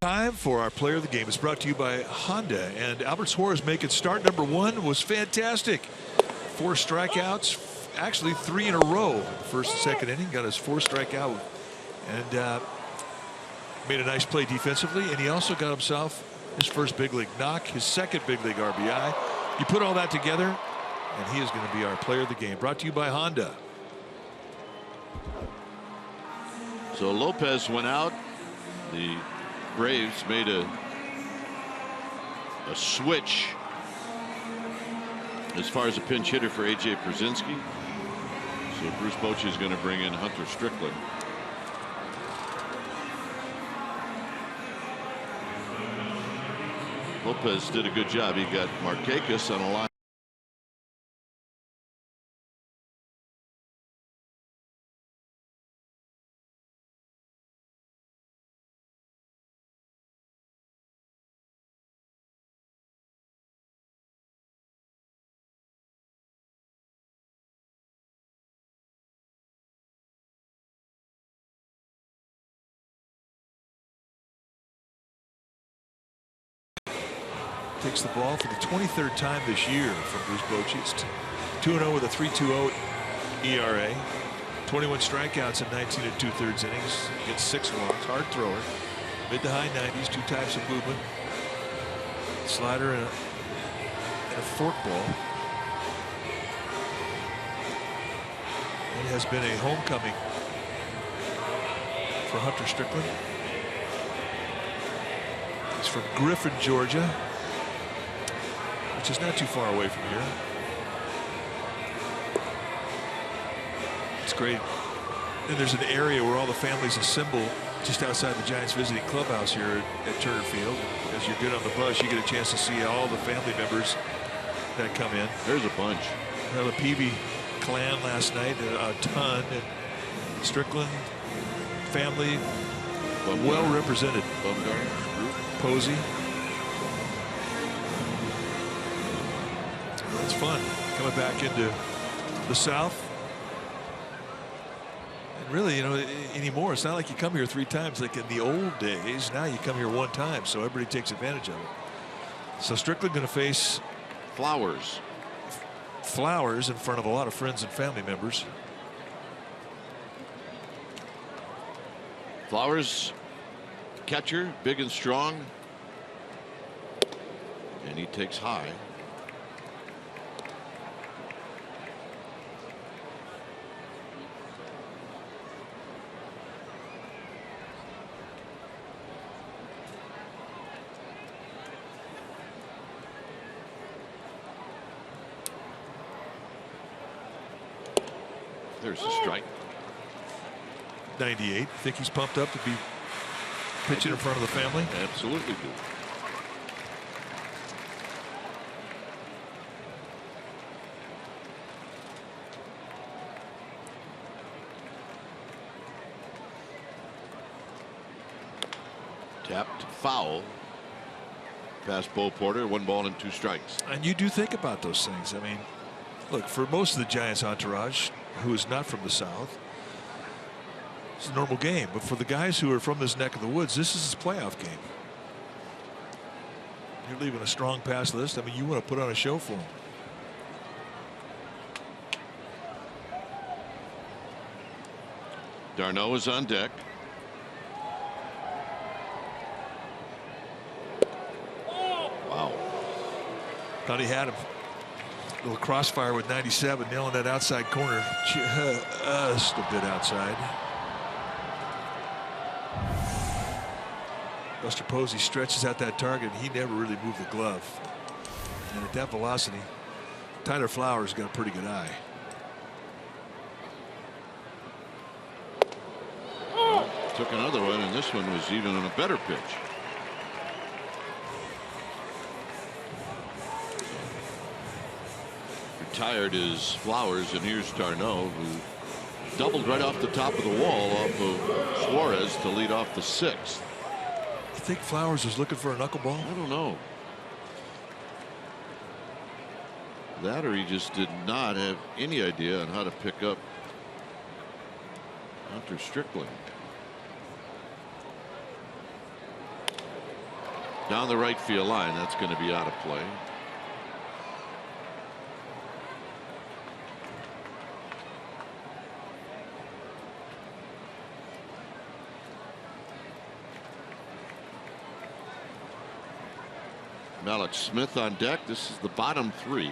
Time for our player of the game is brought to you by Honda, and Albert Suarez making start number 1 was fantastic. 4 strikeouts, actually 3 in a row. First and second inning, got his 4th strikeout, and made a nice play defensively, and he also got himself his first big league knock, his 2nd big league RBI. You put all that together, and he is going to be our player of the game. Brought to you by Honda. So Lopez went out. The Braves made a switch as far as a pinch hitter for A.J. Pierzynski. So Bruce Bochy is going to bring in Hunter Strickland. Lopez did a good job. He got Markakis on a line. Takes the ball for the 23rd time this year from Bruce Bochy. It's 2-0 with a 3.20 ERA. 21 strikeouts in 19 2/3 innings. Gets 6 walks. Hard thrower. Mid to high 90s. 2 types of movement. Slider and a forkball. It has been a homecoming for Hunter Strickland. He's from Griffin, Georgia, which is not too far away from here. It's great. And there's an area where all the families assemble just outside the Giants visiting clubhouse here at Turner Field. As you get on the bus, you get a chance to see all the family members that come in. There's a bunch. Well, the Peavy clan last night, a ton. And Strickland family, well represented. Posey. It's fun coming back into the South. And really, you know, anymore, it's not like you come here 3 times like in the old days. Now you come here 1 time, so everybody takes advantage of it. So Strickland going to face Flowers in front of a lot of friends and family members. Flowers, catcher, big and strong, and he takes high. There's a strike. 98. Think he's pumped up to be pitching in front of the family? Absolutely do. Tapped foul. Past Bo Porter, 1 ball and 2 strikes. And you do think about those things. I mean, look, for most of the Giants entourage who is not from the South, it's a normal game. But for the guys who are from this neck of the woods, this is his playoff game. You're leaving a strong pass list. I mean, you want to put on a show for them. Darno is on deck. Wow. Thought he had him. Little crossfire with 97, nailing that outside corner just a bit outside. Buster Posey stretches out that target. He never really moved the glove. And at that velocity, Tyler Flowers got a pretty good eye. Took another one, and this one was even on a better pitch. Retired is Flowers, and here's Darno, who doubled right off the top of the wall off of Suarez to lead off the 6th. I think Flowers was looking for a knuckleball. I don't know. That, or he just did not have any idea on how to pick up Hunter Strickland. Down the right field line. That's going to be out of play. Mallet Smith on deck. This is the bottom three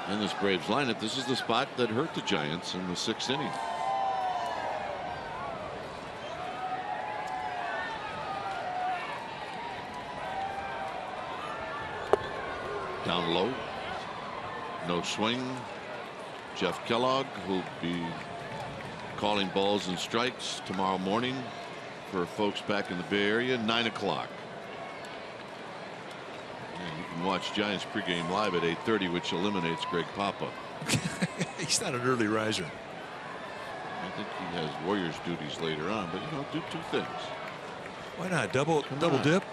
in this Braves lineup. This is the spot that hurt the Giants in the 6th inning. Down low. No swing. Jeff Kellogg, who'll be calling balls and strikes tomorrow morning for folks back in the Bay Area, 9 o'clock. You can watch Giants pregame live at 8:30, which eliminates Greg Papa. He's not an early riser. I think he has Warriors duties later on, but you know, do two things. Why not? Double dip.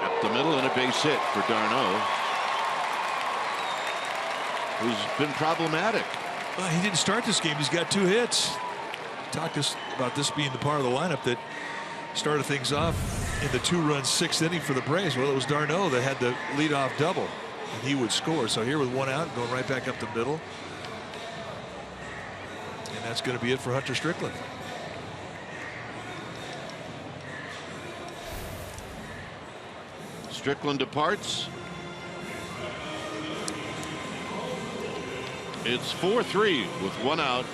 Up the middle and a base hit for Darno, who's been problematic. Well, he didn't start this game. He's got 2 hits. Talked about this being the part of the lineup that started things off in the 2-run 6th inning for the Braves. Well, it was Darno that had the leadoff double, and he would score. So here with 1 out, going right back up the middle, and that's going to be it for Hunter Strickland. Strickland departs. It's 4-3 with 1 out.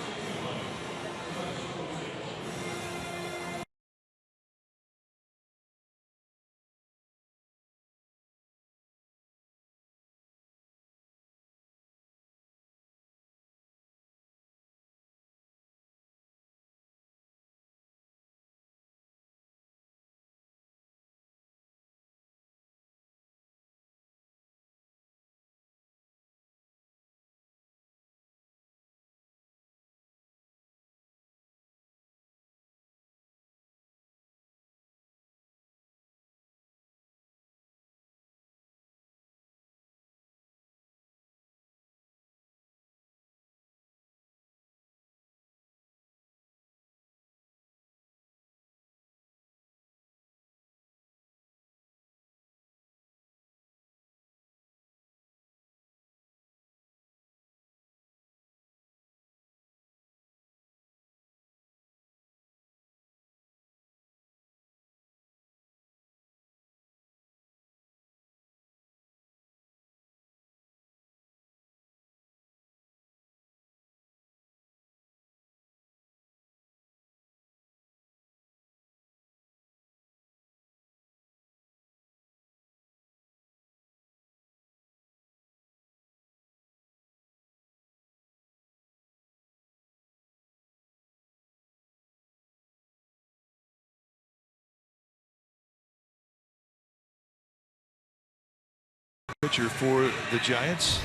Pitcher for the Giants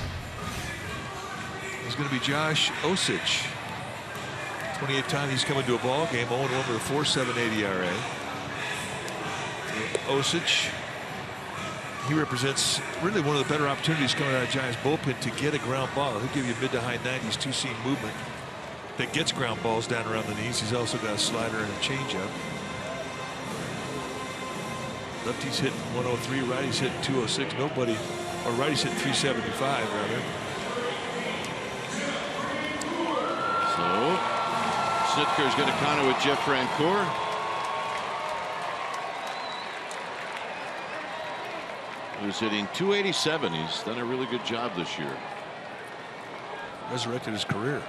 is going to be Josh Osich. 28th time he's come into a ball game. 0-1 with a 4.78 ERA. Osich, he represents really one of the better opportunities coming out of Giants bullpen to get a ground ball. He'll give you mid to high 90s two-seam movement that gets ground balls down around the knees. He's also got a slider and a changeup. Lefty's hitting 103, righty's hitting 206. Nobody, or righty's hitting 375 rather. So Snitker's going to counter with Jeff Francoeur. Who's hitting 287. He's done a really good job this year. Resurrected his career.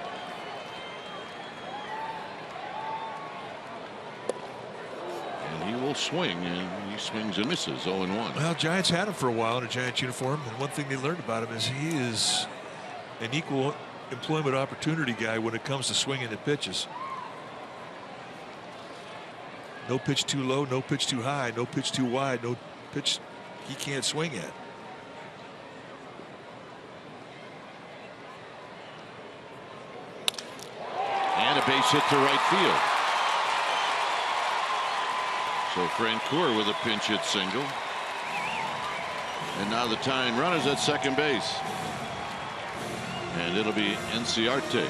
And he will swing, and he swings and misses. 0-1. Well, Giants had him for a while in a Giants uniform, and one thing they learned about him is he is an equal employment opportunity guy when it comes to swinging at pitches. No pitch too low, no pitch too high, no pitch too wide, no pitch he can't swing at. And a base hit to right field. So Francoeur with a pinch hit single. And now the tying runners at second base. And it'll be Inciarte.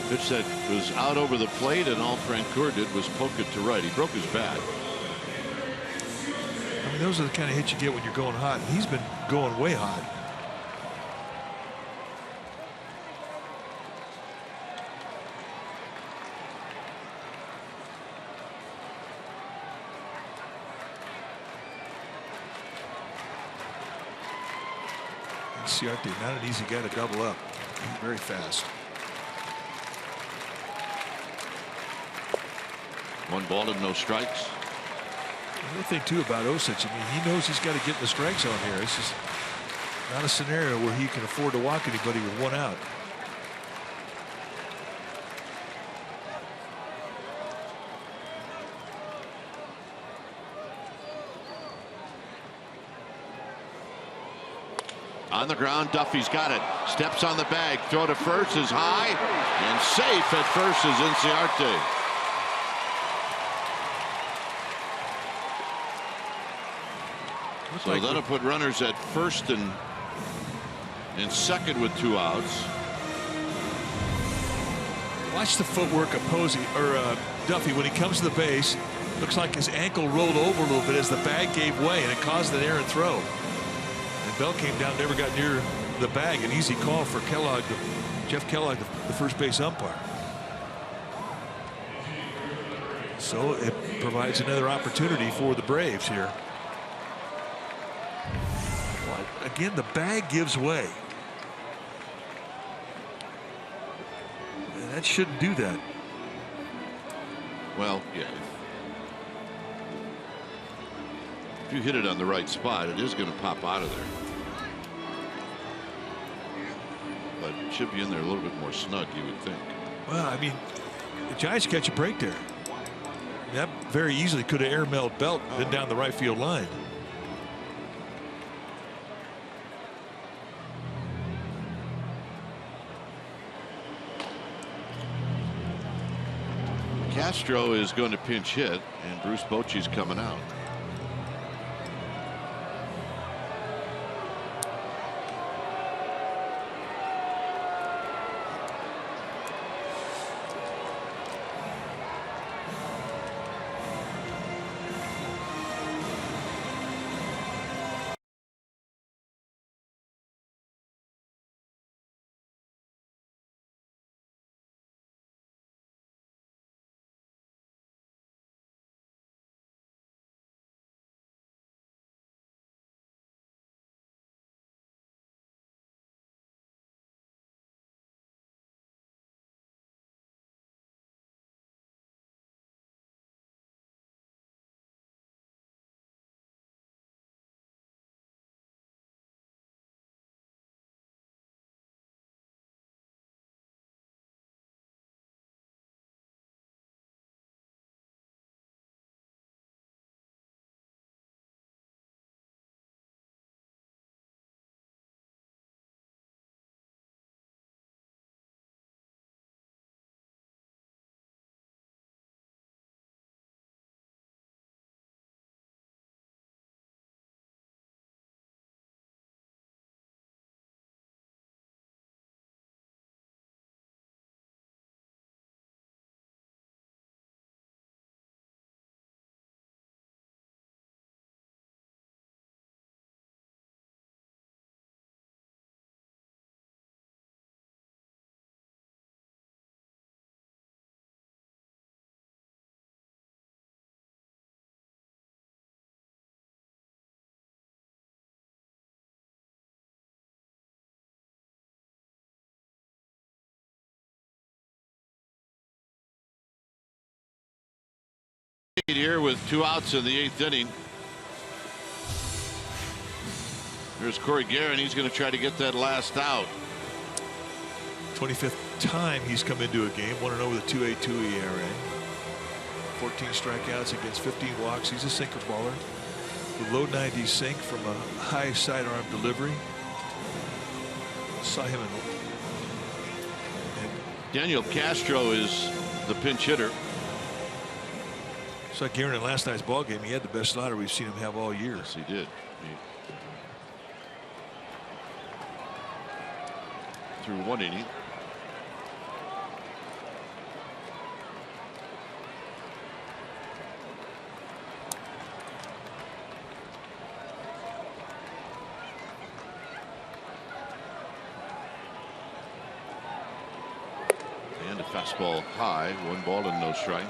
Pitch that was out over the plate, and all Francoeur did was poke it to right. He broke his bat. I mean, those are the kind of hits you get when you're going hot. And he's been going way hot. Ciarte, not an easy guy to double up. He's very fast. 1 ball and no strikes. The other thing too about Osich, I mean, he knows he's got to get in the strike zone here. This is not a scenario where he can afford to walk anybody with 1 out. On the ground, Duffy's got it. Steps on the bag. Throw to first is high. And safe at first is Inciarte. So that'll put runners at first and second with 2 outs. Watch the footwork of Duffy when he comes to the base. Looks like his ankle rolled over a little bit as the bag gave way, and it caused an errant throw. And Bell came down, never got near the bag. An easy call for Kellogg, Jeff Kellogg, the first base umpire. So it provides another opportunity for the Braves here. Again, the bag gives way. And that shouldn't do that. Well, yeah. If you hit it on the right spot, it is going to pop out of there. But it should be in there a little bit more snug, you would think. Well, I mean, the Giants catch a break there. That very easily could have airmailed Belt, been down the right field line. Castro is going to pinch hit, and Bruce Bochy's coming out. Here with 2 outs in the 8th inning. There's Corey Guerin. He's going to try to get that last out. 25th time he's come into a game, 1-0 with a 2.82 ERA. 14 strikeouts against 15 walks. He's a sinker baller. The low 90s sink from a high sidearm delivery. Saw him in. Daniel Castro is the pinch hitter. So Guerin in last night's ball game, he had the best slider we've seen him have all year. Yes, he did. Through 1 inning. And a fastball high, 1 ball and no strikes.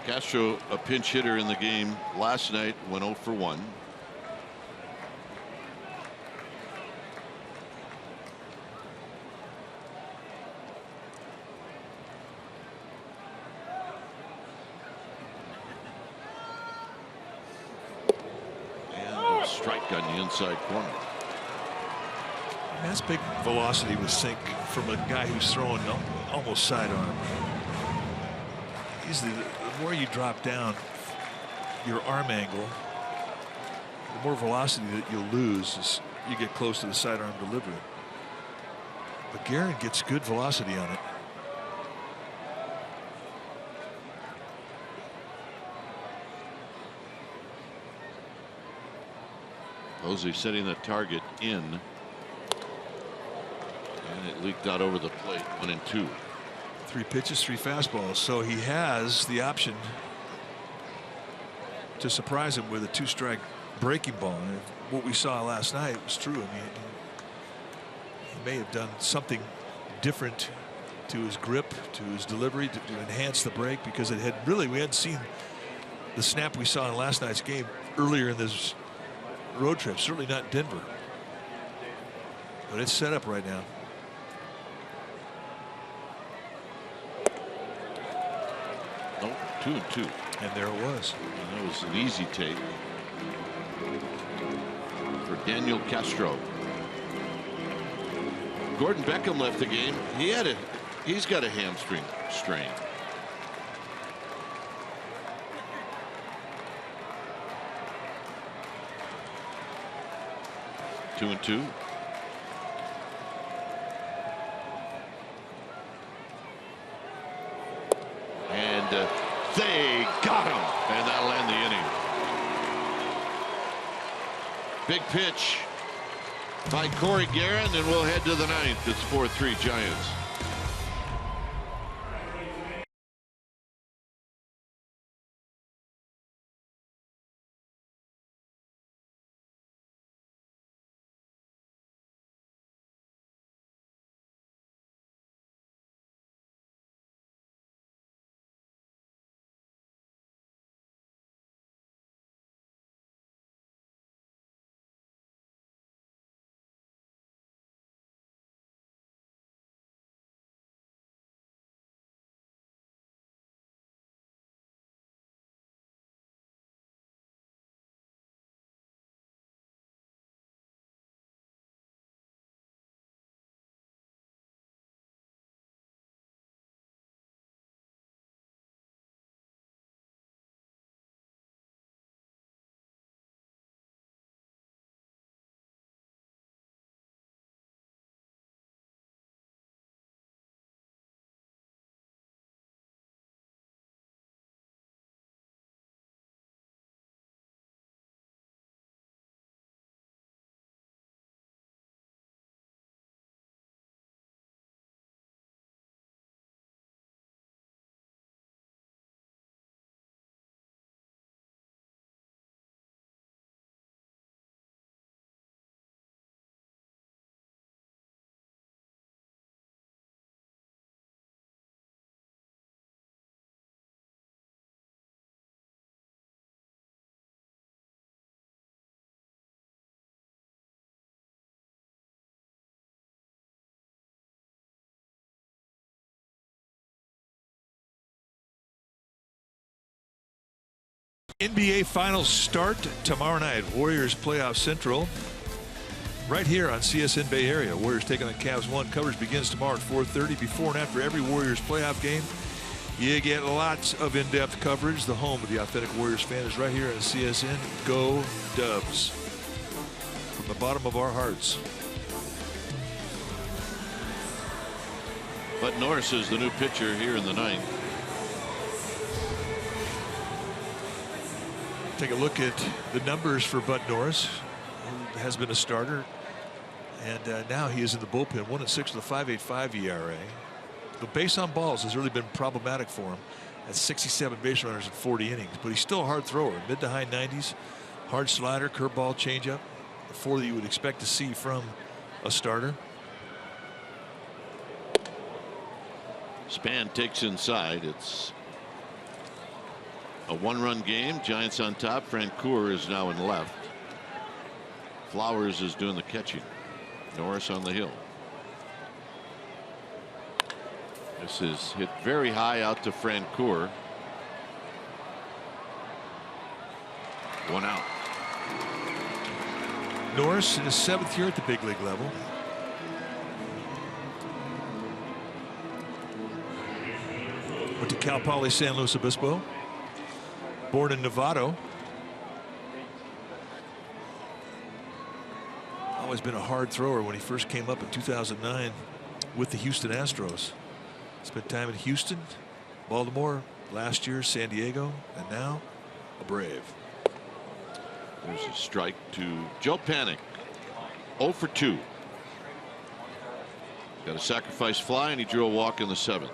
Castro, a pinch hitter in the game last night, went 0 for 1. And a strike on the inside corner. That's big velocity with sink from a guy who's throwing almost sidearm. Easily, the more you drop down your arm angle, the more velocity that you'll lose as you get close to the sidearm delivery. But Guerin gets good velocity on it. Posey setting the target in. And it leaked out over the plate. 1 and 2. 3 pitches, 3 fastballs. So he has the option to surprise him with a 2-strike breaking ball. And what we saw last night was true. I mean, he may have done something different to his grip, to his delivery, to enhance the break, because it had really, we hadn't seen the snap we saw in last night's game earlier in this road trip. Certainly not Denver. But it's set up right now. Nope, 2 and 2. And there it was. And that was an easy take for Daniel Castro. Gordon Beckham left the game. He's got a hamstring strain. Two and 2. And they got him, and that'll end the inning. Big pitch by Corey Guerin, and we'll head to the 9th. It's 4-3 Giants. NBA Finals start tomorrow night. Warriors playoff central right here on CSN Bay Area. Warriors taking on Cavs 1. Coverage begins tomorrow at 4:30. Before and after every Warriors playoff game, you get lots of in-depth coverage. The home of the authentic Warriors fan is right here on CSN. Go Dubs. From the bottom of our hearts. But Norris is the new pitcher here in the 9th. Take a look at the numbers for Bud Norris, who has been a starter, and now he is in the bullpen. 1-6 with a 5.85 ERA. The base on balls has really been problematic for him. At 67 base runners in 40 innings, but he's still a hard thrower. Mid to high 90s, hard slider, curveball, changeup. The four that you would expect to see from a starter. Span takes inside. It's a one-run game. Giants on top. Francoeur is now in left. Flowers is doing the catching. Norris on the hill. This is hit very high out to Francoeur. One out. Norris in his 7th year at the big league level. Went to Cal Poly San Luis Obispo. Born in Novato. Always been a hard thrower when he first came up in 2009 with the Houston Astros. Spent time in Houston, Baltimore, last year San Diego, and now a Brave. There's a strike to Joe Panic. 0 for 2. Got a sacrifice fly, and he drew a walk in the 7th.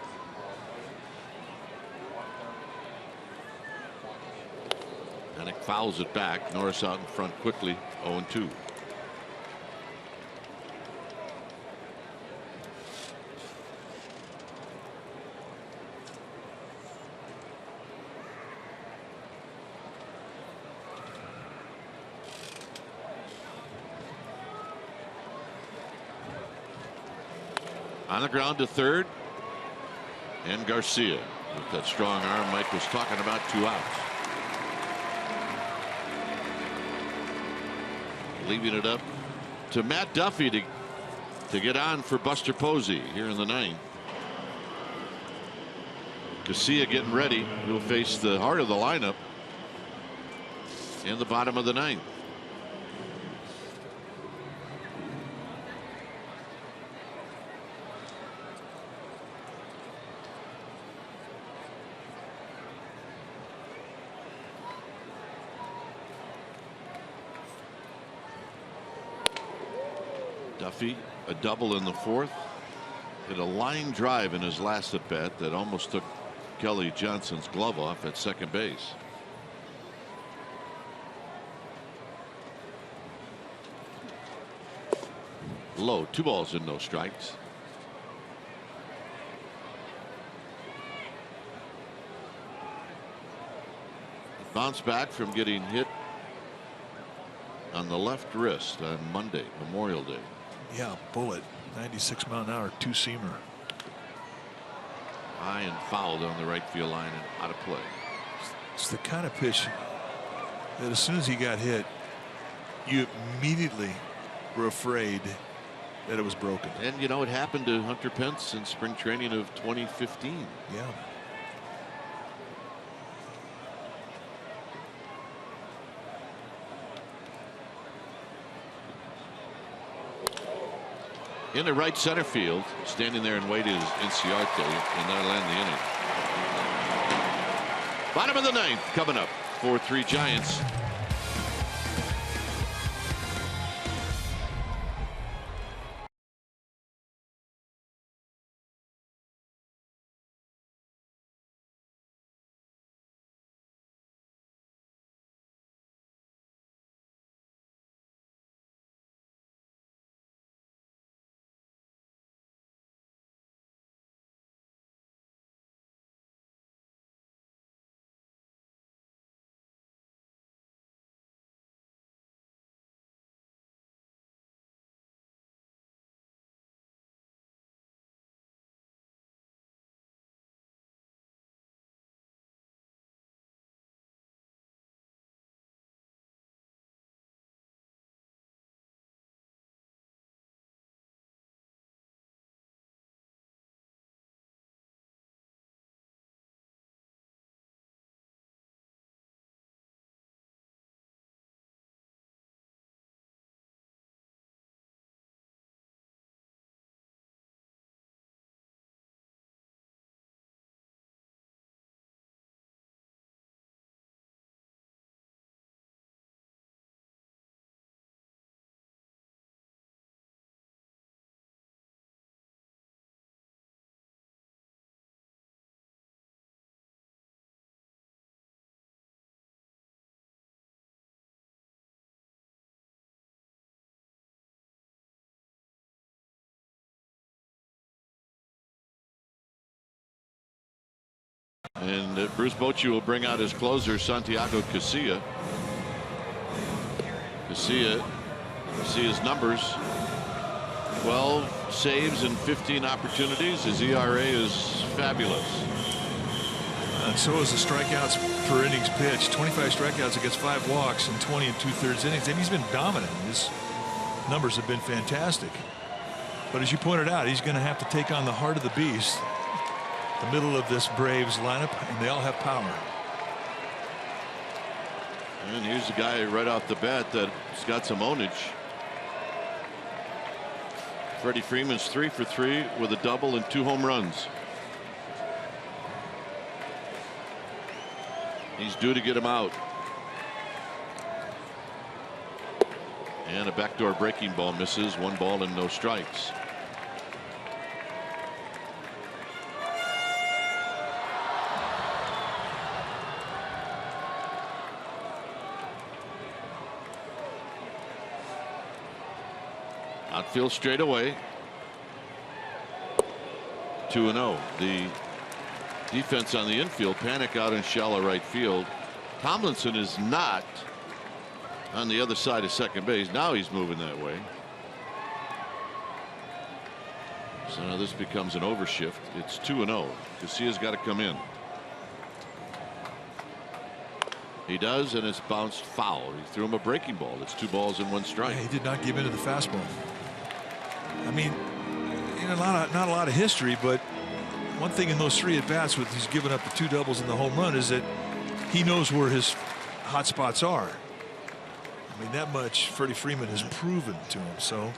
Panic fouls it back. Norris out in front quickly. 0-2. On the ground to third, and Garcia with that strong arm Mike was talking about. 2 outs. Leaving it up to Matt Duffy to get on for Buster Posey here in the 9th. Garcia getting ready. He'll face the heart of the lineup in the bottom of the 9th. Duffy, a double in the 4th. Hit a line drive in his last at bat that almost took Kelly Johnson's glove off at second base. Low, 2 balls and no strikes. Bounced back from getting hit on the left wrist on Monday, Memorial Day. Yeah, bullet, 96 mile an hour, 2-seamer. High and fouled on the right field line and out of play. It's the kind of pitch that as soon as he got hit, you immediately were afraid that it was broken. And you know, it happened to Hunter Pence in spring training of 2015. Yeah. In the right center field, standing there and waiting is Inciarte, and that'll end the inning. Bottom of the 9th coming up. 4-3 Giants. And Bruce Bochy will bring out his closer, Santiago Casilla. Cassilla's numbers: 12 saves and 15 opportunities. His ERA is fabulous. And so is the strikeouts per innings pitched. 25 strikeouts against 5 walks in 20 2/3 innings. And he's been dominant. His numbers have been fantastic. But as you pointed out, he's going to have to take on the heart of the beast, the middle of this Braves lineup, and they all have power. And here's a guy right off the bat that's got some ownage. Freddie Freeman's 3 for 3 with a double and 2 home runs. He's due to get him out. And a backdoor breaking ball misses. 1 ball and no strikes. Outfield straight away. 2-0. The defense on the infield panic out in shallow right field. Tomlinson is not on the other side of second base. Now he's moving that way. So now this becomes an overshift. It's 2-0. Cassilla's got to come in. He does, and it's bounced foul. He threw him a breaking ball. It's 2 balls and 1 strike. Yeah, he did not give in to the fastball. I mean, not a lot of history, but one thing in those 3 at-bats with he's given up the 2 doubles and the home run is that he knows where his hot spots are. I mean, that much Freddie Freeman has proven to him. So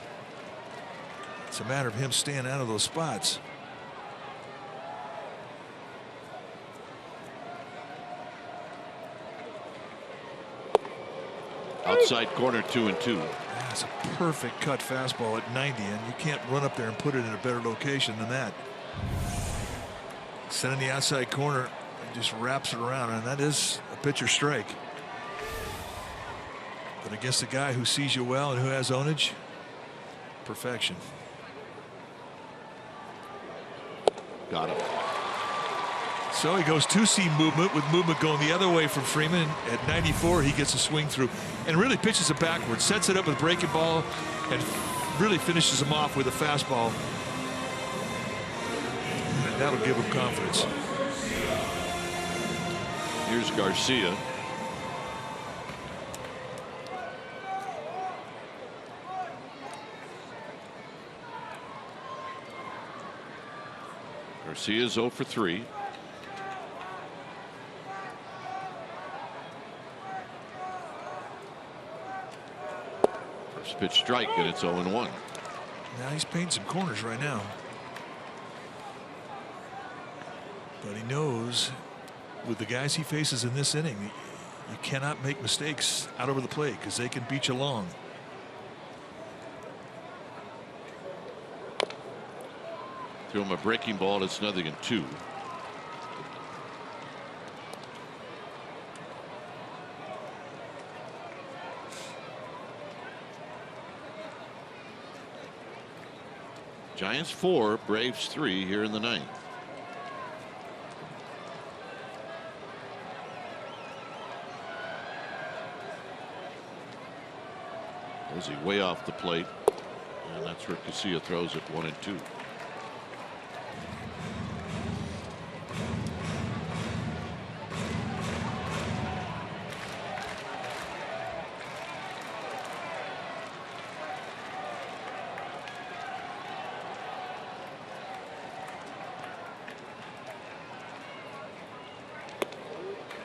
it's a matter of him staying out of those spots. Outside corner 2-2. That's a perfect cut fastball at 90, and you can't run up there and put it in a better location than that. Sending the outside corner and just wraps it around, and that is a pitcher strike. But against a guy who sees you well and who has ownage, perfection. Got him. So he goes 2-seam movement, with movement going the other way from Freeman. At 94, he gets a swing through and really pitches it backwards, sets it up with a breaking ball, and really finishes him off with a fastball. And that'll give him confidence. Here's Garcia. Garcia's 0 for 3. First pitch strike, and it's 0-1. Now he's painting some corners right now. But he knows with the guys he faces in this inning, you cannot make mistakes out over the plate because they can beat you long. Threw him a breaking ball. It's 0-2. Giants 4, Braves 3 here in the 9th. Was he way off the plate, and that's where Casilla throws it 1-2.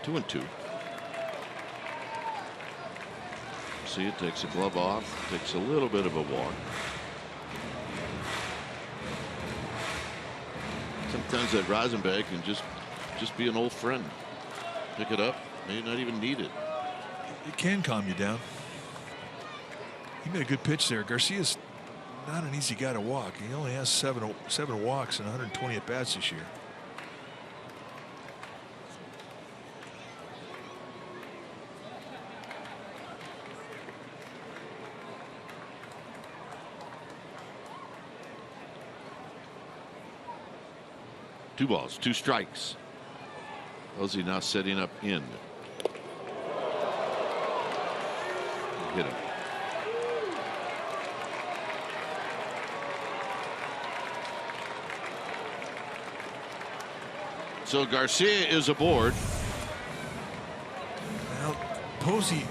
Two and 2. See, it takes a glove off, takes a little bit of a walk. Sometimes that Rosenbach can just be an old friend. Pick it up, may not even need it. It can calm you down. He made a good pitch there. Garcia's not an easy guy to walk. He only has seven walks and 120 at bats this year. Two balls, 2 strikes. Posey now setting up in. Hit him. So Garcia is aboard. Well, Posey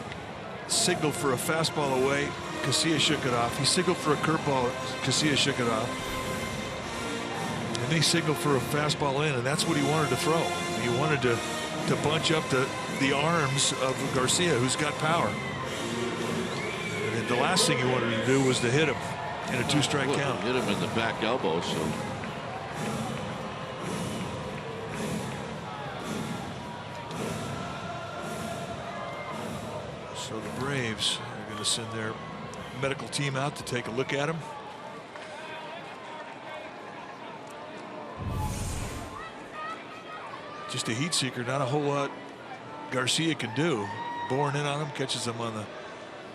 signaled for a fastball away. Casilla shook it off. He signaled for a curveball. Casilla shook it off. And they signaled for a fastball in, and that's what he wanted to throw. He wanted to bunch up the arms of Garcia, who's got power. And the last thing he wanted to do was to hit him in a 2-strike count. Hit him in the back elbow. So the Braves are going to send their medical team out to take a look at him. Just a heat seeker, not a whole lot Garcia can do. Boring in on him, catches him on the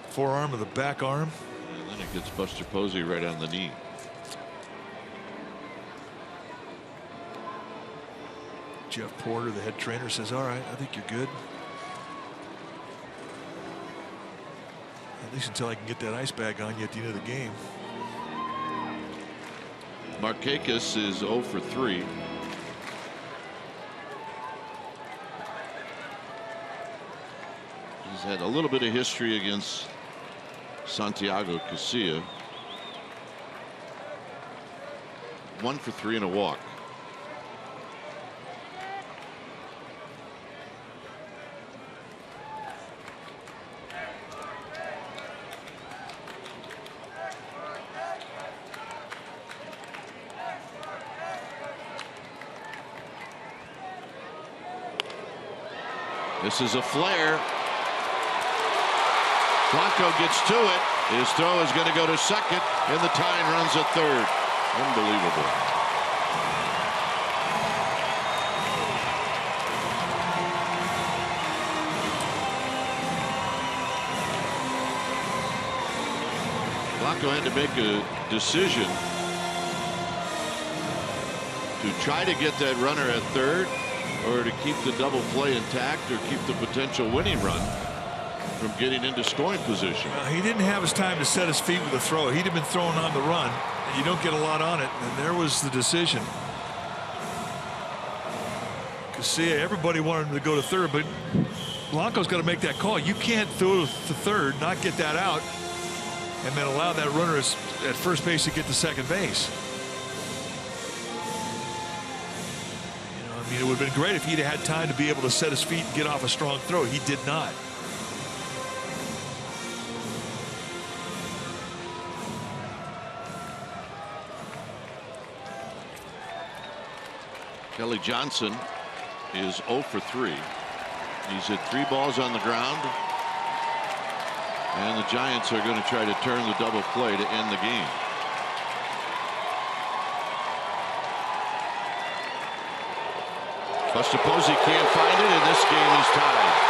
forearm of the back arm. And then it gets Buster Posey right on the knee. Jeff Porter, the head trainer, says, all right, I think you're good. At least until I can get that ice bag on you at the end of the game. Markakis is 0 for 3. He's had a little bit of history against Santiago Casilla. 1 for 3 and a walk. This is a flare. Blanco gets to it. His throw is going to go to second, and the tying runs at third. Unbelievable. Blanco had to make a decision to try to get that runner at third, or to keep the double play intact, or keep the potential winning run from getting into scoring position. He didn't have his time to set his feet with a throw. He'd have been throwing on the run, and you don't get a lot on it. And there was the decision. Casilla, everybody wanted him to go to third, but Blanco's got to make that call. You can't throw to third, not get that out, and then allow that runner at first base to get to second base. I mean, it would have been great if he'd had time to be able to set his feet and get off a strong throw. He did not. Kelly Johnson is 0 for 3. He's hit 3 balls on the ground. And the Giants are going to try to turn the double play to end the game. Buster Posey can't find it, and this game is tied.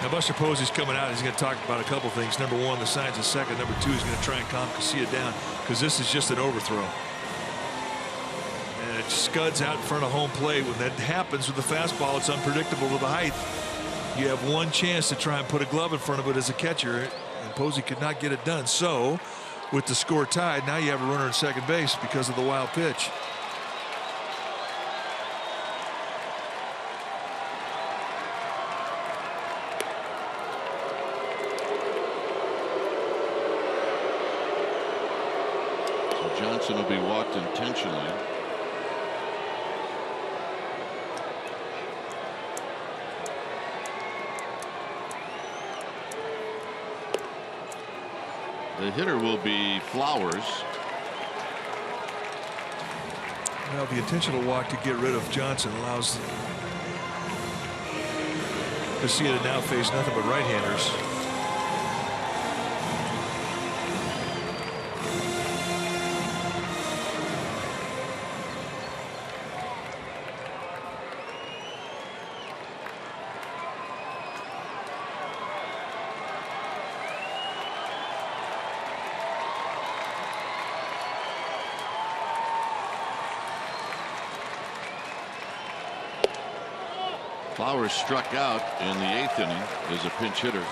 Now Buster Posey's coming out. He's going to talk about a couple things. Number one, the signs of second. Number two, he's going to try and calm Casilla down, because this is just an overthrow. And it scuds out in front of home plate. When that happens with the fastball, it's unpredictable to the height. You have one chance to try and put a glove in front of it as a catcher, and Posey could not get it done. So with the score tied, now you have a runner at second base because of the wild pitch. Johnson will be walked intentionally. The hitter will be Flowers. Well, the intentional walk to get rid of Johnson allows Casilla to now face nothing but right-handers. Flowers struck out in the 8th inning as a pinch hitter.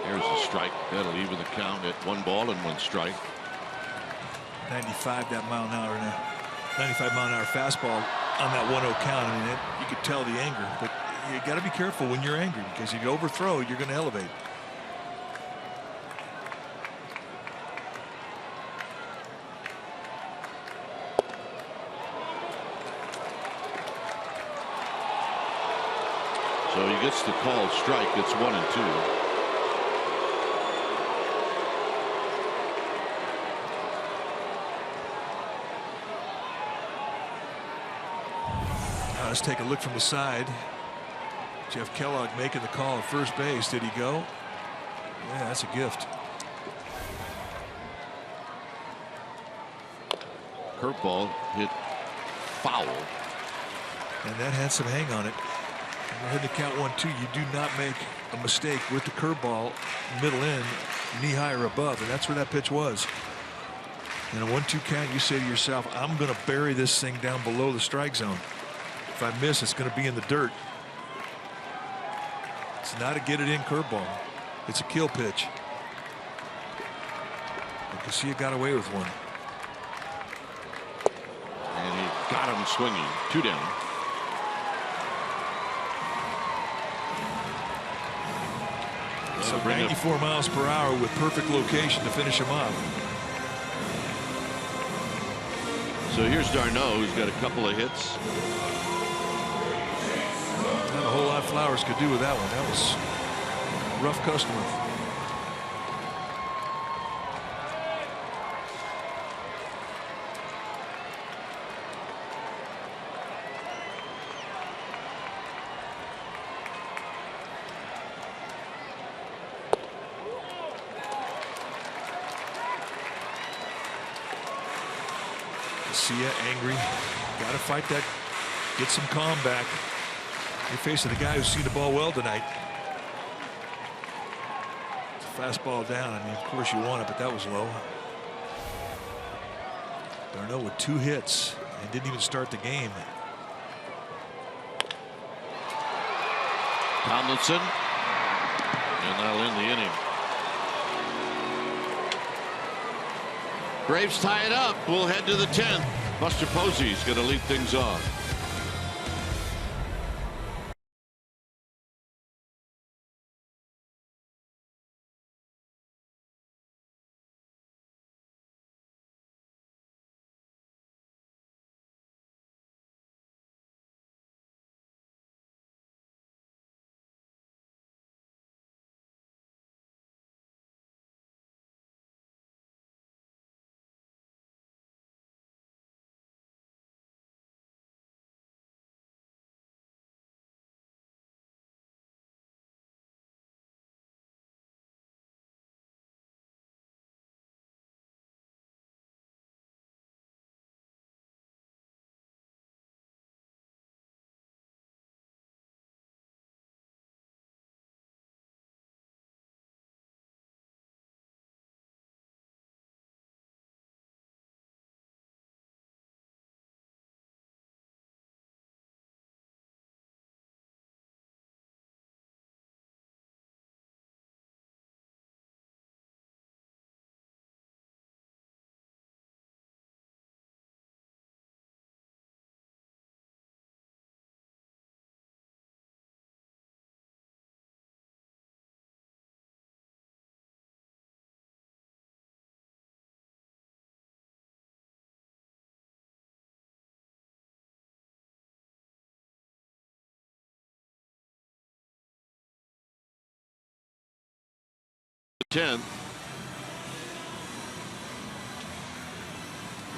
Here's a strike. That'll even the count at 1 ball and 1 strike. 95 that mile an hour now. 95 mile an hour fastball on that 1-0 count. I mean, you could tell the anger, but you got to be careful when you're angry, because if you overthrow, you're going to elevate. So he gets the called strike. It's 1-2. Let's take a look from the side. Jeff Kellogg making the call at first base. Did he go? Yeah, that's a gift. Curveball hit foul. And that had some hang on it. We're heading to count 1-2. You do not make a mistake with the curveball middle in, knee high or above, and that's where that pitch was. In a 1-2 count, you say to yourself, I'm going to bury this thing down below the strike zone. If I miss, it's going to be in the dirt. It's not a get it in curveball. It's a kill pitch. You can see it got away with one. And he got him swinging. 2 down. So 94 miles per hour with perfect location to finish him off. So here's Darno, who's got a couple of hits. Not a whole lot Flowers could do with that one. That was a rough customer. Garcia angry. Got to fight that. Get some calm back. You're facing a guy who's seen the ball well tonight. It's a fastball down. I mean, of course you want it, but that was low. Darno with 2 hits and didn't even start the game. Tomlinson, and that'll end the inning. Braves tie it up. We'll head to the 10th. Buster Posey's going to lead things off.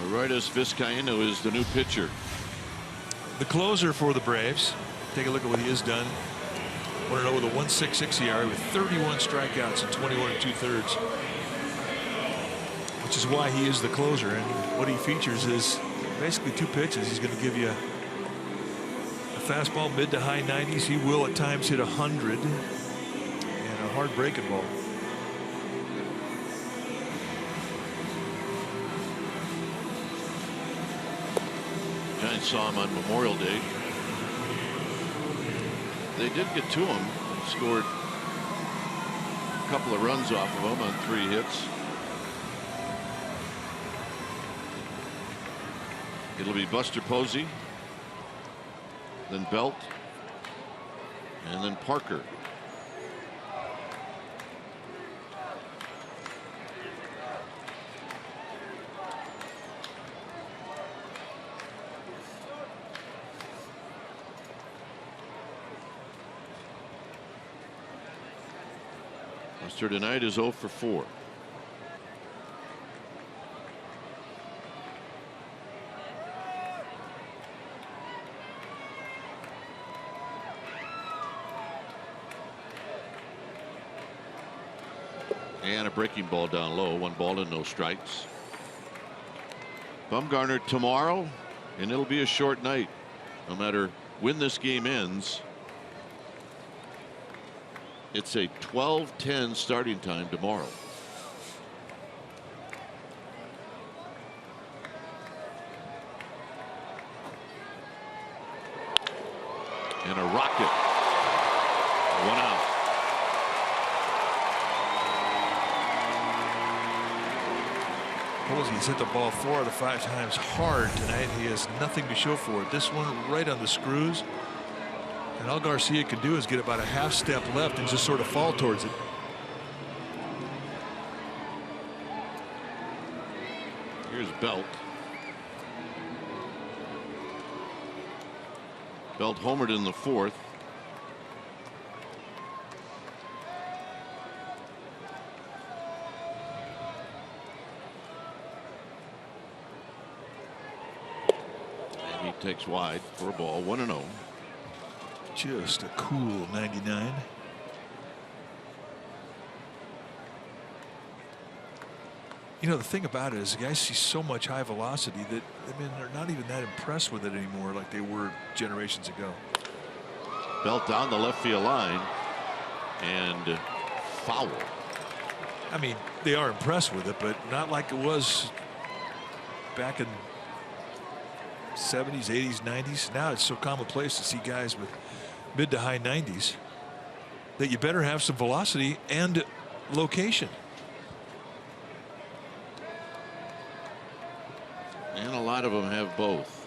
Aroydis Vizcaíno is the new pitcher. The closer for the Braves. Take a look at what he has done. 1-0 with a 1.66 ERA with 31 strikeouts and 21 2/3. which is why he is the closer. And what he features is basically 2 pitches. He's going to give you a fastball mid to high 90s. He will at times hit 100 and a hard breaking ball. Giants saw him on Memorial Day. They did get to him, scored a couple of runs off of him on 3 hits. It'll be Buster Posey, then Belt, and then Parker. Buster tonight is 0 for 4. And a breaking ball down low. 1 ball and no strikes. Bumgarner tomorrow, and it'll be a short night. No matter when this game ends, it's a 12:10 starting time tomorrow. And a rocket. 1 out. Posey's hit the ball 4 out of 5 times hard tonight. He has nothing to show for it. This one right on the screws. And all Garcia can do is get about a half step left and just sort of fall towards it. Here's Belt. Belt homered in the 4th. And he takes wide for a ball. 1-0. Just a cool 99. You know, the thing about it is the guys see so much high velocity that, I mean, they're not even that impressed with it anymore like they were generations ago. Belt down the left field line and foul. I mean, they are impressed with it, but not like it was back in 70s, 80s, 90s. Now it's so commonplace to see guys with mid to high 90s that you better have some velocity and location. And a lot of them have both.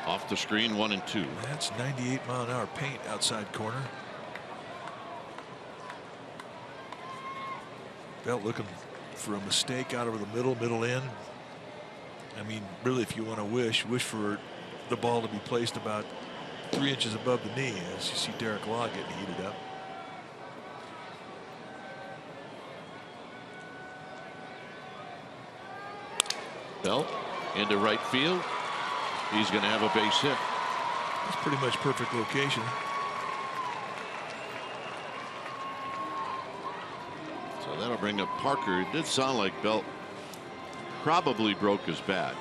Off the screen, 1-2. That's 98-mile-an-hour paint outside corner. Belt looking for a mistake out over the middle in. I mean, really, if you want to wish for the ball to be placed about 3 inches above the knee, as you see Derek Law getting heated up. Belt into right field. He's going to have a base hit. That's pretty much perfect location. So that'll bring up Parker. It did sound like Belt probably broke his bat.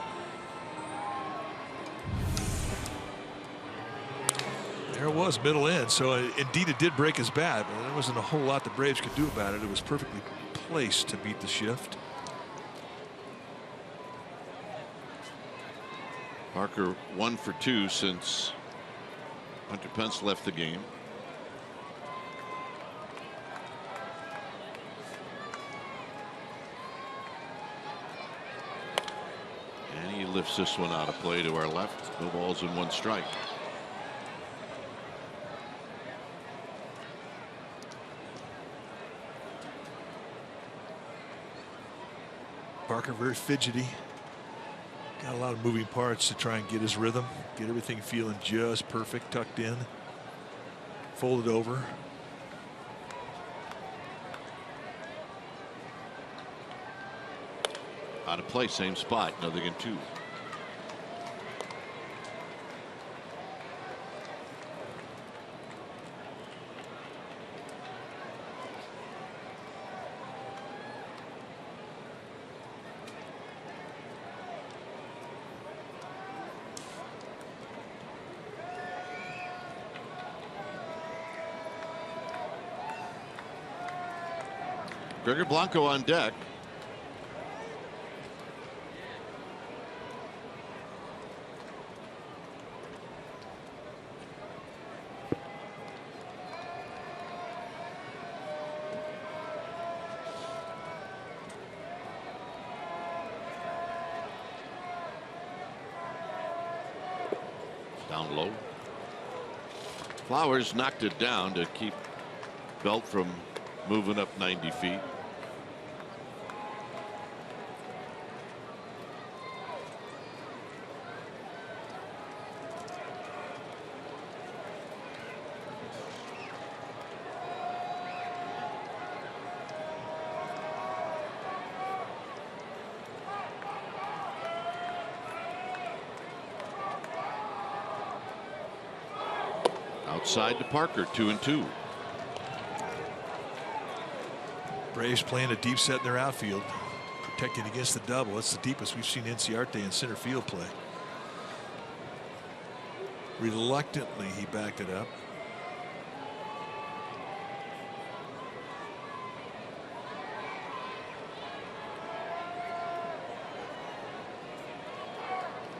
There it was, middle in. So indeed it did break his bat, but there wasn't a whole lot the Braves could do about it. It was perfectly placed to beat the shift. Parker 1 for 2 since Hunter Pence left the game. And he lifts this one out of play to our left. No balls and 1 strike. Parker very fidgety. Got a lot of moving parts to try and get his rhythm, get everything feeling just perfect, tucked in, folded over. Out of play, same spot, nothing in 2. Gregor Blanco on deck. Down low. Flowers knocked it down to keep Belt from moving up 90 feet. Outside to Parker, 2-2. Braves playing a deep set in their outfield, protecting against the double. That's the deepest we've seen Inciarte in center field play. Reluctantly, he backed it up.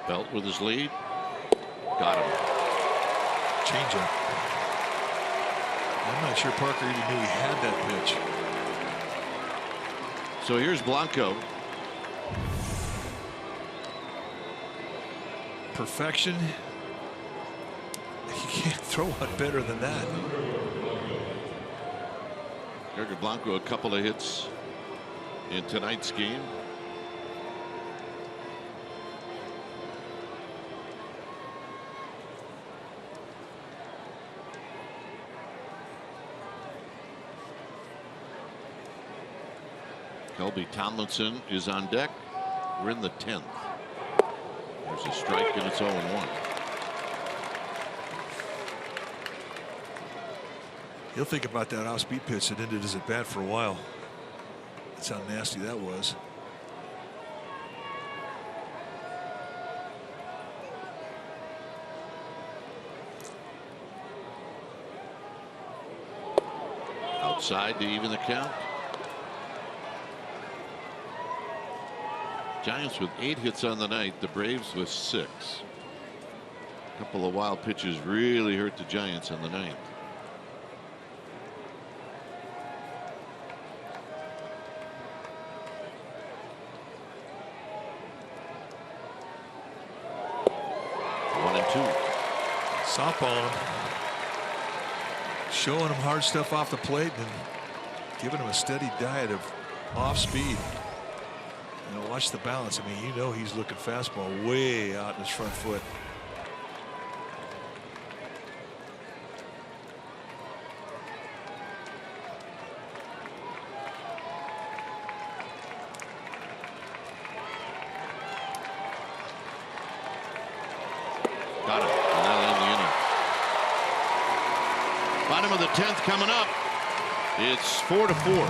Belt with his lead. Got him. Changeup. I'm not sure Parker even knew he had that pitch. So here's Blanco. Perfection. You can't throw one better than that. Gregor Blanco, a couple of hits in tonight's game. Kelby Tomlinson is on deck. We're in the 10th. There's a strike and it's 0-1. He'll think about that off-speed pitch that ended his at-bat for a while. That's how nasty that was. Outside to even the count. Giants with 8 hits on the night. The Braves with 6. A couple of wild pitches really hurt the Giants on the ninth. One and two. Softball him. Showing him hard stuff off the plate and giving him a steady diet of off speed. You know, watch the balance. I mean, you know he's looking fastball way out in his front foot. Got him. And that'll end the inning. Bottom of the 10th coming up. It's 4-4.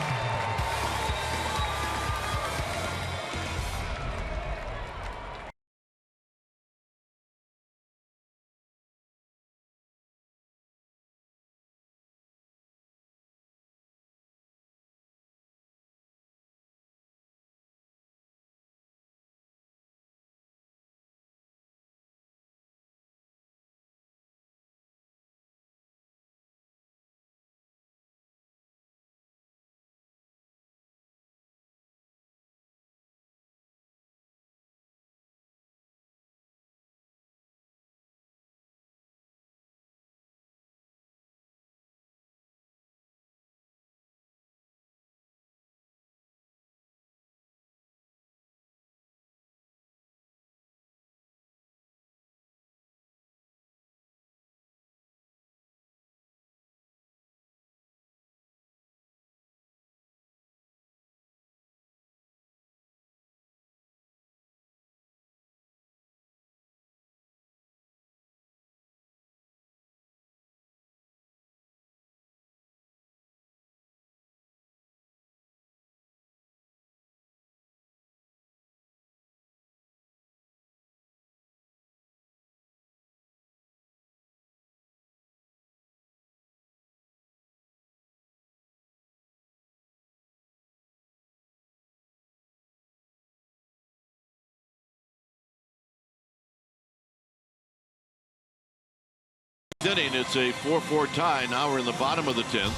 Inning, it's a 4-4 tie. Now we're in the bottom of the 10th.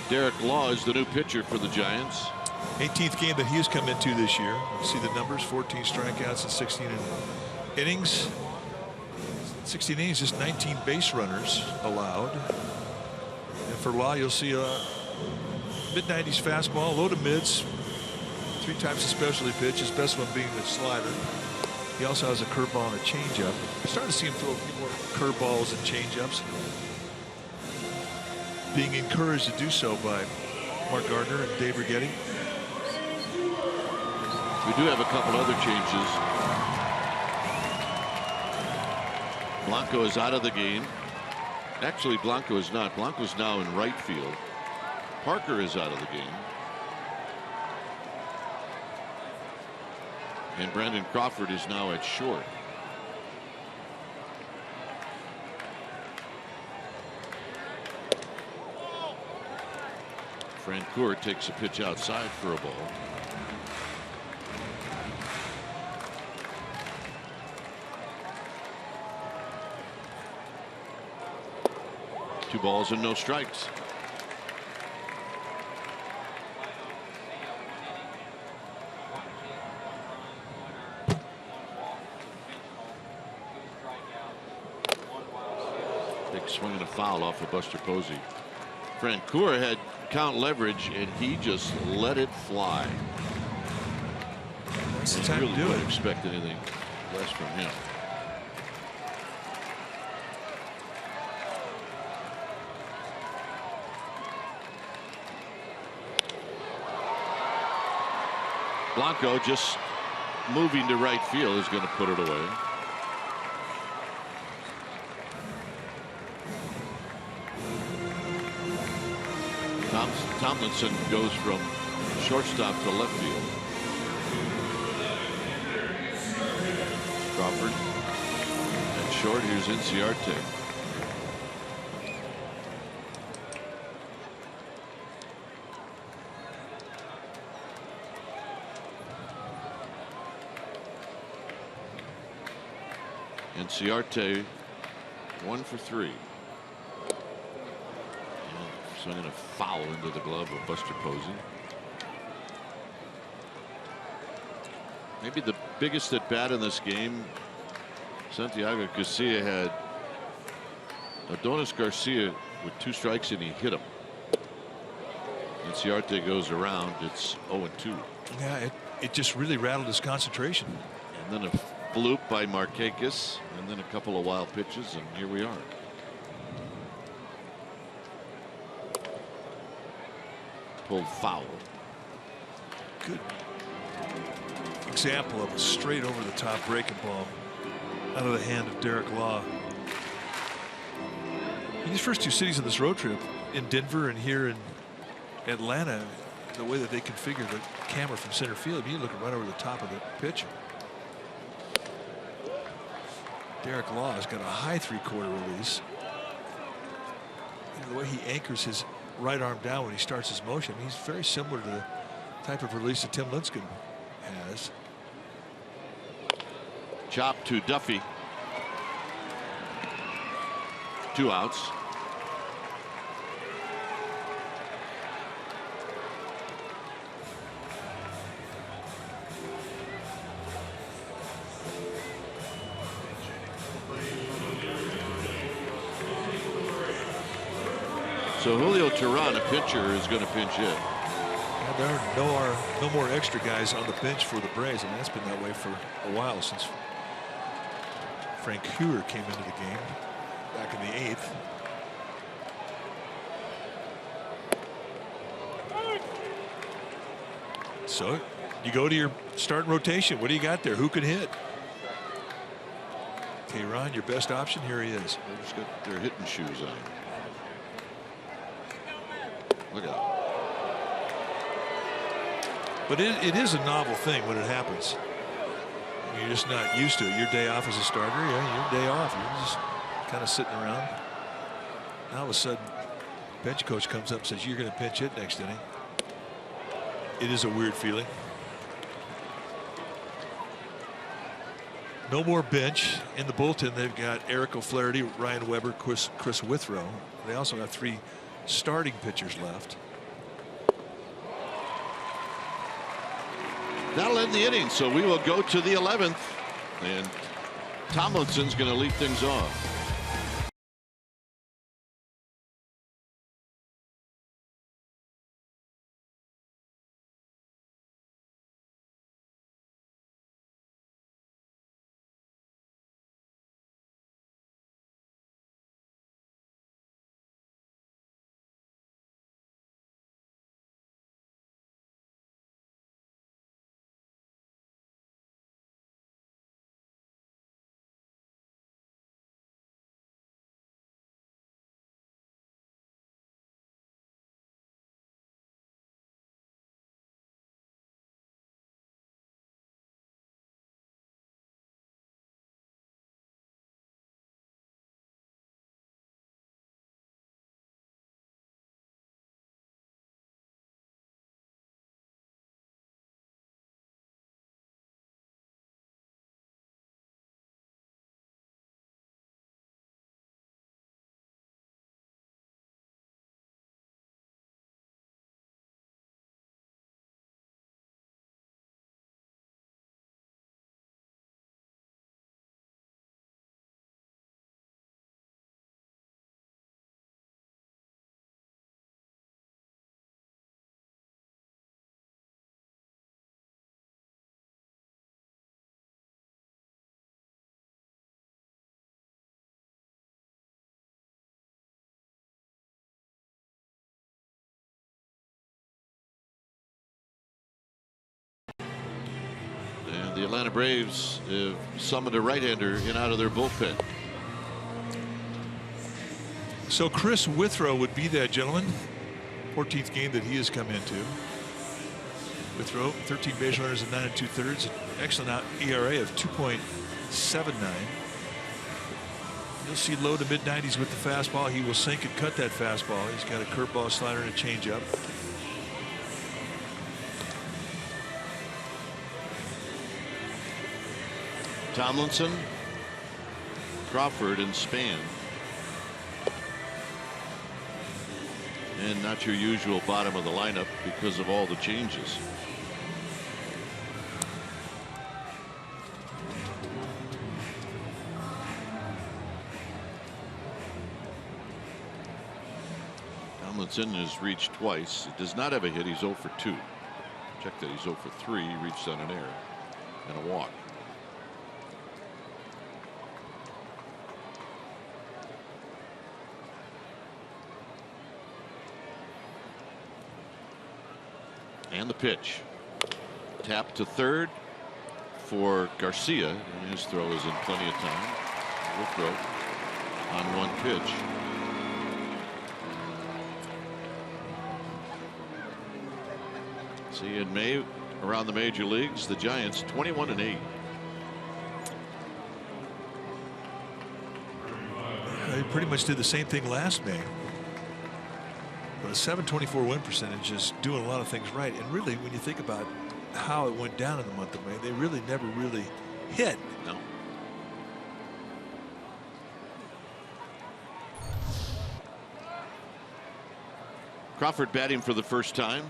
Derek Law is the new pitcher for the Giants. 18th game that he's come into this year. You see the numbers: 14 strikeouts and 16 innings. 16 innings, just 19 base runners allowed. And for Law, you'll see a mid-90s fastball, low to mids, 3 types of specialty pitches, best one being the slider. He also has a curveball and a changeup. I'm starting to see him throw a few more curveballs and changeups. Being encouraged to do so by Mark Gardner and Dave Righetti. We do have a couple other changes. Blanco is out of the game. Actually, Blanco is not. Blanco's now in right field. Parker is out of the game. And Brandon Crawford is now at short. Francoeur takes a pitch outside for a ball. Two balls and no strikes. Big swing and a foul off of Buster Posey. Francoeur had count leverage and he just let it fly. That's the time really to do it. Wouldn't expect anything less from him. Blanco just moving to right field is going to put it away. Tomlinson goes from shortstop to left field. Crawford at short. Here's Inciarte. Inciarte 1 for 3. Swinging a foul into the glove of Buster Posey. Maybe the biggest at bat in this game. Santiago Garcia had Adonis Garcia with 2 strikes and he hit him. Inciarte goes around. It's 0-2. Yeah, it just really rattled his concentration. And then a bloop by Markakis, and then a couple of wild pitches, and here we are. Pulled foul. Good example of a straight over the top breaking ball out of the hand of Derek Law. In these first 2 cities of this road trip, in Denver and here in Atlanta, the way that they configure the camera from center field, you're looking right over the top of the pitcher. Derek Law has got a high 3/4 release. You know, the way he anchors his right arm down when he starts his motion, he's very similar to the type of release that Tim Lincecum has. Chop to Duffy. 2 outs. So Julio Teheran, a pitcher, is going to pinch hit. And there are no more extra guys on the bench for the Braves, and that's been that way for a while since Francoeur came into the game back in the 8th. So you go to your starting rotation. What do you got there? Who can hit? Teheran, your best option. Here he is. They just got their hitting shoes on. Look at that. But it is a novel thing when it happens. You're just not used to it. Your day off as a starter, yeah, your day off. You're just kind of sitting around. Now all of a sudden, bench coach comes up and says, "You're going to pinch hit next inning." It is a weird feeling. No more bench. In the bullpen, they've got Eric O'Flaherty, Ryan Weber, Chris Withrow. They also have 3 starting pitchers left. That'll end the inning, so we will go to the 11th, and Tomlinson's going to lead things off. The Atlanta Braves have summoned a right-hander in out of their bullpen. So Chris Withrow would be that gentleman. 14th game that he has come into. Withrow, 13 base runners in 9 2/3. Excellent ERA of 2.79. You'll see low to mid-90s with the fastball. He will sink and cut that fastball. He's got a curveball, slider, and a changeup. Tomlinson, Crawford, and Span. And not your usual bottom of the lineup because of all the changes. Tomlinson has reached twice. He does not have a hit. He's 0 for 2. Check that. He's 0 for 3. He reached on an error and a walk. And the pitch. Tap to third for Garcia, and his throw is in plenty of time. Will throw on one pitch. See, in May around the major leagues, the Giants 21-8. They pretty much did the same thing last May. But a 724 win percentage is doing a lot of things right. And really, when you think about how it went down in the month of May, they really never really hit. No. Crawford batting for the first time.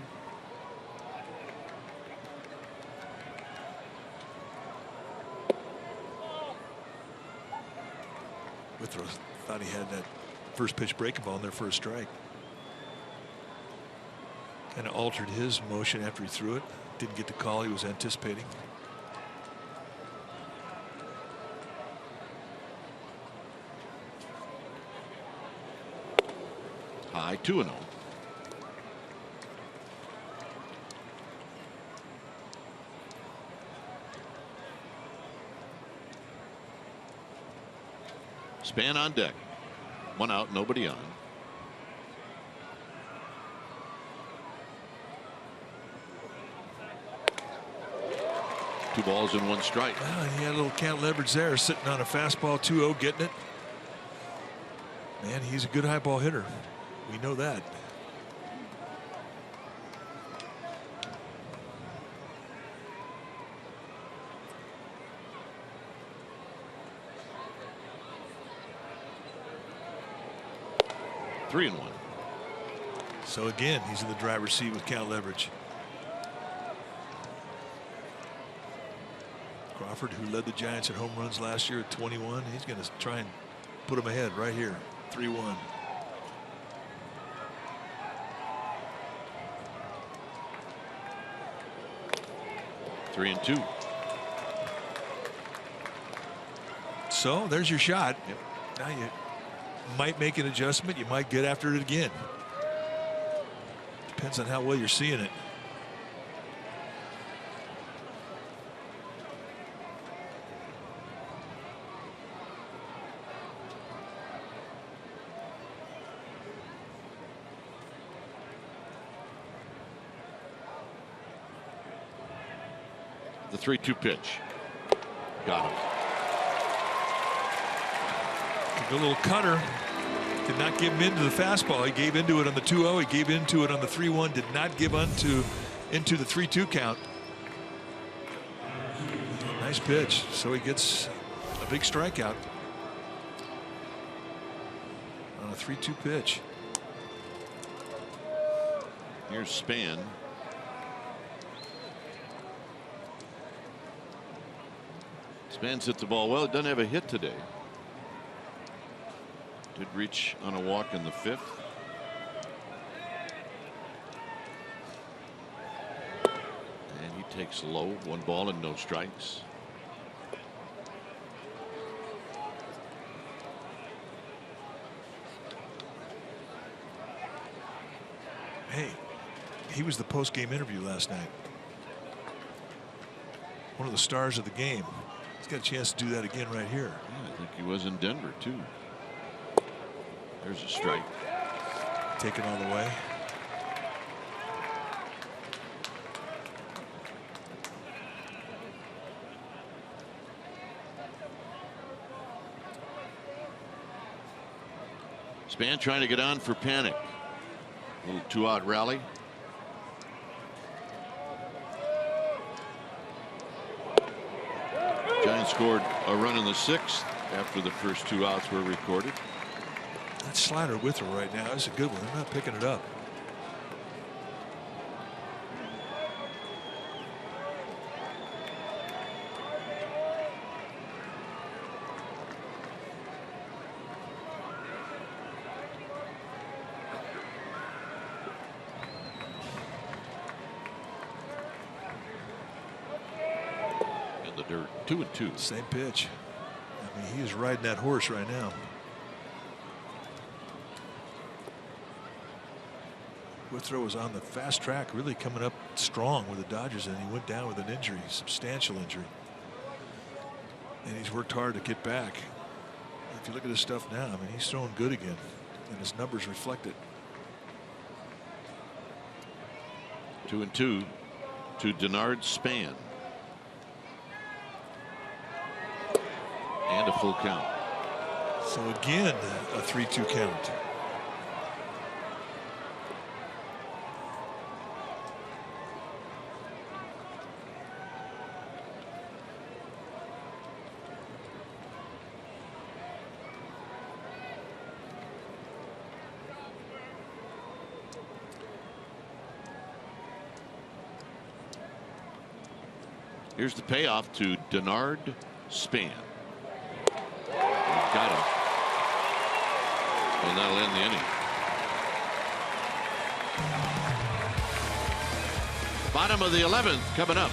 Withrow thought he had that first pitch breaking ball in there for a strike. Kind of altered his motion after he threw it. Didn't get the call he was anticipating. High 2-0. Span on deck. 1 out, nobody on. Two balls and 1 strike. Well, he had a little count leverage there, sitting on a fastball 2-0, getting it. Man, he's a good high ball hitter. We know that. 3-1. So again, he's in the driver's seat with count leverage. Crawford, who led the Giants at home runs last year at 21, he's going to try and put him ahead right here. 3-1. Three and 2. So there's your shot. Yep. Now you might make an adjustment. You might get after it again. Depends on how well you're seeing it. The 3-2 pitch. Got him. The little cutter did not give him into the fastball. He gave into it on the 2-0. He gave into it on the 3-1. Did not give into the 3-2 count. Nice pitch. So he gets a big strikeout on a 3-2 pitch. Here's Span. Span's hit the ball well. It doesn't have a hit today. Did reach on a walk in the 5th. And he takes low. 1 ball and no strikes. Hey, he was the post-game interview last night. One of the stars of the game. He's got a chance to do that again right here. Yeah, I think he was in Denver too. There's a strike. Take it all the way. Span trying to get on for Panic. A little 2-out rally. Giants scored a run in the 6th after the first 2 outs were recorded. That slider with her right now is a good one. They're not picking it up. In the dirt. 2-2. Same pitch. I mean, he is riding that horse right now. Withrow was on the fast track, really coming up strong with the Dodgers, and he went down with an injury, substantial injury. And he's worked hard to get back. If you look at his stuff now, I mean, he's throwing good again, and his numbers reflect it. 2-2 to Denard Span. And a full count. So again, a 3-2 count. Here's the payoff to Denard Span. Got him. And that'll end the inning. Bottom of the 11th coming up.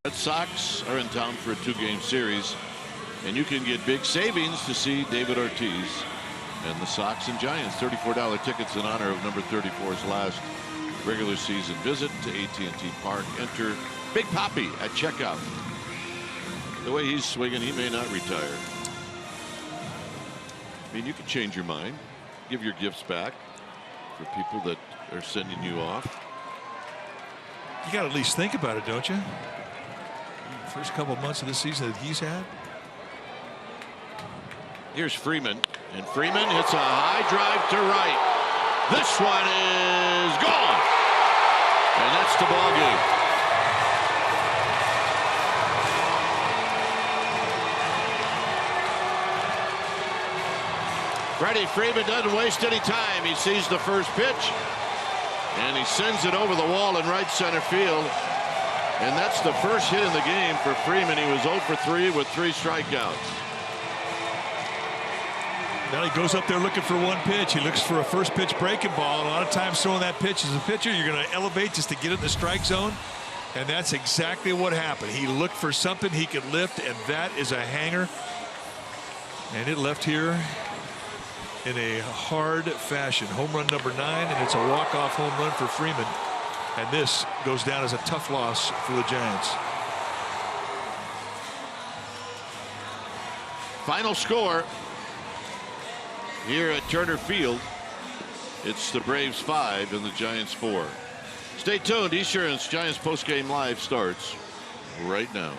Red Sox are in town for a 2-game series, and you can get big savings to see David Ortiz and the Sox and Giants. $34 tickets in honor of number 34's last regular season visit to AT&T Park. Enter Big Papi at checkout. The way he's swinging, he may not retire. I mean, you can change your mind, give your gifts back for people that are sending you off. You got to at least think about it, don't you? First couple of months of the season that he's had. Here's Freeman, and Freeman hits a high drive to right. This one is gone, and that's the ball game. Freddie Freeman doesn't waste any time. He sees the first pitch, and he sends it over the wall in right center field. And that's the first hit in the game for Freeman. He was 0 for 3 with 3 strikeouts. Now he goes up there looking for one pitch. He looks for a first pitch breaking ball. And a lot of times throwing that pitch as a pitcher, you're going to elevate just to get it in the strike zone. And that's exactly what happened. He looked for something he could lift, and that is a hanger. And it left here in a hard fashion. Home run number 9, and it's a walk-off home run for Freeman. And this goes down as a tough loss for the Giants. Final score here at Turner Field. It's the Braves 5 and the Giants 4. Stay tuned. Esurance Giants postgame live starts right now.